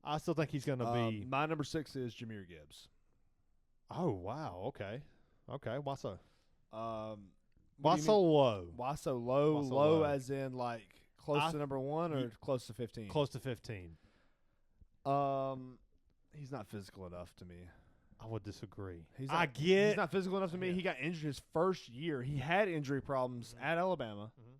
[SPEAKER 1] I still think he's going to be.
[SPEAKER 2] My number 6 is Jahmyr Gibbs.
[SPEAKER 1] Oh wow. Okay. Why so?
[SPEAKER 2] What
[SPEAKER 1] Why
[SPEAKER 2] do you
[SPEAKER 1] so
[SPEAKER 2] mean?
[SPEAKER 1] low?
[SPEAKER 2] Why so low?
[SPEAKER 1] Why so
[SPEAKER 2] low
[SPEAKER 1] low?
[SPEAKER 2] as in like close to number 1 or close to 15?
[SPEAKER 1] Close to 15.
[SPEAKER 2] He's not physical enough to me.
[SPEAKER 1] I would disagree.
[SPEAKER 2] He's
[SPEAKER 1] He's
[SPEAKER 2] not physical enough to me.
[SPEAKER 1] Yeah.
[SPEAKER 2] He got injured his first year. He had injury problems at Alabama.
[SPEAKER 1] Mhm.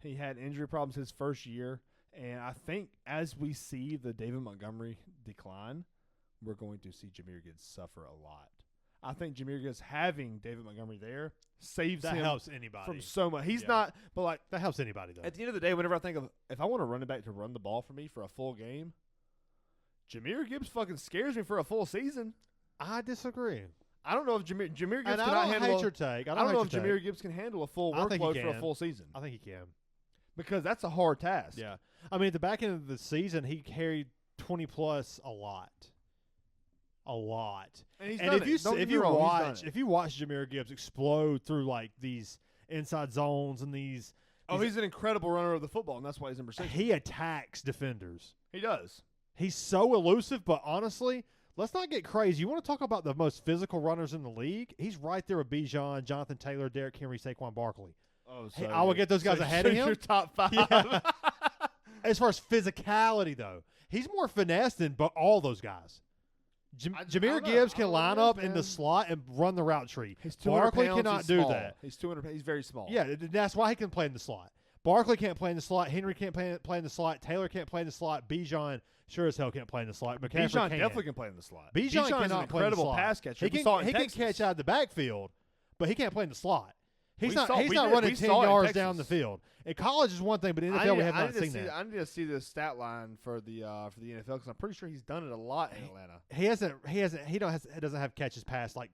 [SPEAKER 2] He had injury problems his first year. And I think as we see the David Montgomery decline, we're going to see Jahmyr Gibbs suffer a lot. I think Jahmyr Gibbs having David Montgomery there saves
[SPEAKER 1] That
[SPEAKER 2] him
[SPEAKER 1] helps anybody.
[SPEAKER 2] from so much. He's
[SPEAKER 1] Yeah.
[SPEAKER 2] not, but like
[SPEAKER 1] That helps anybody though.
[SPEAKER 2] at the end of the day, whenever I think of if I want a running back to run the ball for me for a full game, Jahmyr Gibbs fucking scares me for a full season.
[SPEAKER 1] I disagree.
[SPEAKER 2] I don't know if Jahmyr Gibbs
[SPEAKER 1] And
[SPEAKER 2] cannot
[SPEAKER 1] I don't
[SPEAKER 2] handle.
[SPEAKER 1] hate your take.
[SPEAKER 2] I
[SPEAKER 1] don't
[SPEAKER 2] don't know if
[SPEAKER 1] hate your
[SPEAKER 2] Jahmyr Gibbs can handle a full
[SPEAKER 1] I think he
[SPEAKER 2] workload for a
[SPEAKER 1] can.
[SPEAKER 2] full season
[SPEAKER 1] I think he can.
[SPEAKER 2] because that's a hard task.
[SPEAKER 1] Yeah. I mean, at the back end of the season, he carried 20 plus a lot.
[SPEAKER 2] And he's
[SPEAKER 1] And
[SPEAKER 2] done
[SPEAKER 1] if
[SPEAKER 2] it.
[SPEAKER 1] you
[SPEAKER 2] Don't get
[SPEAKER 1] if
[SPEAKER 2] me
[SPEAKER 1] you
[SPEAKER 2] wrong, he's done
[SPEAKER 1] watch
[SPEAKER 2] it.
[SPEAKER 1] if you watch Jahmyr Gibbs explode through like these inside zones and these
[SPEAKER 2] he's an incredible runner of the football, and that's why he's number 6.
[SPEAKER 1] he attacks defenders.
[SPEAKER 2] He does.
[SPEAKER 1] He's so elusive, but honestly, let's not get crazy. You want to talk about the most physical runners in the league? He's right there with Bijan, Jonathan Taylor, Derrick Henry, Saquon Barkley.
[SPEAKER 2] Oh,
[SPEAKER 1] Hey, I will get those guys ahead of him.
[SPEAKER 2] Your top 5.
[SPEAKER 1] Yeah. As far as physicality, though, he's more finesse than all those guys.
[SPEAKER 2] I
[SPEAKER 1] Jahmyr
[SPEAKER 2] don't know.
[SPEAKER 1] Gibbs
[SPEAKER 2] I
[SPEAKER 1] can
[SPEAKER 2] don't
[SPEAKER 1] line
[SPEAKER 2] know,
[SPEAKER 1] up in the
[SPEAKER 2] man.
[SPEAKER 1] slot and run the route tree.
[SPEAKER 2] He's 200
[SPEAKER 1] Barkley
[SPEAKER 2] pounds,
[SPEAKER 1] cannot
[SPEAKER 2] he's
[SPEAKER 1] do
[SPEAKER 2] small.
[SPEAKER 1] that.
[SPEAKER 2] He's 200. He's very small.
[SPEAKER 1] Yeah, that's why he can play in the slot. Barkley can't play in the slot. Henry can't play in the slot. Taylor can't play in the slot. Bijan sure as hell can't play in the slot. McCaffrey
[SPEAKER 2] Bijan
[SPEAKER 1] can.
[SPEAKER 2] definitely can play in the slot.
[SPEAKER 1] Bijan
[SPEAKER 2] is an
[SPEAKER 1] cannot play in the
[SPEAKER 2] incredible
[SPEAKER 1] slot.
[SPEAKER 2] pass catcher.
[SPEAKER 1] He
[SPEAKER 2] We saw it
[SPEAKER 1] can,
[SPEAKER 2] in
[SPEAKER 1] he can
[SPEAKER 2] Texas.
[SPEAKER 1] catch out of the backfield, but he can't play in the slot. He's
[SPEAKER 2] We
[SPEAKER 1] not
[SPEAKER 2] saw- we did-
[SPEAKER 1] running
[SPEAKER 2] we
[SPEAKER 1] 10
[SPEAKER 2] saw it in
[SPEAKER 1] yards down the
[SPEAKER 2] Texas.
[SPEAKER 1] field. In college is one thing, but in the NFL we have not seen that.
[SPEAKER 2] I need to see the stat line for the NFL because I'm pretty sure he's done it a lot in Atlanta.
[SPEAKER 1] He doesn't have catches past like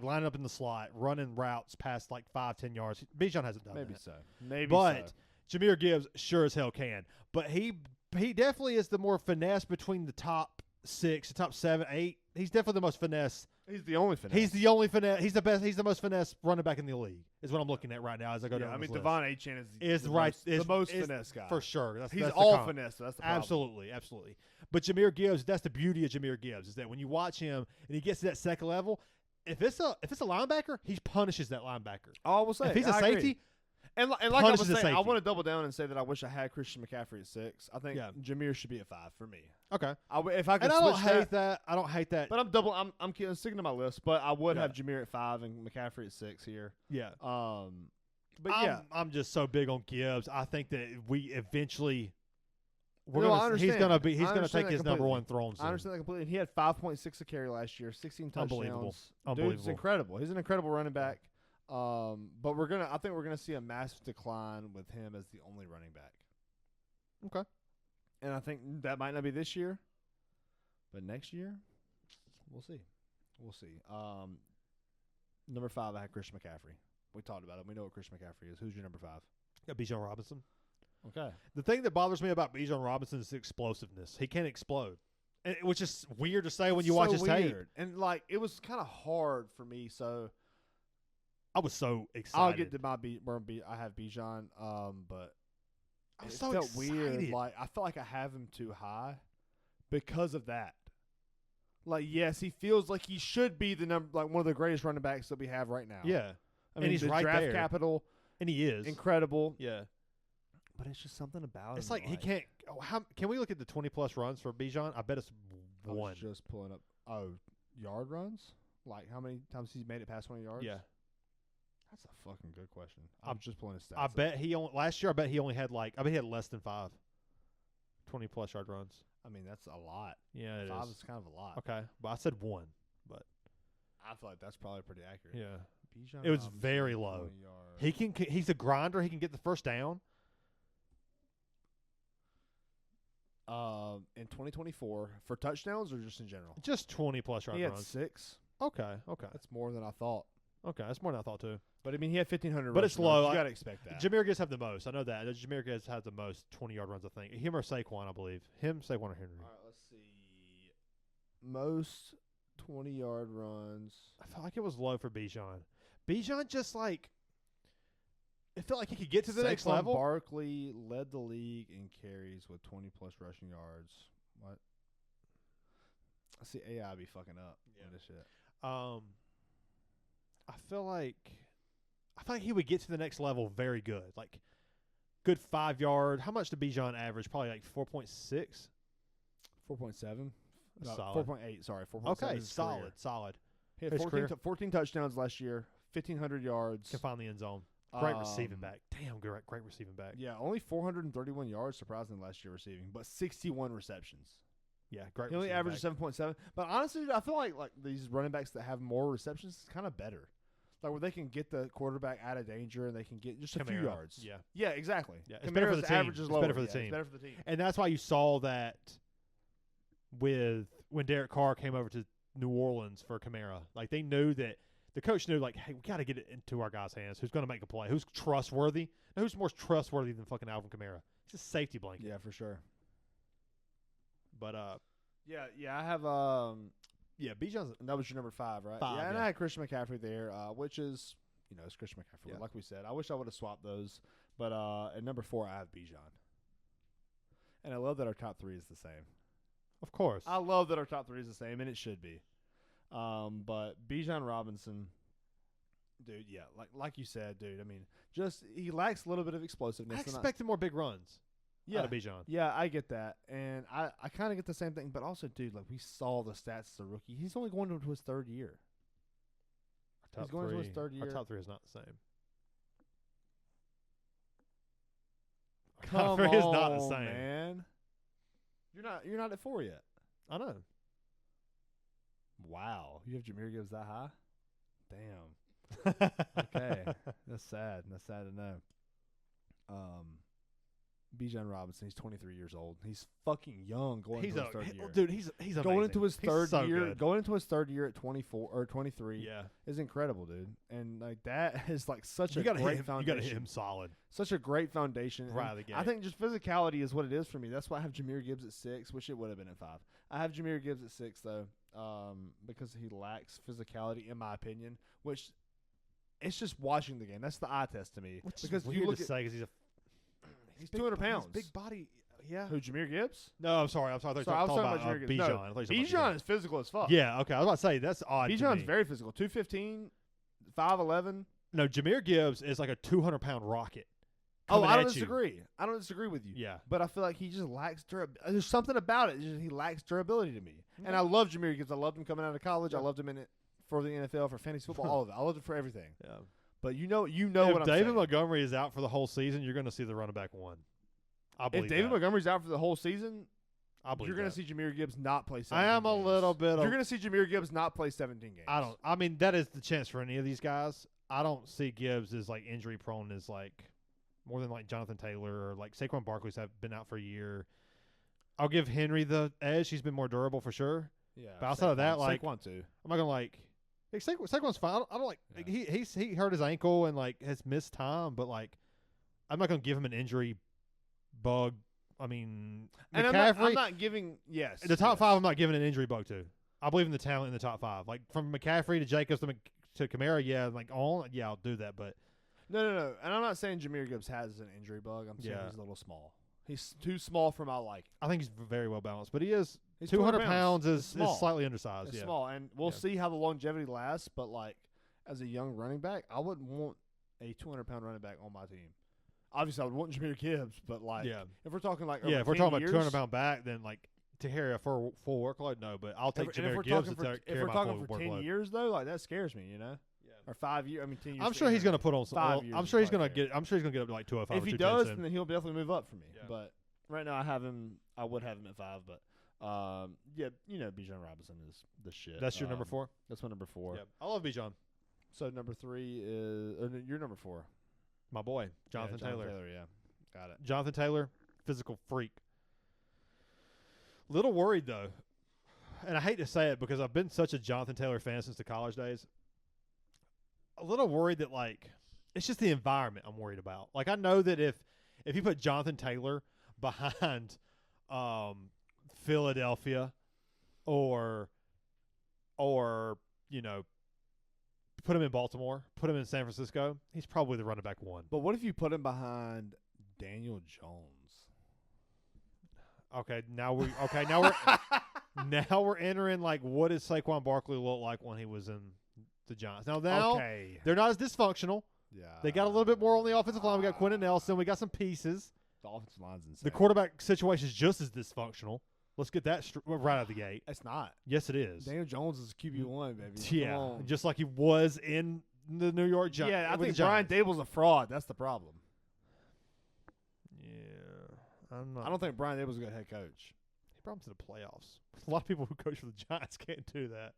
[SPEAKER 1] lining up in the slot, running routes past like 5-10 yards. Bijan hasn't done
[SPEAKER 2] Maybe
[SPEAKER 1] that.
[SPEAKER 2] so. Maybe
[SPEAKER 1] But
[SPEAKER 2] so.
[SPEAKER 1] Jahmyr Gibbs sure as hell can. But he definitely is the more finesse between the top 6, the top 7, 8. He's definitely the most finesse.
[SPEAKER 2] He's the only finesse.
[SPEAKER 1] He's the only finesse. He's the best. He's the most finesse running back in the league. Is what I'm looking at right now as I go down.
[SPEAKER 2] I mean,
[SPEAKER 1] this list.
[SPEAKER 2] Devon Achane
[SPEAKER 1] is
[SPEAKER 2] the
[SPEAKER 1] right.
[SPEAKER 2] most
[SPEAKER 1] is
[SPEAKER 2] finesse guy
[SPEAKER 1] for sure. That's
[SPEAKER 2] He's
[SPEAKER 1] the
[SPEAKER 2] all
[SPEAKER 1] comp.
[SPEAKER 2] finesse. So that's the problem.
[SPEAKER 1] Absolutely. But Jahmyr Gibbs, that's the beauty of Jahmyr Gibbs is that when you watch him and he gets to that second level, if it's a linebacker, he punishes that linebacker.
[SPEAKER 2] Oh, I will say
[SPEAKER 1] If he's a
[SPEAKER 2] I agree.
[SPEAKER 1] safety,
[SPEAKER 2] and like I was
[SPEAKER 1] punishes the
[SPEAKER 2] saying, I
[SPEAKER 1] safety.
[SPEAKER 2] want to double down and say that I wish I had Christian McCaffrey at 6. I think
[SPEAKER 1] Yeah.
[SPEAKER 2] Jahmyr should be at 5 for me.
[SPEAKER 1] okay.
[SPEAKER 2] If I could
[SPEAKER 1] And I don't
[SPEAKER 2] switch
[SPEAKER 1] hate that. I don't hate that.
[SPEAKER 2] but I'm sticking to my list. But I would
[SPEAKER 1] Yeah.
[SPEAKER 2] have Jahmyr at 5 and McCaffrey at 6 here.
[SPEAKER 1] Yeah.
[SPEAKER 2] But
[SPEAKER 1] I'm just so big on Gibbs. I think that we eventually
[SPEAKER 2] I
[SPEAKER 1] he's
[SPEAKER 2] understand.
[SPEAKER 1] gonna
[SPEAKER 2] I
[SPEAKER 1] take
[SPEAKER 2] understand
[SPEAKER 1] his
[SPEAKER 2] that
[SPEAKER 1] number
[SPEAKER 2] completely.
[SPEAKER 1] one throne soon.
[SPEAKER 2] I understand that completely. He had 5.6 a carry last year, 16 touchdowns.
[SPEAKER 1] Unbelievable.
[SPEAKER 2] Dude's
[SPEAKER 1] Unbelievable.
[SPEAKER 2] incredible. He's an incredible running back. But I think we're gonna see a massive decline with him as the only running back.
[SPEAKER 1] Okay.
[SPEAKER 2] And I think that might not be this year, but next year, we'll see. We'll see. Number 5, I had Christian McCaffrey. We talked about it. We know what Christian McCaffrey is. Who's your number 5?
[SPEAKER 1] Yeah, Bijan Robinson.
[SPEAKER 2] Okay.
[SPEAKER 1] The thing that bothers me about Bijan Robinson is explosiveness. He can't explode, which is weird to say when you watch his tape.
[SPEAKER 2] And like it was kind of hard for me, so
[SPEAKER 1] I was so excited.
[SPEAKER 2] I'll get to my I have Bijan, but
[SPEAKER 1] I was
[SPEAKER 2] it
[SPEAKER 1] so
[SPEAKER 2] felt
[SPEAKER 1] excited.
[SPEAKER 2] weird. Like I felt like I have him too high because of that. Like yes, he feels like he should be one of the greatest running backs that we have right now.
[SPEAKER 1] Yeah,
[SPEAKER 2] I mean
[SPEAKER 1] he's
[SPEAKER 2] the
[SPEAKER 1] right
[SPEAKER 2] draft
[SPEAKER 1] there.
[SPEAKER 2] capital,
[SPEAKER 1] and he is
[SPEAKER 2] incredible.
[SPEAKER 1] Yeah,
[SPEAKER 2] But it's just something about
[SPEAKER 1] it's
[SPEAKER 2] him.
[SPEAKER 1] like he can't. Oh, can we look at the 20+ runs for Bijan? I bet it's
[SPEAKER 2] I was
[SPEAKER 1] one.
[SPEAKER 2] just pulling up. Oh, yard runs? Like how many times he's made it past 20 yards?
[SPEAKER 1] Yeah,
[SPEAKER 2] That's a fucking good question. I'm just pulling his stats.
[SPEAKER 1] I bet he only last year. I bet he only had he had less than 5 20+ yard runs.
[SPEAKER 2] I mean, that's a lot.
[SPEAKER 1] Yeah, it
[SPEAKER 2] 5
[SPEAKER 1] is.
[SPEAKER 2] is kind of a lot.
[SPEAKER 1] Okay, but I said 1. But
[SPEAKER 2] I feel like that's probably pretty accurate.
[SPEAKER 1] yeah,
[SPEAKER 2] Bijan
[SPEAKER 1] it was
[SPEAKER 2] Robinson,
[SPEAKER 1] very low.
[SPEAKER 2] 20 yards.
[SPEAKER 1] He's a grinder. He can get the first down.
[SPEAKER 2] In 2024 for touchdowns or just in general?
[SPEAKER 1] Just 20+ yard
[SPEAKER 2] He had
[SPEAKER 1] runs.
[SPEAKER 2] 6.
[SPEAKER 1] Okay.
[SPEAKER 2] That's more than I thought.
[SPEAKER 1] Okay, that's more than I thought too.
[SPEAKER 2] But I mean, he had 1,500.
[SPEAKER 1] But it's
[SPEAKER 2] rushing yards.
[SPEAKER 1] low.
[SPEAKER 2] You got to expect that.
[SPEAKER 1] Jahmyr Gibbs have the most. I know that. Jahmyr Gibbs has the most 20-yard runs, I think. Him or Saquon, I believe. Him, Saquon, or Henry.
[SPEAKER 2] All right, let's see. Most 20-yard runs.
[SPEAKER 1] I felt like it was low for Bijan. Bijan just it felt like he could get to the next
[SPEAKER 2] Saquon
[SPEAKER 1] level.
[SPEAKER 2] Barkley led the league in carries with 20+ rushing yards. What? I see AI be fucking up with this shit.
[SPEAKER 1] I feel like he would get to the next level very good. Like good 5-yard. How much did Bijan average? Probably like 4.6.
[SPEAKER 2] 4.7.
[SPEAKER 1] Solid.
[SPEAKER 2] 4.8. Sorry, 4.7.
[SPEAKER 1] Okay,
[SPEAKER 2] is his career.
[SPEAKER 1] solid.
[SPEAKER 2] He had
[SPEAKER 1] His
[SPEAKER 2] 14 touchdowns last year, 1,500 yards.
[SPEAKER 1] Can find the end zone. Great receiving back. Damn, great receiving back.
[SPEAKER 2] Yeah, only 431 yards, surprisingly, last year receiving, but 61 receptions.
[SPEAKER 1] Yeah, great.
[SPEAKER 2] He only
[SPEAKER 1] receiving
[SPEAKER 2] averages
[SPEAKER 1] back.
[SPEAKER 2] 7.7. But honestly, dude, I feel like these running backs that have more receptions is kind of better. Like where they can get the quarterback out of danger and they can get just a few
[SPEAKER 1] Kamara.
[SPEAKER 2] yards.
[SPEAKER 1] Yeah.
[SPEAKER 2] Yeah, exactly.
[SPEAKER 1] Yeah, it's better for the
[SPEAKER 2] Kamara's
[SPEAKER 1] team.
[SPEAKER 2] average is
[SPEAKER 1] It's
[SPEAKER 2] lower.
[SPEAKER 1] better for the
[SPEAKER 2] Yeah,
[SPEAKER 1] team.
[SPEAKER 2] It's better for the team.
[SPEAKER 1] And that's why you saw that with when Derek Carr came over to New Orleans for Kamara. Like they knew that the coach knew, like, hey, we got to get it into our guys' hands. Who's going to make a play? Who's trustworthy? Now, who's more trustworthy than fucking Alvin Kamara? It's a safety blanket.
[SPEAKER 2] Yeah, for sure.
[SPEAKER 1] But
[SPEAKER 2] Yeah, I have
[SPEAKER 1] yeah, Bijan's
[SPEAKER 2] and that was your number 5, right?
[SPEAKER 1] 5,
[SPEAKER 2] yeah, and
[SPEAKER 1] yeah.
[SPEAKER 2] I had Christian McCaffrey there, which is it's Christian McCaffrey.
[SPEAKER 1] Yeah.
[SPEAKER 2] Like we said, I wish I would have swapped those, but at number 4 I have Bijan, and I love that our top 3 is the same.
[SPEAKER 1] of course.
[SPEAKER 2] I love that our top 3 is the same, and it should be. But Bijan Robinson, dude, yeah, like you said, dude. I mean, just he lacks a little bit of explosiveness.
[SPEAKER 1] I expected more big runs
[SPEAKER 2] yeah,
[SPEAKER 1] out of Bijan.
[SPEAKER 2] yeah, I get that, and I kind of get the same thing. But also, dude, like we saw the stats as a rookie. He's only going into his 3rd year.
[SPEAKER 1] Our
[SPEAKER 2] He's going into his 3rd
[SPEAKER 1] Our
[SPEAKER 2] year.
[SPEAKER 1] top 3 is not the same.
[SPEAKER 2] Come
[SPEAKER 1] McCaffrey is
[SPEAKER 2] on,
[SPEAKER 1] not the same.
[SPEAKER 2] man. You're not at 4 yet.
[SPEAKER 1] I know.
[SPEAKER 2] Wow, you have Jahmyr Gibbs that high? Damn. Okay, that's sad. That's sad to know. Bijan Robinson, he's 23 years old. He's fucking young going into his third year.
[SPEAKER 1] Dude, he's
[SPEAKER 2] going
[SPEAKER 1] amazing.
[SPEAKER 2] into his
[SPEAKER 1] He's
[SPEAKER 2] third
[SPEAKER 1] so
[SPEAKER 2] year.
[SPEAKER 1] good.
[SPEAKER 2] Going into his third year at 24 or 23
[SPEAKER 1] Yeah.
[SPEAKER 2] is incredible, dude. And like that is like such
[SPEAKER 1] You
[SPEAKER 2] a
[SPEAKER 1] gotta
[SPEAKER 2] great
[SPEAKER 1] hit him. You
[SPEAKER 2] foundation.
[SPEAKER 1] gotta hit him solid.
[SPEAKER 2] Such a great foundation.
[SPEAKER 1] Right
[SPEAKER 2] And
[SPEAKER 1] out of the gate.
[SPEAKER 2] I think just physicality is what it is for me. That's why I have Jahmyr Gibbs at 6, which it would have been at 5. I have Jahmyr Gibbs at 6 though, because he lacks physicality, in my opinion. Which it's just watching the game. That's the eye test to me.
[SPEAKER 1] Which
[SPEAKER 2] because
[SPEAKER 1] is weird
[SPEAKER 2] you look
[SPEAKER 1] to
[SPEAKER 2] at
[SPEAKER 1] say because
[SPEAKER 2] he's 200 pounds.
[SPEAKER 1] Big body. Yeah.
[SPEAKER 2] Who, Jahmyr Gibbs?
[SPEAKER 1] No, I'm sorry. I thought you were
[SPEAKER 2] Sorry, I was
[SPEAKER 1] talking
[SPEAKER 2] talking
[SPEAKER 1] about
[SPEAKER 2] about Jahmyr
[SPEAKER 1] Bijan.
[SPEAKER 2] Gibbs.
[SPEAKER 1] I
[SPEAKER 2] No,
[SPEAKER 1] thought you were talking about
[SPEAKER 2] Bijan is physical as fuck.
[SPEAKER 1] Yeah. Okay. I was about to say that's odd. to
[SPEAKER 2] Bijan's
[SPEAKER 1] me.
[SPEAKER 2] very physical. 215, 5'11".
[SPEAKER 1] No, Jahmyr Gibbs is like a 200-pound rocket.
[SPEAKER 2] Oh,
[SPEAKER 1] coming
[SPEAKER 2] I don't
[SPEAKER 1] at you.
[SPEAKER 2] disagree. I don't disagree with you.
[SPEAKER 1] Yeah.
[SPEAKER 2] But I feel like he just lacks durability. There's something about it. He lacks durability to me. And I love Jahmyr Gibbs. I loved him coming out of college. I loved him in it for the NFL, for fantasy football, all of it. I loved him for everything.
[SPEAKER 1] Yeah.
[SPEAKER 2] But you know
[SPEAKER 1] If
[SPEAKER 2] what I'm
[SPEAKER 1] David
[SPEAKER 2] saying.
[SPEAKER 1] Montgomery is out for the whole season, you're going to see the running back one. I believe
[SPEAKER 2] If David
[SPEAKER 1] that.
[SPEAKER 2] Montgomery's out for the whole season,
[SPEAKER 1] I believe
[SPEAKER 2] you're going to
[SPEAKER 1] that.
[SPEAKER 2] see Jahmyr Gibbs not play 17
[SPEAKER 1] I am
[SPEAKER 2] games.
[SPEAKER 1] a little bit.
[SPEAKER 2] You're going to see Jahmyr Gibbs not play 17 games.
[SPEAKER 1] I mean, that is the chance for any of these guys. I don't see Gibbs as like injury prone as like more than like Jonathan Taylor or like Saquon Barkley's have been out for a year. I'll give Henry the edge. He's been more durable for sure.
[SPEAKER 2] Yeah.
[SPEAKER 1] But outside of that, like,
[SPEAKER 2] Saquon too.
[SPEAKER 1] I'm not gonna like. Saquon's fine. I don't like.
[SPEAKER 2] Yeah.
[SPEAKER 1] He hurt his ankle and like has missed time, but like, I'm not gonna give him an injury bug. I mean,
[SPEAKER 2] And
[SPEAKER 1] McCaffrey.
[SPEAKER 2] I'm not giving
[SPEAKER 1] the top 5. I'm not giving an injury bug to. I believe in the talent in the top 5. Like from McCaffrey to Jacobs to Kamara. Yeah, like I'll do that. But
[SPEAKER 2] No. And I'm not saying Jahmyr Gibbs has an injury bug. I'm saying he's a little small. He's too small for my liking.
[SPEAKER 1] I think he's very well balanced. But he is
[SPEAKER 2] He's
[SPEAKER 1] 200
[SPEAKER 2] pounds.
[SPEAKER 1] pounds is
[SPEAKER 2] Small.
[SPEAKER 1] slightly undersized.
[SPEAKER 2] It's
[SPEAKER 1] Yeah.
[SPEAKER 2] small, and we'll
[SPEAKER 1] Yeah.
[SPEAKER 2] see how the longevity lasts. But like, as a young running back, I wouldn't want a 200-pound running back on my team. Obviously, I would want Jahmyr Gibbs, but like,
[SPEAKER 1] Yeah.
[SPEAKER 2] if we're talking like,
[SPEAKER 1] Yeah.
[SPEAKER 2] over
[SPEAKER 1] If we're
[SPEAKER 2] 10
[SPEAKER 1] talking
[SPEAKER 2] years,
[SPEAKER 1] about 200-pound back, then like to carry a full workload, no. But I'll take
[SPEAKER 2] if we're
[SPEAKER 1] Jahmyr Gibbs
[SPEAKER 2] talking
[SPEAKER 1] to
[SPEAKER 2] for, if
[SPEAKER 1] carry
[SPEAKER 2] we're
[SPEAKER 1] my
[SPEAKER 2] talking
[SPEAKER 1] full
[SPEAKER 2] for 10
[SPEAKER 1] workload.
[SPEAKER 2] years though, like that scares me, you know,
[SPEAKER 1] Yeah.
[SPEAKER 2] or 5 years. I mean, 10 years.
[SPEAKER 1] I'm sure he's going to put on some.
[SPEAKER 2] 5 years
[SPEAKER 1] I'm
[SPEAKER 2] is
[SPEAKER 1] sure he's
[SPEAKER 2] probably
[SPEAKER 1] going to get. I'm sure he's going to get up to like 205.
[SPEAKER 2] If
[SPEAKER 1] or
[SPEAKER 2] he
[SPEAKER 1] 210
[SPEAKER 2] does,
[SPEAKER 1] soon.
[SPEAKER 2] then he'll definitely move up for me.
[SPEAKER 1] Yeah.
[SPEAKER 2] But right now, I would have him at 5, but. Yeah, you know, Bijan Robinson is the shit.
[SPEAKER 1] That's your number 4.
[SPEAKER 2] That's my number 4.
[SPEAKER 1] Yeah, I love Bijan.
[SPEAKER 2] So number 3 is your number 4.
[SPEAKER 1] My boy, Jonathan
[SPEAKER 2] Yeah,
[SPEAKER 1] Taylor.
[SPEAKER 2] Yeah, got it.
[SPEAKER 1] Jonathan Taylor, physical freak. Little worried though, and I hate to say it because I've been such a Jonathan Taylor fan since the college days. A little worried that like it's just the environment I'm worried about. Like I know that if you put Jonathan Taylor behind Philadelphia or you know put him in Baltimore, put him in San Francisco, he's probably the running back 1.
[SPEAKER 2] But what if you put him behind Daniel Jones?
[SPEAKER 1] Okay, now we're now we're entering like what does Saquon Barkley look like when he was in the Giants? Now
[SPEAKER 2] Okay.
[SPEAKER 1] they're not as dysfunctional.
[SPEAKER 2] Yeah.
[SPEAKER 1] They got a little bit more on the offensive line. We got Quentin Nelson. We got some pieces.
[SPEAKER 2] The offensive line's insane.
[SPEAKER 1] The quarterback situation is just as dysfunctional. Let's get that right out of the gate.
[SPEAKER 2] It's not.
[SPEAKER 1] Yes, it is.
[SPEAKER 2] Daniel Jones is QB1, baby.
[SPEAKER 1] Yeah,
[SPEAKER 2] Come on.
[SPEAKER 1] just like he was in the New York Giants.
[SPEAKER 2] Yeah, I
[SPEAKER 1] with
[SPEAKER 2] think
[SPEAKER 1] the
[SPEAKER 2] Brian
[SPEAKER 1] Giants.
[SPEAKER 2] Dable's a fraud. That's the problem.
[SPEAKER 1] Yeah, I'm not.
[SPEAKER 2] I don't think Brian Dable's a good head coach.
[SPEAKER 1] He brought him to the playoffs. A lot of people who coach for the Giants can't do that.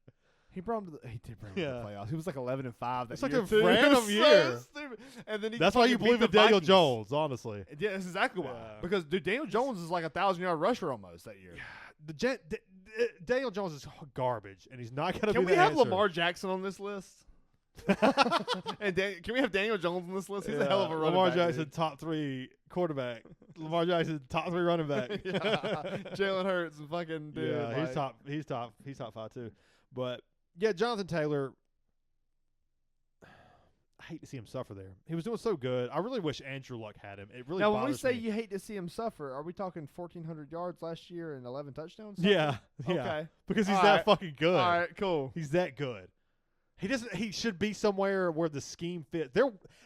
[SPEAKER 2] He brought him to he did bring him to
[SPEAKER 1] Yeah.
[SPEAKER 2] the playoffs. He was like 11-5 that
[SPEAKER 1] It's like
[SPEAKER 2] year
[SPEAKER 1] a
[SPEAKER 2] too.
[SPEAKER 1] random
[SPEAKER 2] It was so
[SPEAKER 1] year.
[SPEAKER 2] stupid. And then he
[SPEAKER 1] That's why you
[SPEAKER 2] fucking
[SPEAKER 1] believe
[SPEAKER 2] beat
[SPEAKER 1] in
[SPEAKER 2] the
[SPEAKER 1] Daniel
[SPEAKER 2] Vikings.
[SPEAKER 1] Jones, honestly.
[SPEAKER 2] Yeah, that's exactly why.
[SPEAKER 1] Yeah.
[SPEAKER 2] Because dude, Daniel Jones is like 1,000-yard rusher almost that year.
[SPEAKER 1] Daniel Jones is garbage, and he's not going to be
[SPEAKER 2] Can we
[SPEAKER 1] the
[SPEAKER 2] have
[SPEAKER 1] answer.
[SPEAKER 2] Lamar Jackson on this list? And can we have Daniel Jones on this list? He's a hell of a running
[SPEAKER 1] Lamar
[SPEAKER 2] back.
[SPEAKER 1] Jackson,
[SPEAKER 2] dude.
[SPEAKER 1] top 3 quarterback. Lamar Jackson, top 3 running back.
[SPEAKER 2] Yeah. Jalen Hurts and fucking dude.
[SPEAKER 1] Yeah, he's
[SPEAKER 2] like-
[SPEAKER 1] top. He's top 5 too. But yeah, Jonathan Taylor. I hate to see him suffer there. He was doing so good. I really wish Andrew Luck had him. It really
[SPEAKER 2] Now, when we
[SPEAKER 1] bothers
[SPEAKER 2] say
[SPEAKER 1] me.
[SPEAKER 2] you hate to see him suffer, are we talking 1,400 yards last year and 11 touchdowns?
[SPEAKER 1] Yeah, yeah,
[SPEAKER 2] Okay.
[SPEAKER 1] because he's
[SPEAKER 2] All
[SPEAKER 1] that
[SPEAKER 2] right.
[SPEAKER 1] fucking good.
[SPEAKER 2] All right, cool.
[SPEAKER 1] He's that good. He should be somewhere where the scheme fits.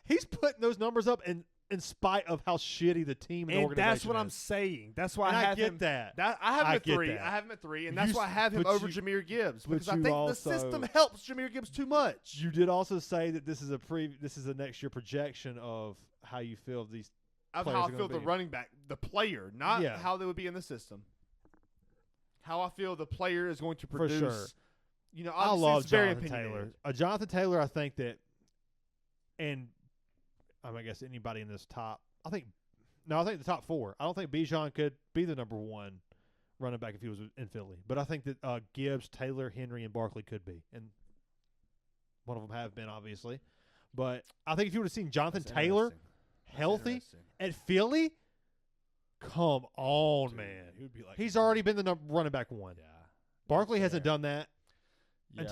[SPEAKER 1] He's putting those numbers up in spite of how shitty the team and, the
[SPEAKER 2] And
[SPEAKER 1] organization
[SPEAKER 2] that's what I'm
[SPEAKER 1] is.
[SPEAKER 2] saying. That's why
[SPEAKER 1] And
[SPEAKER 2] I
[SPEAKER 1] I
[SPEAKER 2] have
[SPEAKER 1] get
[SPEAKER 2] him.
[SPEAKER 1] that.
[SPEAKER 2] I have him
[SPEAKER 1] I
[SPEAKER 2] at
[SPEAKER 1] get
[SPEAKER 2] 3.
[SPEAKER 1] that.
[SPEAKER 2] I have him at 3, and
[SPEAKER 1] You
[SPEAKER 2] that's why I have him
[SPEAKER 1] but
[SPEAKER 2] over
[SPEAKER 1] you-
[SPEAKER 2] Jahmyr Gibbs
[SPEAKER 1] but
[SPEAKER 2] because I
[SPEAKER 1] you
[SPEAKER 2] think
[SPEAKER 1] also-
[SPEAKER 2] the system helps Jahmyr Gibbs too much.
[SPEAKER 1] You did also say that this is a next year projection of how you feel these
[SPEAKER 2] of
[SPEAKER 1] players
[SPEAKER 2] how
[SPEAKER 1] are
[SPEAKER 2] I
[SPEAKER 1] gonna
[SPEAKER 2] feel the
[SPEAKER 1] be.
[SPEAKER 2] running back, the player, not
[SPEAKER 1] Yeah.
[SPEAKER 2] how they would be in the system. How I feel the player is going to
[SPEAKER 1] For
[SPEAKER 2] produce.
[SPEAKER 1] sure.
[SPEAKER 2] You know,
[SPEAKER 1] I
[SPEAKER 2] obviously
[SPEAKER 1] love
[SPEAKER 2] it's very
[SPEAKER 1] Jonathan Taylor.
[SPEAKER 2] opinionated.
[SPEAKER 1] Jonathan Taylor, I think that, and I guess anybody in this top, I think the top 4. I don't think Bijan could be the number 1 running back if he was in Philly. But I think that Gibbs, Taylor, Henry, and Barkley could be. And one of them have been, obviously. But I think if you would have seen Jonathan
[SPEAKER 2] That's
[SPEAKER 1] Taylor
[SPEAKER 2] interesting. That's
[SPEAKER 1] healthy
[SPEAKER 2] interesting.
[SPEAKER 1] at Philly, come on,
[SPEAKER 2] Dude,
[SPEAKER 1] man.
[SPEAKER 2] he would be like
[SPEAKER 1] He's already been the running back 1.
[SPEAKER 2] Yeah.
[SPEAKER 1] Barkley
[SPEAKER 2] That's
[SPEAKER 1] hasn't
[SPEAKER 2] fair.
[SPEAKER 1] done that
[SPEAKER 2] Yeah.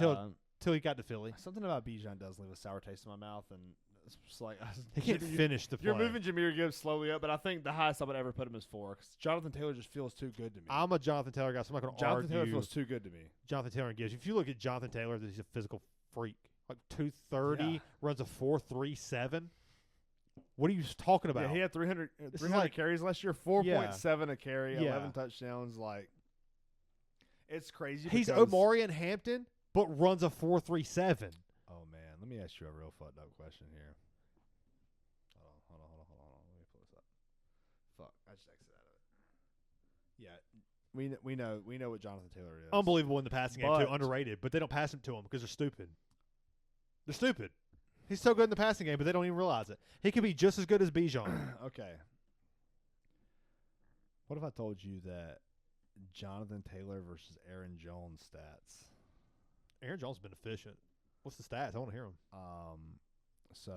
[SPEAKER 1] until he got to Philly.
[SPEAKER 2] Something about Bijan does leave a sour taste in my mouth, and it's just like
[SPEAKER 1] He can't finish the play.
[SPEAKER 2] You're moving Jahmyr Gibbs slowly up, but I think the highest I would ever put him is 4 because Jonathan Taylor just feels too good to me.
[SPEAKER 1] I'm a Jonathan Taylor guy, so I'm not going to
[SPEAKER 2] Jonathan Taylor
[SPEAKER 1] argue.
[SPEAKER 2] feels too good to me.
[SPEAKER 1] Jonathan Taylor and Gibbs. If you look at Jonathan Taylor, he's a physical freak. Like 230,
[SPEAKER 2] Yeah.
[SPEAKER 1] runs a 4.37. What are you talking about?
[SPEAKER 2] Yeah, he had 300
[SPEAKER 1] This is like-
[SPEAKER 2] carries last year, 4.7 a carry,
[SPEAKER 1] Yeah.
[SPEAKER 2] 11 touchdowns. Like, it's crazy.
[SPEAKER 1] He's
[SPEAKER 2] because-
[SPEAKER 1] Omari and Hampton, but runs a 4.37.
[SPEAKER 2] Oh man, let me ask you a real fucked up question here. Hold on. Let me pull this up. Fuck, I just exited out of it. Yeah, we know what Jonathan Taylor is.
[SPEAKER 1] Unbelievable in the passing game, too.
[SPEAKER 2] But-
[SPEAKER 1] Underrated, but they don't pass him to him because they're stupid. They're stupid. He's so good in the passing game, but they don't even realize it. He could be just as good as Bijan.
[SPEAKER 2] Okay. What if I told you that Jonathan Taylor versus Aaron Jones stats?
[SPEAKER 1] Aaron Jones has been efficient. What's the stats? I want to hear him.
[SPEAKER 2] So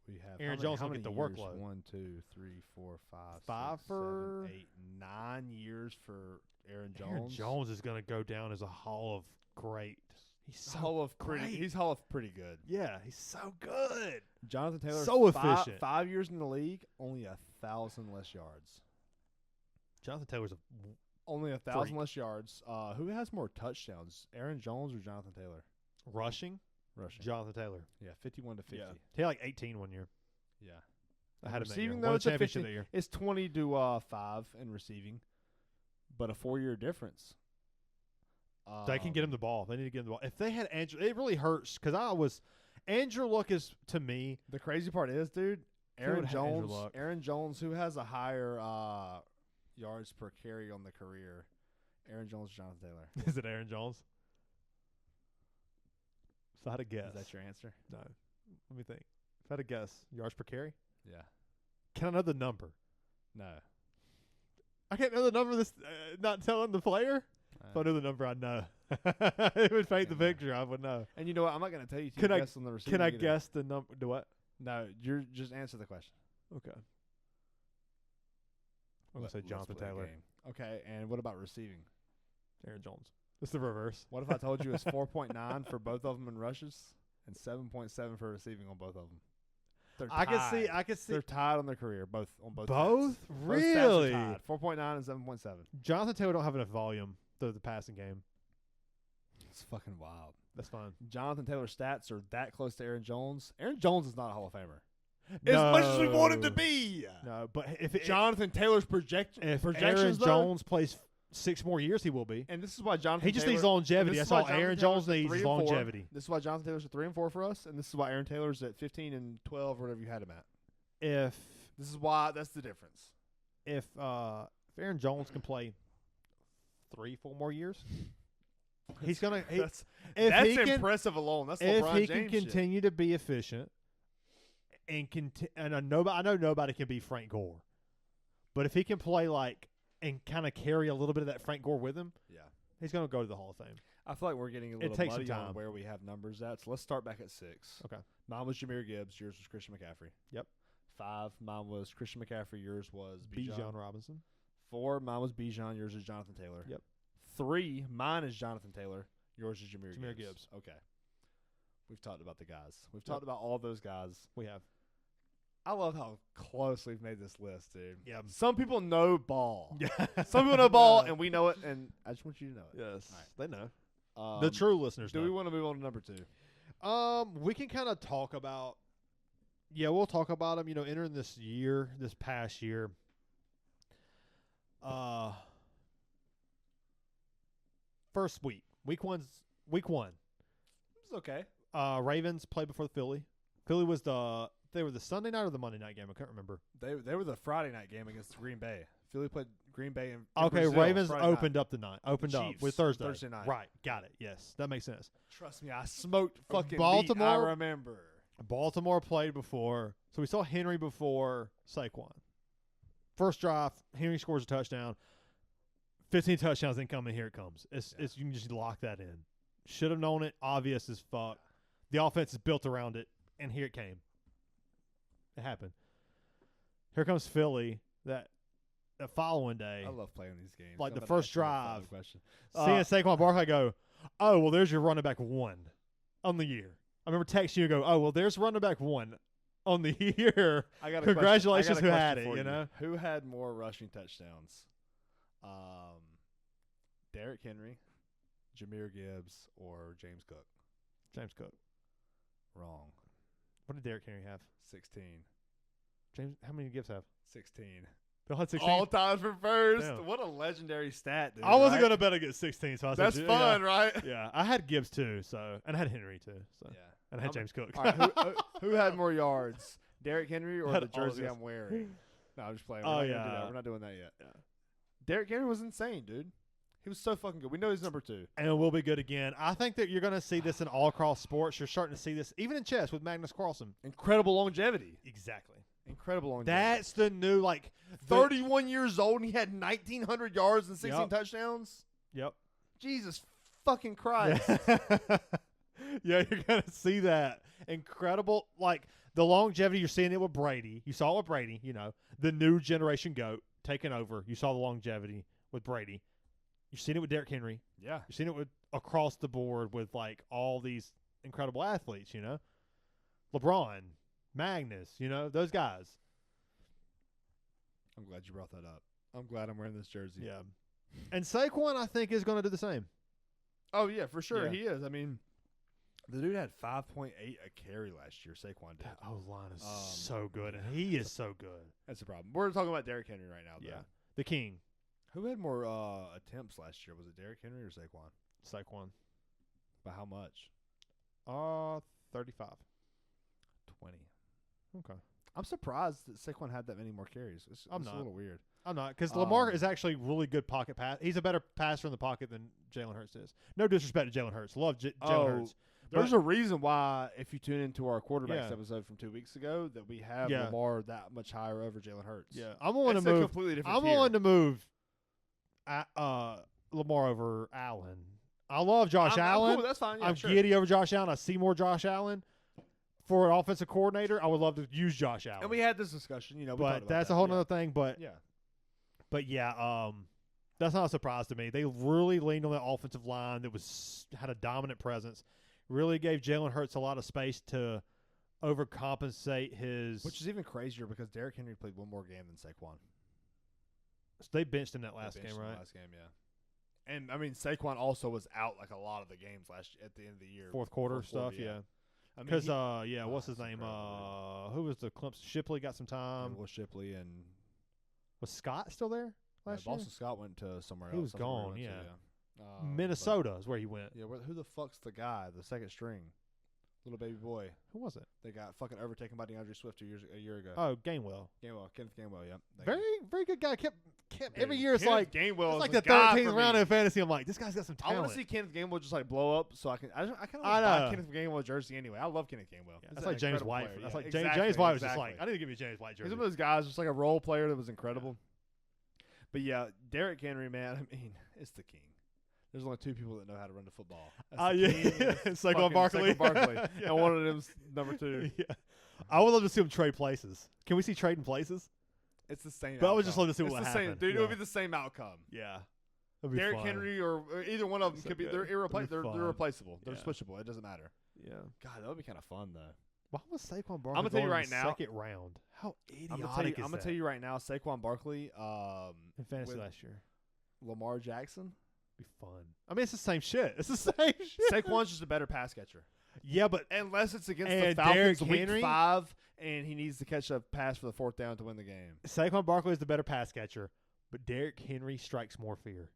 [SPEAKER 2] we have
[SPEAKER 1] Aaron
[SPEAKER 2] how
[SPEAKER 1] Jones
[SPEAKER 2] many,
[SPEAKER 1] will get the
[SPEAKER 2] how many
[SPEAKER 1] workload.
[SPEAKER 2] years? 1, 2, 3, 4, 5,
[SPEAKER 1] 5
[SPEAKER 2] 6,
[SPEAKER 1] for
[SPEAKER 2] 7, 8, 9 years for Aaron Jones.
[SPEAKER 1] Aaron Jones is going to go down as a Hall of Great. He's so
[SPEAKER 2] Hall of pretty.
[SPEAKER 1] great.
[SPEAKER 2] He's Hall of pretty good.
[SPEAKER 1] Yeah, he's so good.
[SPEAKER 2] Jonathan Taylor,
[SPEAKER 1] So efficient.
[SPEAKER 2] 5 years in the league, only 1,000 less yards.
[SPEAKER 1] Jonathan Taylor's a
[SPEAKER 2] Only 1,000
[SPEAKER 1] Freak.
[SPEAKER 2] less yards. Who has more touchdowns, Aaron Jones or Jonathan Taylor?
[SPEAKER 1] rushing.
[SPEAKER 2] Rushing.
[SPEAKER 1] Jonathan Taylor.
[SPEAKER 2] Yeah, 51 to 50.
[SPEAKER 1] Yeah. He had like 18 one year.
[SPEAKER 2] Yeah.
[SPEAKER 1] I had him that year.
[SPEAKER 2] Receiving,
[SPEAKER 1] Won
[SPEAKER 2] though,
[SPEAKER 1] the
[SPEAKER 2] it's a
[SPEAKER 1] championship
[SPEAKER 2] 50
[SPEAKER 1] that year.
[SPEAKER 2] It's 20 to 5 in receiving, but a 4-year difference.
[SPEAKER 1] They can get him the ball. They need to get him the ball. If they had Andrew, it really hurts because Andrew Luck is, to me,
[SPEAKER 2] The crazy part is, dude,
[SPEAKER 1] He
[SPEAKER 2] Aaron
[SPEAKER 1] would've had Andrew
[SPEAKER 2] Jones.
[SPEAKER 1] Luck.
[SPEAKER 2] Aaron Jones, who has a higher yards per carry on the career, Aaron Jones or Jonathan Taylor?
[SPEAKER 1] is it Aaron Jones? If I had a guess.
[SPEAKER 2] Is that your answer?
[SPEAKER 1] No. Let me think. If I had a guess, yards per carry?
[SPEAKER 2] Yeah.
[SPEAKER 1] Can I know the number?
[SPEAKER 2] No.
[SPEAKER 1] I can't know the number of this, not telling the player? If I knew the number, I'd know. It would paint the
[SPEAKER 2] Yeah.
[SPEAKER 1] picture. I would know.
[SPEAKER 2] And you know what? I'm not going to tell you to
[SPEAKER 1] Can I-
[SPEAKER 2] guess on the receiving.
[SPEAKER 1] Can I
[SPEAKER 2] either.
[SPEAKER 1] guess the number? Do what?
[SPEAKER 2] No, you're just answer the question.
[SPEAKER 1] Okay. I'm going to say
[SPEAKER 2] Let's
[SPEAKER 1] Jonathan
[SPEAKER 2] play a
[SPEAKER 1] Taylor.
[SPEAKER 2] game. Okay, and what about receiving?
[SPEAKER 1] Aaron Jones. It's the reverse.
[SPEAKER 2] What if I told you it's 4.9 for both of them in rushes and 7.7 for receiving on both of them? They're
[SPEAKER 1] I can see.
[SPEAKER 2] tied.
[SPEAKER 1] I can see.
[SPEAKER 2] They're tied on their career, both on both.
[SPEAKER 1] Both?
[SPEAKER 2] stats. Both stats are
[SPEAKER 1] Really?
[SPEAKER 2] tied. 4.9 and 7.7.
[SPEAKER 1] Jonathan Taylor don't have enough volume through the passing game.
[SPEAKER 2] It's fucking wild.
[SPEAKER 1] That's fine.
[SPEAKER 2] Jonathan Taylor's stats are that close to Aaron Jones. Aaron Jones is not a Hall of Famer.
[SPEAKER 1] No.
[SPEAKER 2] As much as we want him to be.
[SPEAKER 1] No, but if
[SPEAKER 2] Jonathan Taylor's
[SPEAKER 1] if
[SPEAKER 2] projections,
[SPEAKER 1] Aaron
[SPEAKER 2] though,
[SPEAKER 1] Jones plays 6 more years, he will be.
[SPEAKER 2] and this is why Jonathan
[SPEAKER 1] He just
[SPEAKER 2] Taylor,
[SPEAKER 1] needs longevity.
[SPEAKER 2] this is
[SPEAKER 1] That's all
[SPEAKER 2] why Jonathan
[SPEAKER 1] Aaron
[SPEAKER 2] Taylor's
[SPEAKER 1] Jones
[SPEAKER 2] at
[SPEAKER 1] needs
[SPEAKER 2] 3
[SPEAKER 1] is
[SPEAKER 2] and 4.
[SPEAKER 1] longevity.
[SPEAKER 2] This is why Jonathan Taylor's at 3 and 4 for us, and this is why Aaron Taylor's at 15 and 12, or whatever you had him at.
[SPEAKER 1] If
[SPEAKER 2] This is why that's the difference.
[SPEAKER 1] if Aaron Jones can play 3-4 more years, he's gonna.
[SPEAKER 2] That's
[SPEAKER 1] if he can,
[SPEAKER 2] impressive alone. That's
[SPEAKER 1] if
[SPEAKER 2] LeBron
[SPEAKER 1] he
[SPEAKER 2] James
[SPEAKER 1] can continue to be efficient, and I know nobody can be Frank Gore, but if he can play like and kind of carry a little bit of that Frank Gore with him,
[SPEAKER 2] Yeah.
[SPEAKER 1] he's gonna go to the Hall of Fame.
[SPEAKER 2] I feel like we're getting a little
[SPEAKER 1] takes some
[SPEAKER 2] muddy on
[SPEAKER 1] time.
[SPEAKER 2] where we have numbers at. So let's start back at 6.
[SPEAKER 1] Okay.
[SPEAKER 2] Mine was Jahmyr Gibbs. Yours was Christian McCaffrey.
[SPEAKER 1] Yep.
[SPEAKER 2] 5. Mine was Christian McCaffrey. Yours was
[SPEAKER 1] Bijan Robinson.
[SPEAKER 2] 4. Mine was Bijan. Yours is Jonathan Taylor.
[SPEAKER 1] Yep.
[SPEAKER 2] 3. Mine is Jonathan Taylor. Yours is Jahmyr
[SPEAKER 1] Jahmyr
[SPEAKER 2] Gibbs.
[SPEAKER 1] Gibbs.
[SPEAKER 2] Okay. We've talked about the guys. We've talked about all those guys.
[SPEAKER 1] We have.
[SPEAKER 2] I love how close we've made this list, dude.
[SPEAKER 1] Yeah.
[SPEAKER 2] Some people know ball.
[SPEAKER 1] Yeah.
[SPEAKER 2] Some people know ball, and we know it, and I just want you to know it.
[SPEAKER 1] Yes.
[SPEAKER 2] All right.
[SPEAKER 1] They know.
[SPEAKER 2] Um,
[SPEAKER 1] The true listeners
[SPEAKER 2] Do
[SPEAKER 1] know.
[SPEAKER 2] we want to move on to number 2?
[SPEAKER 1] We can kind of talk about. Yeah, we'll talk about them. Entering this past year. First week one.
[SPEAKER 2] It's okay.
[SPEAKER 1] Ravens played before the Philly. Philly was the They were the Sunday night or the Monday night game. I can't remember.
[SPEAKER 2] They were the Friday night game against Green Bay. Philly played Green Bay in
[SPEAKER 1] Okay,
[SPEAKER 2] Brazil,
[SPEAKER 1] Ravens
[SPEAKER 2] Friday
[SPEAKER 1] opened
[SPEAKER 2] night.
[SPEAKER 1] up the night. Opened up
[SPEAKER 2] Chiefs,
[SPEAKER 1] with Thursday.
[SPEAKER 2] Thursday night.
[SPEAKER 1] Right, got it. Yes, that makes sense.
[SPEAKER 2] Trust me, I smoked fucking
[SPEAKER 1] Baltimore-
[SPEAKER 2] meat, I remember.
[SPEAKER 1] Baltimore played before, so we saw Henry before Saquon. First drive, Henry scores a touchdown. 15 touchdowns incoming. Here it comes. It's you can just lock that in. Should have known it. Obvious as fuck. The offense is built around it, and here it came. It happened. Here comes Philly. The following day,
[SPEAKER 2] I love playing these games.
[SPEAKER 1] Like
[SPEAKER 2] I'm
[SPEAKER 1] the
[SPEAKER 2] about to
[SPEAKER 1] first
[SPEAKER 2] ask you a follow-up
[SPEAKER 1] drive,
[SPEAKER 2] question.
[SPEAKER 1] seeing Saquon Barkley, I go, oh well, there's your running back 1 on the year. I remember texting you, go, oh well, there's running back 1 on the year.
[SPEAKER 2] I got a
[SPEAKER 1] Congratulations,
[SPEAKER 2] question.
[SPEAKER 1] who
[SPEAKER 2] I got a
[SPEAKER 1] had
[SPEAKER 2] question
[SPEAKER 1] it?
[SPEAKER 2] for
[SPEAKER 1] You know,
[SPEAKER 2] who had more rushing touchdowns? Derrick Henry, Jahmyr Gibbs, or James Cook?
[SPEAKER 1] James Cook.
[SPEAKER 2] Wrong.
[SPEAKER 1] What did Derrick Henry have?
[SPEAKER 2] 16.
[SPEAKER 1] James, how many Gibbs have?
[SPEAKER 2] 16.
[SPEAKER 1] Bill had 16.
[SPEAKER 2] All time for first.
[SPEAKER 1] Damn.
[SPEAKER 2] What a legendary stat, dude.
[SPEAKER 1] I wasn't
[SPEAKER 2] right?
[SPEAKER 1] gonna bet against 16, so I said,
[SPEAKER 2] That's
[SPEAKER 1] yeah,
[SPEAKER 2] fun, right?
[SPEAKER 1] Yeah, I had Gibbs too, and I had Henry too, so
[SPEAKER 2] Yeah.
[SPEAKER 1] and I had James Cook.
[SPEAKER 2] All right, who had more yards, Derrick Henry or
[SPEAKER 1] Had
[SPEAKER 2] the
[SPEAKER 1] all of
[SPEAKER 2] jersey
[SPEAKER 1] this.
[SPEAKER 2] I'm wearing? No, I'm just playing.
[SPEAKER 1] Oh,
[SPEAKER 2] We're not gonna do
[SPEAKER 1] yeah.
[SPEAKER 2] that. We're not doing that yet.
[SPEAKER 1] Yeah.
[SPEAKER 2] Derrick Henry was insane, dude. He was so fucking good. We know he's number 2.
[SPEAKER 1] And we'll be good again. I think that you're going to see this in all cross sports. You're starting to see this even in chess with Magnus Carlsen.
[SPEAKER 2] Incredible longevity.
[SPEAKER 1] Exactly.
[SPEAKER 2] Incredible longevity.
[SPEAKER 1] That's the new
[SPEAKER 2] 31 years old and he had 1,900 yards and 16
[SPEAKER 1] Yep.
[SPEAKER 2] touchdowns.
[SPEAKER 1] Yep.
[SPEAKER 2] Jesus fucking Christ.
[SPEAKER 1] Yeah, you're going to see that incredible, the longevity. You're seeing it with Brady. You saw it with Brady. The new generation GOAT taking over. You saw the longevity with Brady. You've seen it with Derrick Henry.
[SPEAKER 2] Yeah.
[SPEAKER 1] You've seen it with across the board with all these incredible athletes. LeBron, Magnus. Those guys.
[SPEAKER 2] I'm glad you brought that up. I'm glad I'm wearing this jersey.
[SPEAKER 1] Yeah. And Saquon, I think, is going to do the same.
[SPEAKER 2] Oh, yeah, for sure.
[SPEAKER 1] Yeah.
[SPEAKER 2] He is. I mean, the dude had 5.8 a carry last year. Saquon did.
[SPEAKER 1] That O-line is so good, and he is so good.
[SPEAKER 2] That's the problem. We're talking about Derrick Henry right now, though.
[SPEAKER 1] Yeah. The king,
[SPEAKER 2] Who had more attempts last year? Was it Derrick Henry or Saquon?
[SPEAKER 1] Saquon.
[SPEAKER 2] By how much?
[SPEAKER 1] 35.
[SPEAKER 2] 20.
[SPEAKER 1] Okay.
[SPEAKER 2] I'm surprised that Saquon had that many more carries. It's
[SPEAKER 1] I'm
[SPEAKER 2] a
[SPEAKER 1] not.
[SPEAKER 2] little weird.
[SPEAKER 1] I'm not, because Lamar is actually really good pocket pass. He's a better passer in the pocket than Jalen Hurts is. No disrespect to Jalen Hurts. Love Jalen Hurts.
[SPEAKER 2] There's a reason why, if you tune into our quarterbacks
[SPEAKER 1] Yeah.
[SPEAKER 2] episode from 2 weeks ago, that we have
[SPEAKER 1] Yeah.
[SPEAKER 2] Lamar that much higher over Jalen Hurts.
[SPEAKER 1] Yeah, I'm willing
[SPEAKER 2] It's
[SPEAKER 1] to
[SPEAKER 2] a
[SPEAKER 1] move.
[SPEAKER 2] completely different
[SPEAKER 1] I'm
[SPEAKER 2] tier.
[SPEAKER 1] willing to move Lamar over Allen. I love Josh
[SPEAKER 2] I'm
[SPEAKER 1] Allen.
[SPEAKER 2] cool, that's fine. Yeah,
[SPEAKER 1] I'm
[SPEAKER 2] sure.
[SPEAKER 1] giddy over Josh Allen. I see more Josh Allen. For an offensive coordinator, I would love to use Josh Allen.
[SPEAKER 2] And we had this discussion, we talked
[SPEAKER 1] but
[SPEAKER 2] about
[SPEAKER 1] that's
[SPEAKER 2] that.
[SPEAKER 1] a whole
[SPEAKER 2] yeah.
[SPEAKER 1] other thing. But
[SPEAKER 2] Yeah.
[SPEAKER 1] that's not a surprise to me. They really leaned on that offensive line that had a dominant presence. Really gave Jalen Hurts a lot of space to overcompensate his.
[SPEAKER 2] Which is even crazier because Derrick Henry played one more game than Saquon.
[SPEAKER 1] They benched him that
[SPEAKER 2] They
[SPEAKER 1] last
[SPEAKER 2] benched
[SPEAKER 1] game,
[SPEAKER 2] him
[SPEAKER 1] right?
[SPEAKER 2] Last game, yeah. And I mean, Saquon also was out a lot of the games at the end of the year.
[SPEAKER 1] Fourth quarter stuff, yeah.
[SPEAKER 2] I mean,
[SPEAKER 1] Because
[SPEAKER 2] he-
[SPEAKER 1] what's his
[SPEAKER 2] it's
[SPEAKER 1] name?
[SPEAKER 2] incredible.
[SPEAKER 1] Who was the Clemson? Shipley got some time.
[SPEAKER 2] Will Shipley and
[SPEAKER 1] Was Scott still there last year?
[SPEAKER 2] Boston Scott went to somewhere else.
[SPEAKER 1] He was
[SPEAKER 2] I forget where
[SPEAKER 1] gone,
[SPEAKER 2] he went
[SPEAKER 1] yeah.
[SPEAKER 2] to,
[SPEAKER 1] Minnesota is where he went.
[SPEAKER 2] But, yeah, who the fuck's the guy, the second string, little baby boy?
[SPEAKER 1] Who was it?
[SPEAKER 2] They got fucking overtaken by DeAndre Swift a year ago.
[SPEAKER 1] Oh, Gainwell.
[SPEAKER 2] Kenneth Gainwell. Yeah,
[SPEAKER 1] Very, very good guy. Kept
[SPEAKER 2] Dude,
[SPEAKER 1] every year. It's
[SPEAKER 2] Kenneth
[SPEAKER 1] like
[SPEAKER 2] Gainwell.
[SPEAKER 1] it's like
[SPEAKER 2] is
[SPEAKER 1] the
[SPEAKER 2] guy
[SPEAKER 1] 13th
[SPEAKER 2] for
[SPEAKER 1] round
[SPEAKER 2] me.
[SPEAKER 1] in fantasy. I'm like, this guy's got some
[SPEAKER 2] I
[SPEAKER 1] talent.
[SPEAKER 2] want to see Kenneth Gainwell just blow up, so I kind of
[SPEAKER 1] I
[SPEAKER 2] buy
[SPEAKER 1] know.
[SPEAKER 2] Kenneth Gainwell jersey anyway. I love Kenneth Gainwell.
[SPEAKER 1] Yeah,
[SPEAKER 2] He's
[SPEAKER 1] that's
[SPEAKER 2] an
[SPEAKER 1] like James
[SPEAKER 2] incredible
[SPEAKER 1] White.
[SPEAKER 2] player.
[SPEAKER 1] That's
[SPEAKER 2] Yeah,
[SPEAKER 1] like
[SPEAKER 2] exactly,
[SPEAKER 1] James White was
[SPEAKER 2] exactly.
[SPEAKER 1] just like, I need to give you a James White
[SPEAKER 2] He's
[SPEAKER 1] jersey.
[SPEAKER 2] one of those guys, just like a role player that was incredible. But yeah, Derrick Henry, man, I mean, it's the king. There's only 2 people that know how to run the football. That's the
[SPEAKER 1] Yeah,
[SPEAKER 2] king and
[SPEAKER 1] Saquon
[SPEAKER 2] fucking
[SPEAKER 1] Barkley.
[SPEAKER 2] Saquon Barkley.
[SPEAKER 1] Yeah.
[SPEAKER 2] And one of them's number 2.
[SPEAKER 1] Yeah. I would love to see him trade places. Can we see trading places?
[SPEAKER 2] It's the same.
[SPEAKER 1] But I would just
[SPEAKER 2] outcome.
[SPEAKER 1] love to see
[SPEAKER 2] It's
[SPEAKER 1] what
[SPEAKER 2] the
[SPEAKER 1] happened.
[SPEAKER 2] Same, dude. It
[SPEAKER 1] Yeah.
[SPEAKER 2] would be the same outcome.
[SPEAKER 1] Yeah. That'd be
[SPEAKER 2] Derrick
[SPEAKER 1] fun.
[SPEAKER 2] Henry or either one of them
[SPEAKER 1] So
[SPEAKER 2] could be.
[SPEAKER 1] good.
[SPEAKER 2] They're
[SPEAKER 1] That'd be
[SPEAKER 2] they're
[SPEAKER 1] fun.
[SPEAKER 2] replaceable. They're
[SPEAKER 1] Yeah.
[SPEAKER 2] switchable. It doesn't matter.
[SPEAKER 1] Yeah.
[SPEAKER 2] God, that would be kind of fun though.
[SPEAKER 1] Why was Saquon Barkley
[SPEAKER 2] I'ma tell you
[SPEAKER 1] going
[SPEAKER 2] right
[SPEAKER 1] in the
[SPEAKER 2] now-
[SPEAKER 1] second round? How idiotic
[SPEAKER 2] I'm
[SPEAKER 1] is
[SPEAKER 2] gonna
[SPEAKER 1] that?
[SPEAKER 2] tell you right now, Saquon Barkley,
[SPEAKER 1] in fantasy
[SPEAKER 2] with
[SPEAKER 1] last year.
[SPEAKER 2] Lamar Jackson.
[SPEAKER 1] Be fun. I mean, it's the same shit. It's the same shit.
[SPEAKER 2] Saquon's just a better pass catcher.
[SPEAKER 1] Yeah, but
[SPEAKER 2] Unless it's against the
[SPEAKER 1] And
[SPEAKER 2] Falcons
[SPEAKER 1] Derrick
[SPEAKER 2] week
[SPEAKER 1] Henry?
[SPEAKER 2] 5 and he needs to catch a pass for the 4th down to win the game.
[SPEAKER 1] Saquon Barkley is the better pass catcher. But Derrick Henry strikes more fear.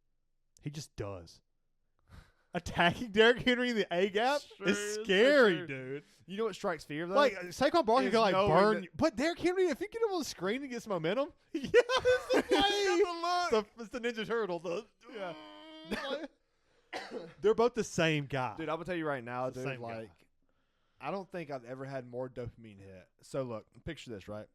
[SPEAKER 1] He just does. attacking Derrick Henry in the A gap
[SPEAKER 2] Sure
[SPEAKER 1] is
[SPEAKER 2] is,
[SPEAKER 1] scary,
[SPEAKER 2] sure.
[SPEAKER 1] dude.
[SPEAKER 2] You know what strikes fear though?
[SPEAKER 1] Like Saquon Barkley
[SPEAKER 2] is
[SPEAKER 1] can like
[SPEAKER 2] knowing
[SPEAKER 1] burn,
[SPEAKER 2] that-
[SPEAKER 1] you. But Derrick Henry, if you get him on the screen and get some momentum, yeah, it's the
[SPEAKER 2] Got
[SPEAKER 1] wave.
[SPEAKER 2] the look.
[SPEAKER 1] It's the Ninja Turtle.
[SPEAKER 2] Yeah.
[SPEAKER 1] They're both the same guy.
[SPEAKER 2] Dude, I'm gonna tell you right now,
[SPEAKER 1] It's the
[SPEAKER 2] dude.
[SPEAKER 1] same guy.
[SPEAKER 2] Like, I don't think I've ever had more dopamine hit. So look, picture this, right?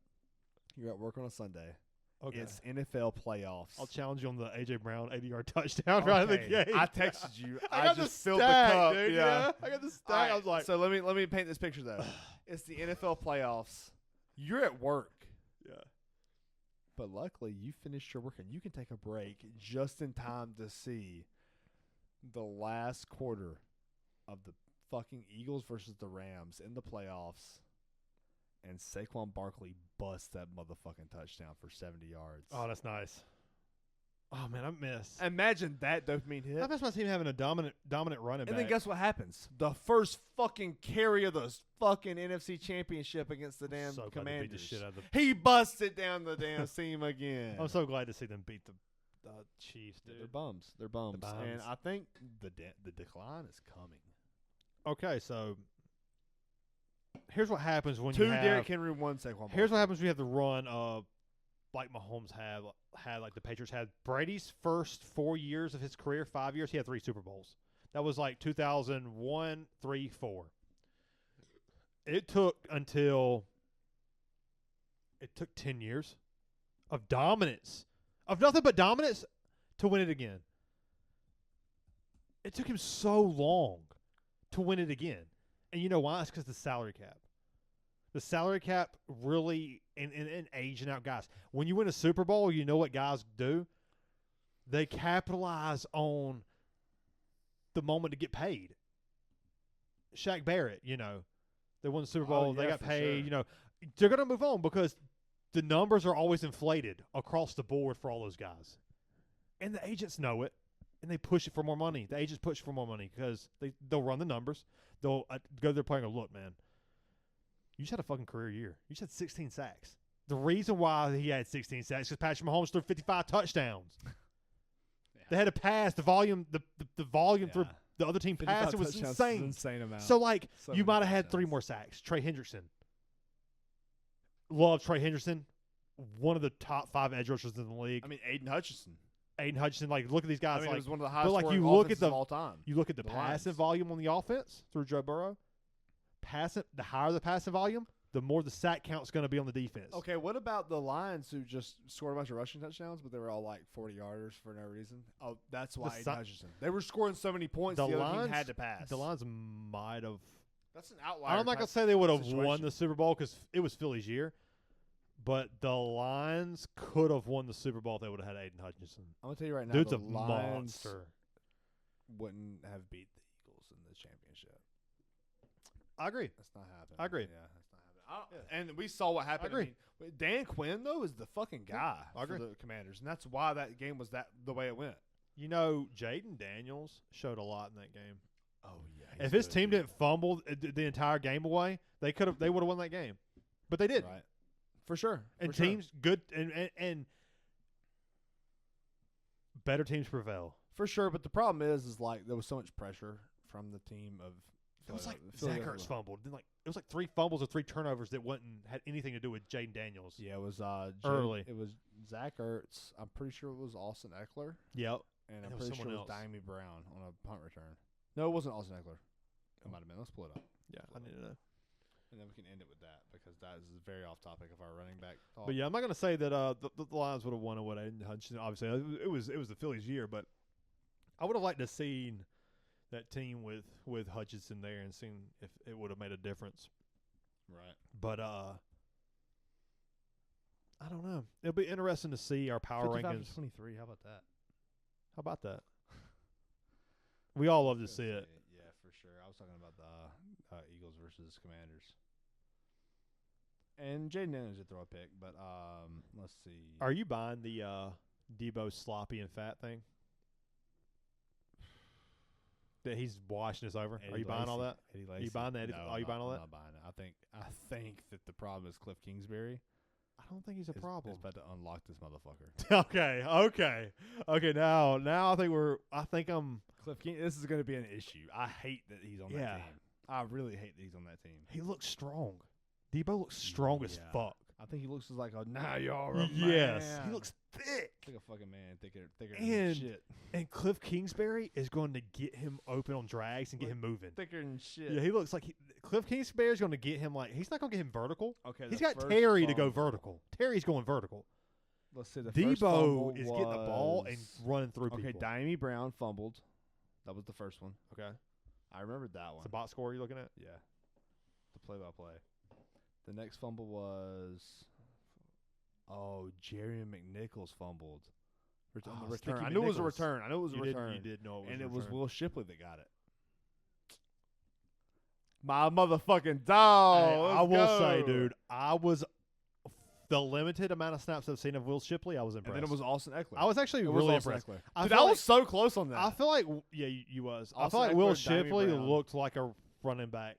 [SPEAKER 2] You're at work on a Sunday.
[SPEAKER 1] Okay.
[SPEAKER 2] It's NFL playoffs.
[SPEAKER 1] I'll challenge you on the A.J. Brown 80-yard touchdown right in the
[SPEAKER 2] Okay.
[SPEAKER 1] game.
[SPEAKER 2] I texted you.
[SPEAKER 1] I got
[SPEAKER 2] just
[SPEAKER 1] the
[SPEAKER 2] filled
[SPEAKER 1] stack,
[SPEAKER 2] the cup.
[SPEAKER 1] dude.
[SPEAKER 2] Yeah.
[SPEAKER 1] I got the stack.
[SPEAKER 2] All right,
[SPEAKER 1] I was like,
[SPEAKER 2] so let me paint this picture though. It's the NFL playoffs. You're at work.
[SPEAKER 1] yeah.
[SPEAKER 2] But luckily, you finished your work and you can take a break just in time to see the last quarter of the fucking Eagles versus the Rams in the playoffs. And Saquon Barkley busts that motherfucking touchdown for 70 yards.
[SPEAKER 1] Oh, that's nice. Oh man, I miss.
[SPEAKER 2] Imagine that dopamine hit.
[SPEAKER 1] I miss my team having a dominant running back.
[SPEAKER 2] And then guess what happens? The first fucking carry of the fucking NFC Championship against the damn
[SPEAKER 1] so glad they
[SPEAKER 2] Commanders.
[SPEAKER 1] beat the shit out of the.
[SPEAKER 2] He busted down the damn seam again.
[SPEAKER 1] I'm so glad to see them beat the Chiefs,
[SPEAKER 2] They're
[SPEAKER 1] dude.
[SPEAKER 2] bums. They're bums.
[SPEAKER 1] bums.
[SPEAKER 2] And I think the decline is coming.
[SPEAKER 1] Okay, so here's what happens when
[SPEAKER 2] Two
[SPEAKER 1] you have.
[SPEAKER 2] Derrick Henry, one Saquon.
[SPEAKER 1] Here's what happens when you have the run of, like Mahomes had, like the Patriots had. Brady's first 4 years of his career, 5 years, he had 3 Super Bowls. That was like 2001, 3, 4. It took 10 years of dominance, of nothing but dominance, to win it again. It took him so long to win it again. And you know why? It's because the salary cap. The salary cap really, and aging out guys. When you win a Super Bowl, you know what guys do? They capitalize on the moment to get paid. Shaq Barrett, they won the Super Bowl. They got paid.
[SPEAKER 2] Sure.
[SPEAKER 1] They're going to move on because the numbers are always inflated across the board for all those guys. And the agents know it, and they push it for more money. The agents push for more money because they'll run the numbers. They'll go to their player and go, look, man, you just had a fucking career year. You just had 16 sacks. The reason why he had 16 sacks is because Patrick Mahomes threw 55 touchdowns.
[SPEAKER 2] Yeah.
[SPEAKER 1] They had to pass the volume. The volume through the other team passing was insane.
[SPEAKER 2] Insane amount.
[SPEAKER 1] So, like,
[SPEAKER 2] So
[SPEAKER 1] you
[SPEAKER 2] many
[SPEAKER 1] might have had 3
[SPEAKER 2] touchdowns.
[SPEAKER 1] more sacks. Trey Hendrickson. Love Trey Hendrickson. One of the top 5 edge rushers in the league.
[SPEAKER 2] I mean, Aiden Hutchinson.
[SPEAKER 1] Aiden Hutchinson. Like, look at these guys.
[SPEAKER 2] I mean,
[SPEAKER 1] like,
[SPEAKER 2] it was one of the highest
[SPEAKER 1] like,
[SPEAKER 2] scoring
[SPEAKER 1] you look at
[SPEAKER 2] offenses
[SPEAKER 1] the-
[SPEAKER 2] of all time.
[SPEAKER 1] you look at the
[SPEAKER 2] The
[SPEAKER 1] passing
[SPEAKER 2] Lions.
[SPEAKER 1] volume on the offense through Joe Burrow. The higher the passing volume, the more the sack count's going to be on the defense.
[SPEAKER 2] Okay, what about the Lions who just scored a bunch of rushing touchdowns, but they were all like 40-yarders for no reason? Oh, that's why
[SPEAKER 1] The
[SPEAKER 2] Aiden
[SPEAKER 1] Si-
[SPEAKER 2] Hutchinson. They were scoring so many points,
[SPEAKER 1] The
[SPEAKER 2] the other
[SPEAKER 1] Lions-
[SPEAKER 2] team had to pass.
[SPEAKER 1] The Lions might have.
[SPEAKER 2] That's an outlier.
[SPEAKER 1] I'm not going
[SPEAKER 2] type
[SPEAKER 1] to say they would have won
[SPEAKER 2] situation.
[SPEAKER 1] the Super Bowl because it was Philly's year. But the Lions could have won the Super Bowl if they would have had Aiden Hutchinson.
[SPEAKER 2] I'm going to tell you right now,
[SPEAKER 1] Dude's
[SPEAKER 2] the
[SPEAKER 1] a
[SPEAKER 2] Lions
[SPEAKER 1] monster.
[SPEAKER 2] wouldn't have beat the Eagles in the championship.
[SPEAKER 1] I agree.
[SPEAKER 2] That's not happening.
[SPEAKER 1] I agree.
[SPEAKER 2] Yeah, that's not happening. And we saw what happened.
[SPEAKER 1] I agree.
[SPEAKER 2] mean, Dan Quinn, though, is the fucking guy
[SPEAKER 1] I agree.
[SPEAKER 2] for the Commanders. And that's why that game was the way it went.
[SPEAKER 1] Jaden Daniels showed a lot in that game.
[SPEAKER 2] Oh, yeah.
[SPEAKER 1] If his team didn't fumble the entire game away, they would have won that game. But they didn't.
[SPEAKER 2] Right. For sure.
[SPEAKER 1] And
[SPEAKER 2] for sure.
[SPEAKER 1] teams good and better teams prevail.
[SPEAKER 2] For sure, but the problem is like there was so much pressure from the team of.
[SPEAKER 1] It was like
[SPEAKER 2] Philadelphia.
[SPEAKER 1] Zach Ertz fumbled. Then it was like 3 fumbles or 3 turnovers that had anything to do with Jaden Daniels.
[SPEAKER 2] Yeah, it was
[SPEAKER 1] Early.
[SPEAKER 2] It was Zach Ertz. I'm pretty sure it was Austin Eckler,
[SPEAKER 1] Yep.
[SPEAKER 2] and
[SPEAKER 1] There
[SPEAKER 2] I'm
[SPEAKER 1] was
[SPEAKER 2] pretty sure it
[SPEAKER 1] someone
[SPEAKER 2] was
[SPEAKER 1] else.
[SPEAKER 2] Diamy Brown on a punt return. No, it wasn't Austin Eckler. It might have been. Let's pull it up,
[SPEAKER 1] Yeah, I need to know.
[SPEAKER 2] and then we can end it with that because that is very off topic of our running back talk.
[SPEAKER 1] But yeah, I'm not going to say that the Lions would have won it with Aiden Hutchinson. Obviously, it was the Phillies' year, but I would have liked to seen that team with Hutchinson there and seen if it would have made a difference.
[SPEAKER 2] right.
[SPEAKER 1] But I don't know. It'll be interesting to see our power
[SPEAKER 2] 55
[SPEAKER 1] rankings.
[SPEAKER 2] to 23. How about that?
[SPEAKER 1] How about that? We all love to see it.
[SPEAKER 2] Yeah, for sure. I was talking about the Eagles versus Commanders. And Jaden Daniels did throw a pick, but let's see.
[SPEAKER 1] Are you buying the Debo sloppy and fat thing? That he's washing us over?
[SPEAKER 2] Eddie
[SPEAKER 1] Are you buying all
[SPEAKER 2] Lacy.
[SPEAKER 1] that?
[SPEAKER 2] Eddie
[SPEAKER 1] Are you
[SPEAKER 2] Lacy.
[SPEAKER 1] buying that?
[SPEAKER 2] No,
[SPEAKER 1] Are you buying all
[SPEAKER 2] I'm
[SPEAKER 1] that?
[SPEAKER 2] not buying it. I think that the problem is Cliff Kingsbury.
[SPEAKER 1] don't think he's a problem.
[SPEAKER 2] It's about to unlock this motherfucker.
[SPEAKER 1] Okay. Now I think I'm.
[SPEAKER 2] Cliff King, this is going to be an issue. I hate that he's on that team. I really hate that he's on that team.
[SPEAKER 1] He looks strong. Debo looks strong as fuck.
[SPEAKER 2] I think he looks like a man.
[SPEAKER 1] Yes, he looks thick.
[SPEAKER 2] Like a fucking man, thicker
[SPEAKER 1] and
[SPEAKER 2] than shit.
[SPEAKER 1] And Cliff Kingsbury is going to get him open on drags and get him moving.
[SPEAKER 2] Thicker than shit.
[SPEAKER 1] Yeah, he looks like Cliff Kingsbury is going to get him he's not going to get him vertical.
[SPEAKER 2] Okay,
[SPEAKER 1] he's got Terry to go vertical. Terry's going vertical.
[SPEAKER 2] Let's see. The
[SPEAKER 1] Debo
[SPEAKER 2] first fumble
[SPEAKER 1] is getting the ball and running through people.
[SPEAKER 2] Okay, Diami Brown fumbled. That was the first one.
[SPEAKER 1] Okay,
[SPEAKER 2] I remembered that one.
[SPEAKER 1] It's a box score you're looking at.
[SPEAKER 2] Yeah, the play-by-play. The next fumble was, Jerry McNichols fumbled. On the return. I knew it was a return.
[SPEAKER 1] You did know it was
[SPEAKER 2] and
[SPEAKER 1] a
[SPEAKER 2] it was
[SPEAKER 1] return.
[SPEAKER 2] Will Shipley that got it. My motherfucking dog.
[SPEAKER 1] I will say, dude, I was the limited amount of snaps I've seen of Will Shipley. I was impressed.
[SPEAKER 2] And then it was Austin Eckler.
[SPEAKER 1] I was actually really impressed.
[SPEAKER 2] Dude, I was so close on that.
[SPEAKER 1] I feel like you was. I
[SPEAKER 2] Austin
[SPEAKER 1] feel like
[SPEAKER 2] Eckler,
[SPEAKER 1] Will
[SPEAKER 2] Diami
[SPEAKER 1] Shipley
[SPEAKER 2] Brown.
[SPEAKER 1] looked like a running back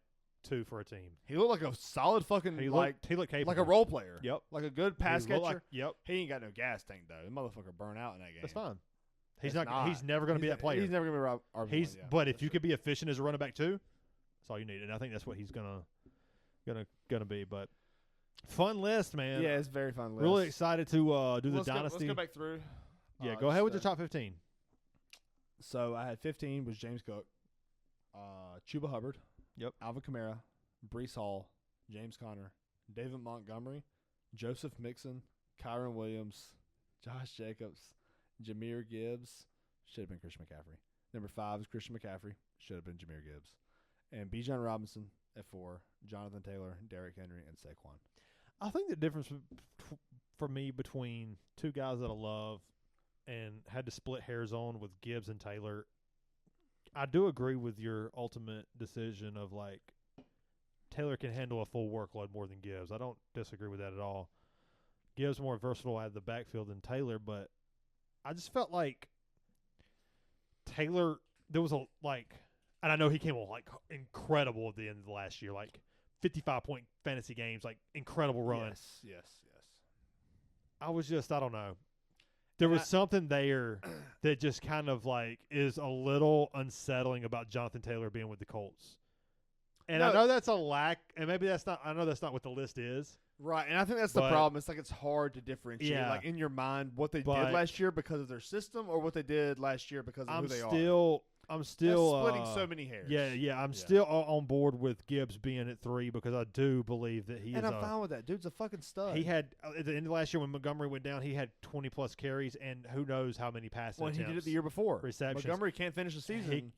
[SPEAKER 1] 2 for a team.
[SPEAKER 2] He looked like a solid fucking
[SPEAKER 1] He looked capable.
[SPEAKER 2] like a role player.
[SPEAKER 1] Yep.
[SPEAKER 2] Like a good pass
[SPEAKER 1] He looked
[SPEAKER 2] catcher.
[SPEAKER 1] like- yep.
[SPEAKER 2] He ain't got no gas tank though. The motherfucker burn out in that game.
[SPEAKER 1] That's fine. He's
[SPEAKER 2] It's
[SPEAKER 1] not. He's never going to be that player.
[SPEAKER 2] He's never gonna be our
[SPEAKER 1] He's.
[SPEAKER 2] one, yeah.
[SPEAKER 1] But if you could be efficient as a running back 2, that's all you need. And I think that's what he's gonna be. But fun list, man.
[SPEAKER 2] Yeah, it's a very fun list.
[SPEAKER 1] Really excited to do the
[SPEAKER 2] Let's
[SPEAKER 1] dynasty.
[SPEAKER 2] go back through.
[SPEAKER 1] Yeah, go ahead with your top 15.
[SPEAKER 2] So I had 15 was James Cook, Chuba Hubbard,
[SPEAKER 1] Yep.
[SPEAKER 2] Alvin Kamara, Brees Hall, James Conner, David Montgomery, Joseph Mixon, Kyron Williams, Josh Jacobs, Jahmyr Gibbs. Should have been Christian McCaffrey. Number 5 is Christian McCaffrey. Should have been Jahmyr Gibbs. And Bijan Robinson at 4, Jonathan Taylor, Derrick Henry, and Saquon.
[SPEAKER 1] I think the difference for me between 2 guys that I love and had to split hairs on with Gibbs and Taylor, I do agree with your ultimate decision of Taylor can handle a full workload more than Gibbs. I don't disagree with that at all. Gibbs more versatile out of the backfield than Taylor, but I just felt like Taylor, there was and I know he came on incredible at the end of the last year, 55-point fantasy games, incredible run.
[SPEAKER 2] Yes.
[SPEAKER 1] I was just, I don't know. There was something there that just kind of is a little unsettling about Jonathan Taylor being with the Colts. And I know that's a lack, and maybe that's not, I know that's not what the list is.
[SPEAKER 2] Right, and I think that's the problem. It's it's hard to differentiate, in your mind, what they did last year because of their system or what they did last year because of who they are.
[SPEAKER 1] I'm still
[SPEAKER 2] splitting so many hairs.
[SPEAKER 1] Yeah. I'm still on board with Gibbs being at 3 because I do believe that he is.
[SPEAKER 2] And I'm fine with that. Dude's a fucking stud.
[SPEAKER 1] He had at the end of last year when Montgomery went down, he had 20+ carries and who knows how many passes.
[SPEAKER 2] Well, he did it the year before.
[SPEAKER 1] Receptions.
[SPEAKER 2] Montgomery can't finish the season.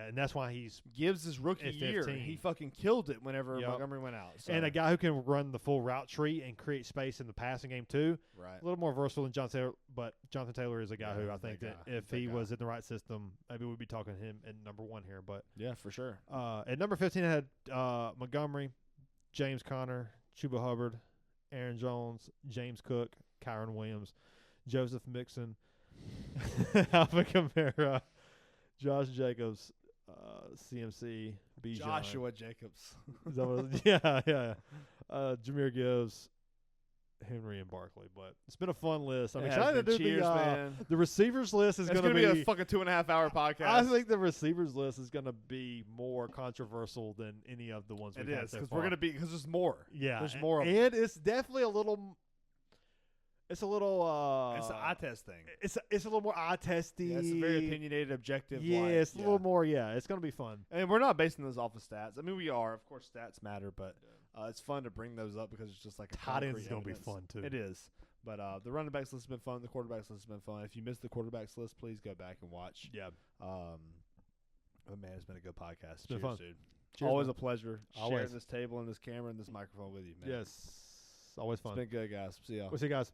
[SPEAKER 1] And that's why he's
[SPEAKER 2] Gibbs his rookie year. He fucking killed it whenever Montgomery went out. So.
[SPEAKER 1] And a guy who can run the full route tree and create space in the passing game too.
[SPEAKER 2] Right. A
[SPEAKER 1] little more versatile than Jonathan Taylor, but Jonathan Taylor is a guy who I think that if he was in the right system, maybe we'd be talking him at number 1 here. But
[SPEAKER 2] yeah, for sure.
[SPEAKER 1] At number 15, I had Montgomery, James Conner, Chuba Hubbard, Aaron Jones, James Cook, Kyron Williams, Joseph Mixon, Alvin Kamara, Josh Jacobs, CMC, Bijan.
[SPEAKER 2] Joshua Jacobs.
[SPEAKER 1] Is that what yeah. Jahmyr Gibbs, Henry, and Barkley. But it's been a fun list. I'm excited to do the receivers list. Is going to
[SPEAKER 2] be a fucking 2.5-hour podcast.
[SPEAKER 1] I think the receivers list is going to be more controversial than any of the ones we've had so far.
[SPEAKER 2] Because there's more.
[SPEAKER 1] Yeah,
[SPEAKER 2] there's more of them.
[SPEAKER 1] And it's definitely a little. It's a little.
[SPEAKER 2] It's an eye test thing.
[SPEAKER 1] It's a little more eye testy.
[SPEAKER 2] Yeah, it's a very opinionated, objective.
[SPEAKER 1] Yeah, it's a little more. Yeah, it's gonna be fun.
[SPEAKER 2] And we're not basing those off of stats. I mean, we are. Of course, stats matter, but it's fun to bring those up because it's just like a
[SPEAKER 1] tight ends is
[SPEAKER 2] gonna
[SPEAKER 1] be fun too.
[SPEAKER 2] It is. But the running backs list has been fun. The quarterbacks list has been fun. If you missed the quarterbacks list, please go back and watch.
[SPEAKER 1] Yeah.
[SPEAKER 2] But man, it's been a good podcast.
[SPEAKER 1] It's been
[SPEAKER 2] Cheers,
[SPEAKER 1] fun.
[SPEAKER 2] dude.
[SPEAKER 1] Cheers,
[SPEAKER 2] always
[SPEAKER 1] man.
[SPEAKER 2] A pleasure
[SPEAKER 1] Always.
[SPEAKER 2] sharing this table and this camera and this microphone with you, man.
[SPEAKER 1] Yes. Always fun.
[SPEAKER 2] It's been good, guys. See y'all.
[SPEAKER 1] We'll see you guys.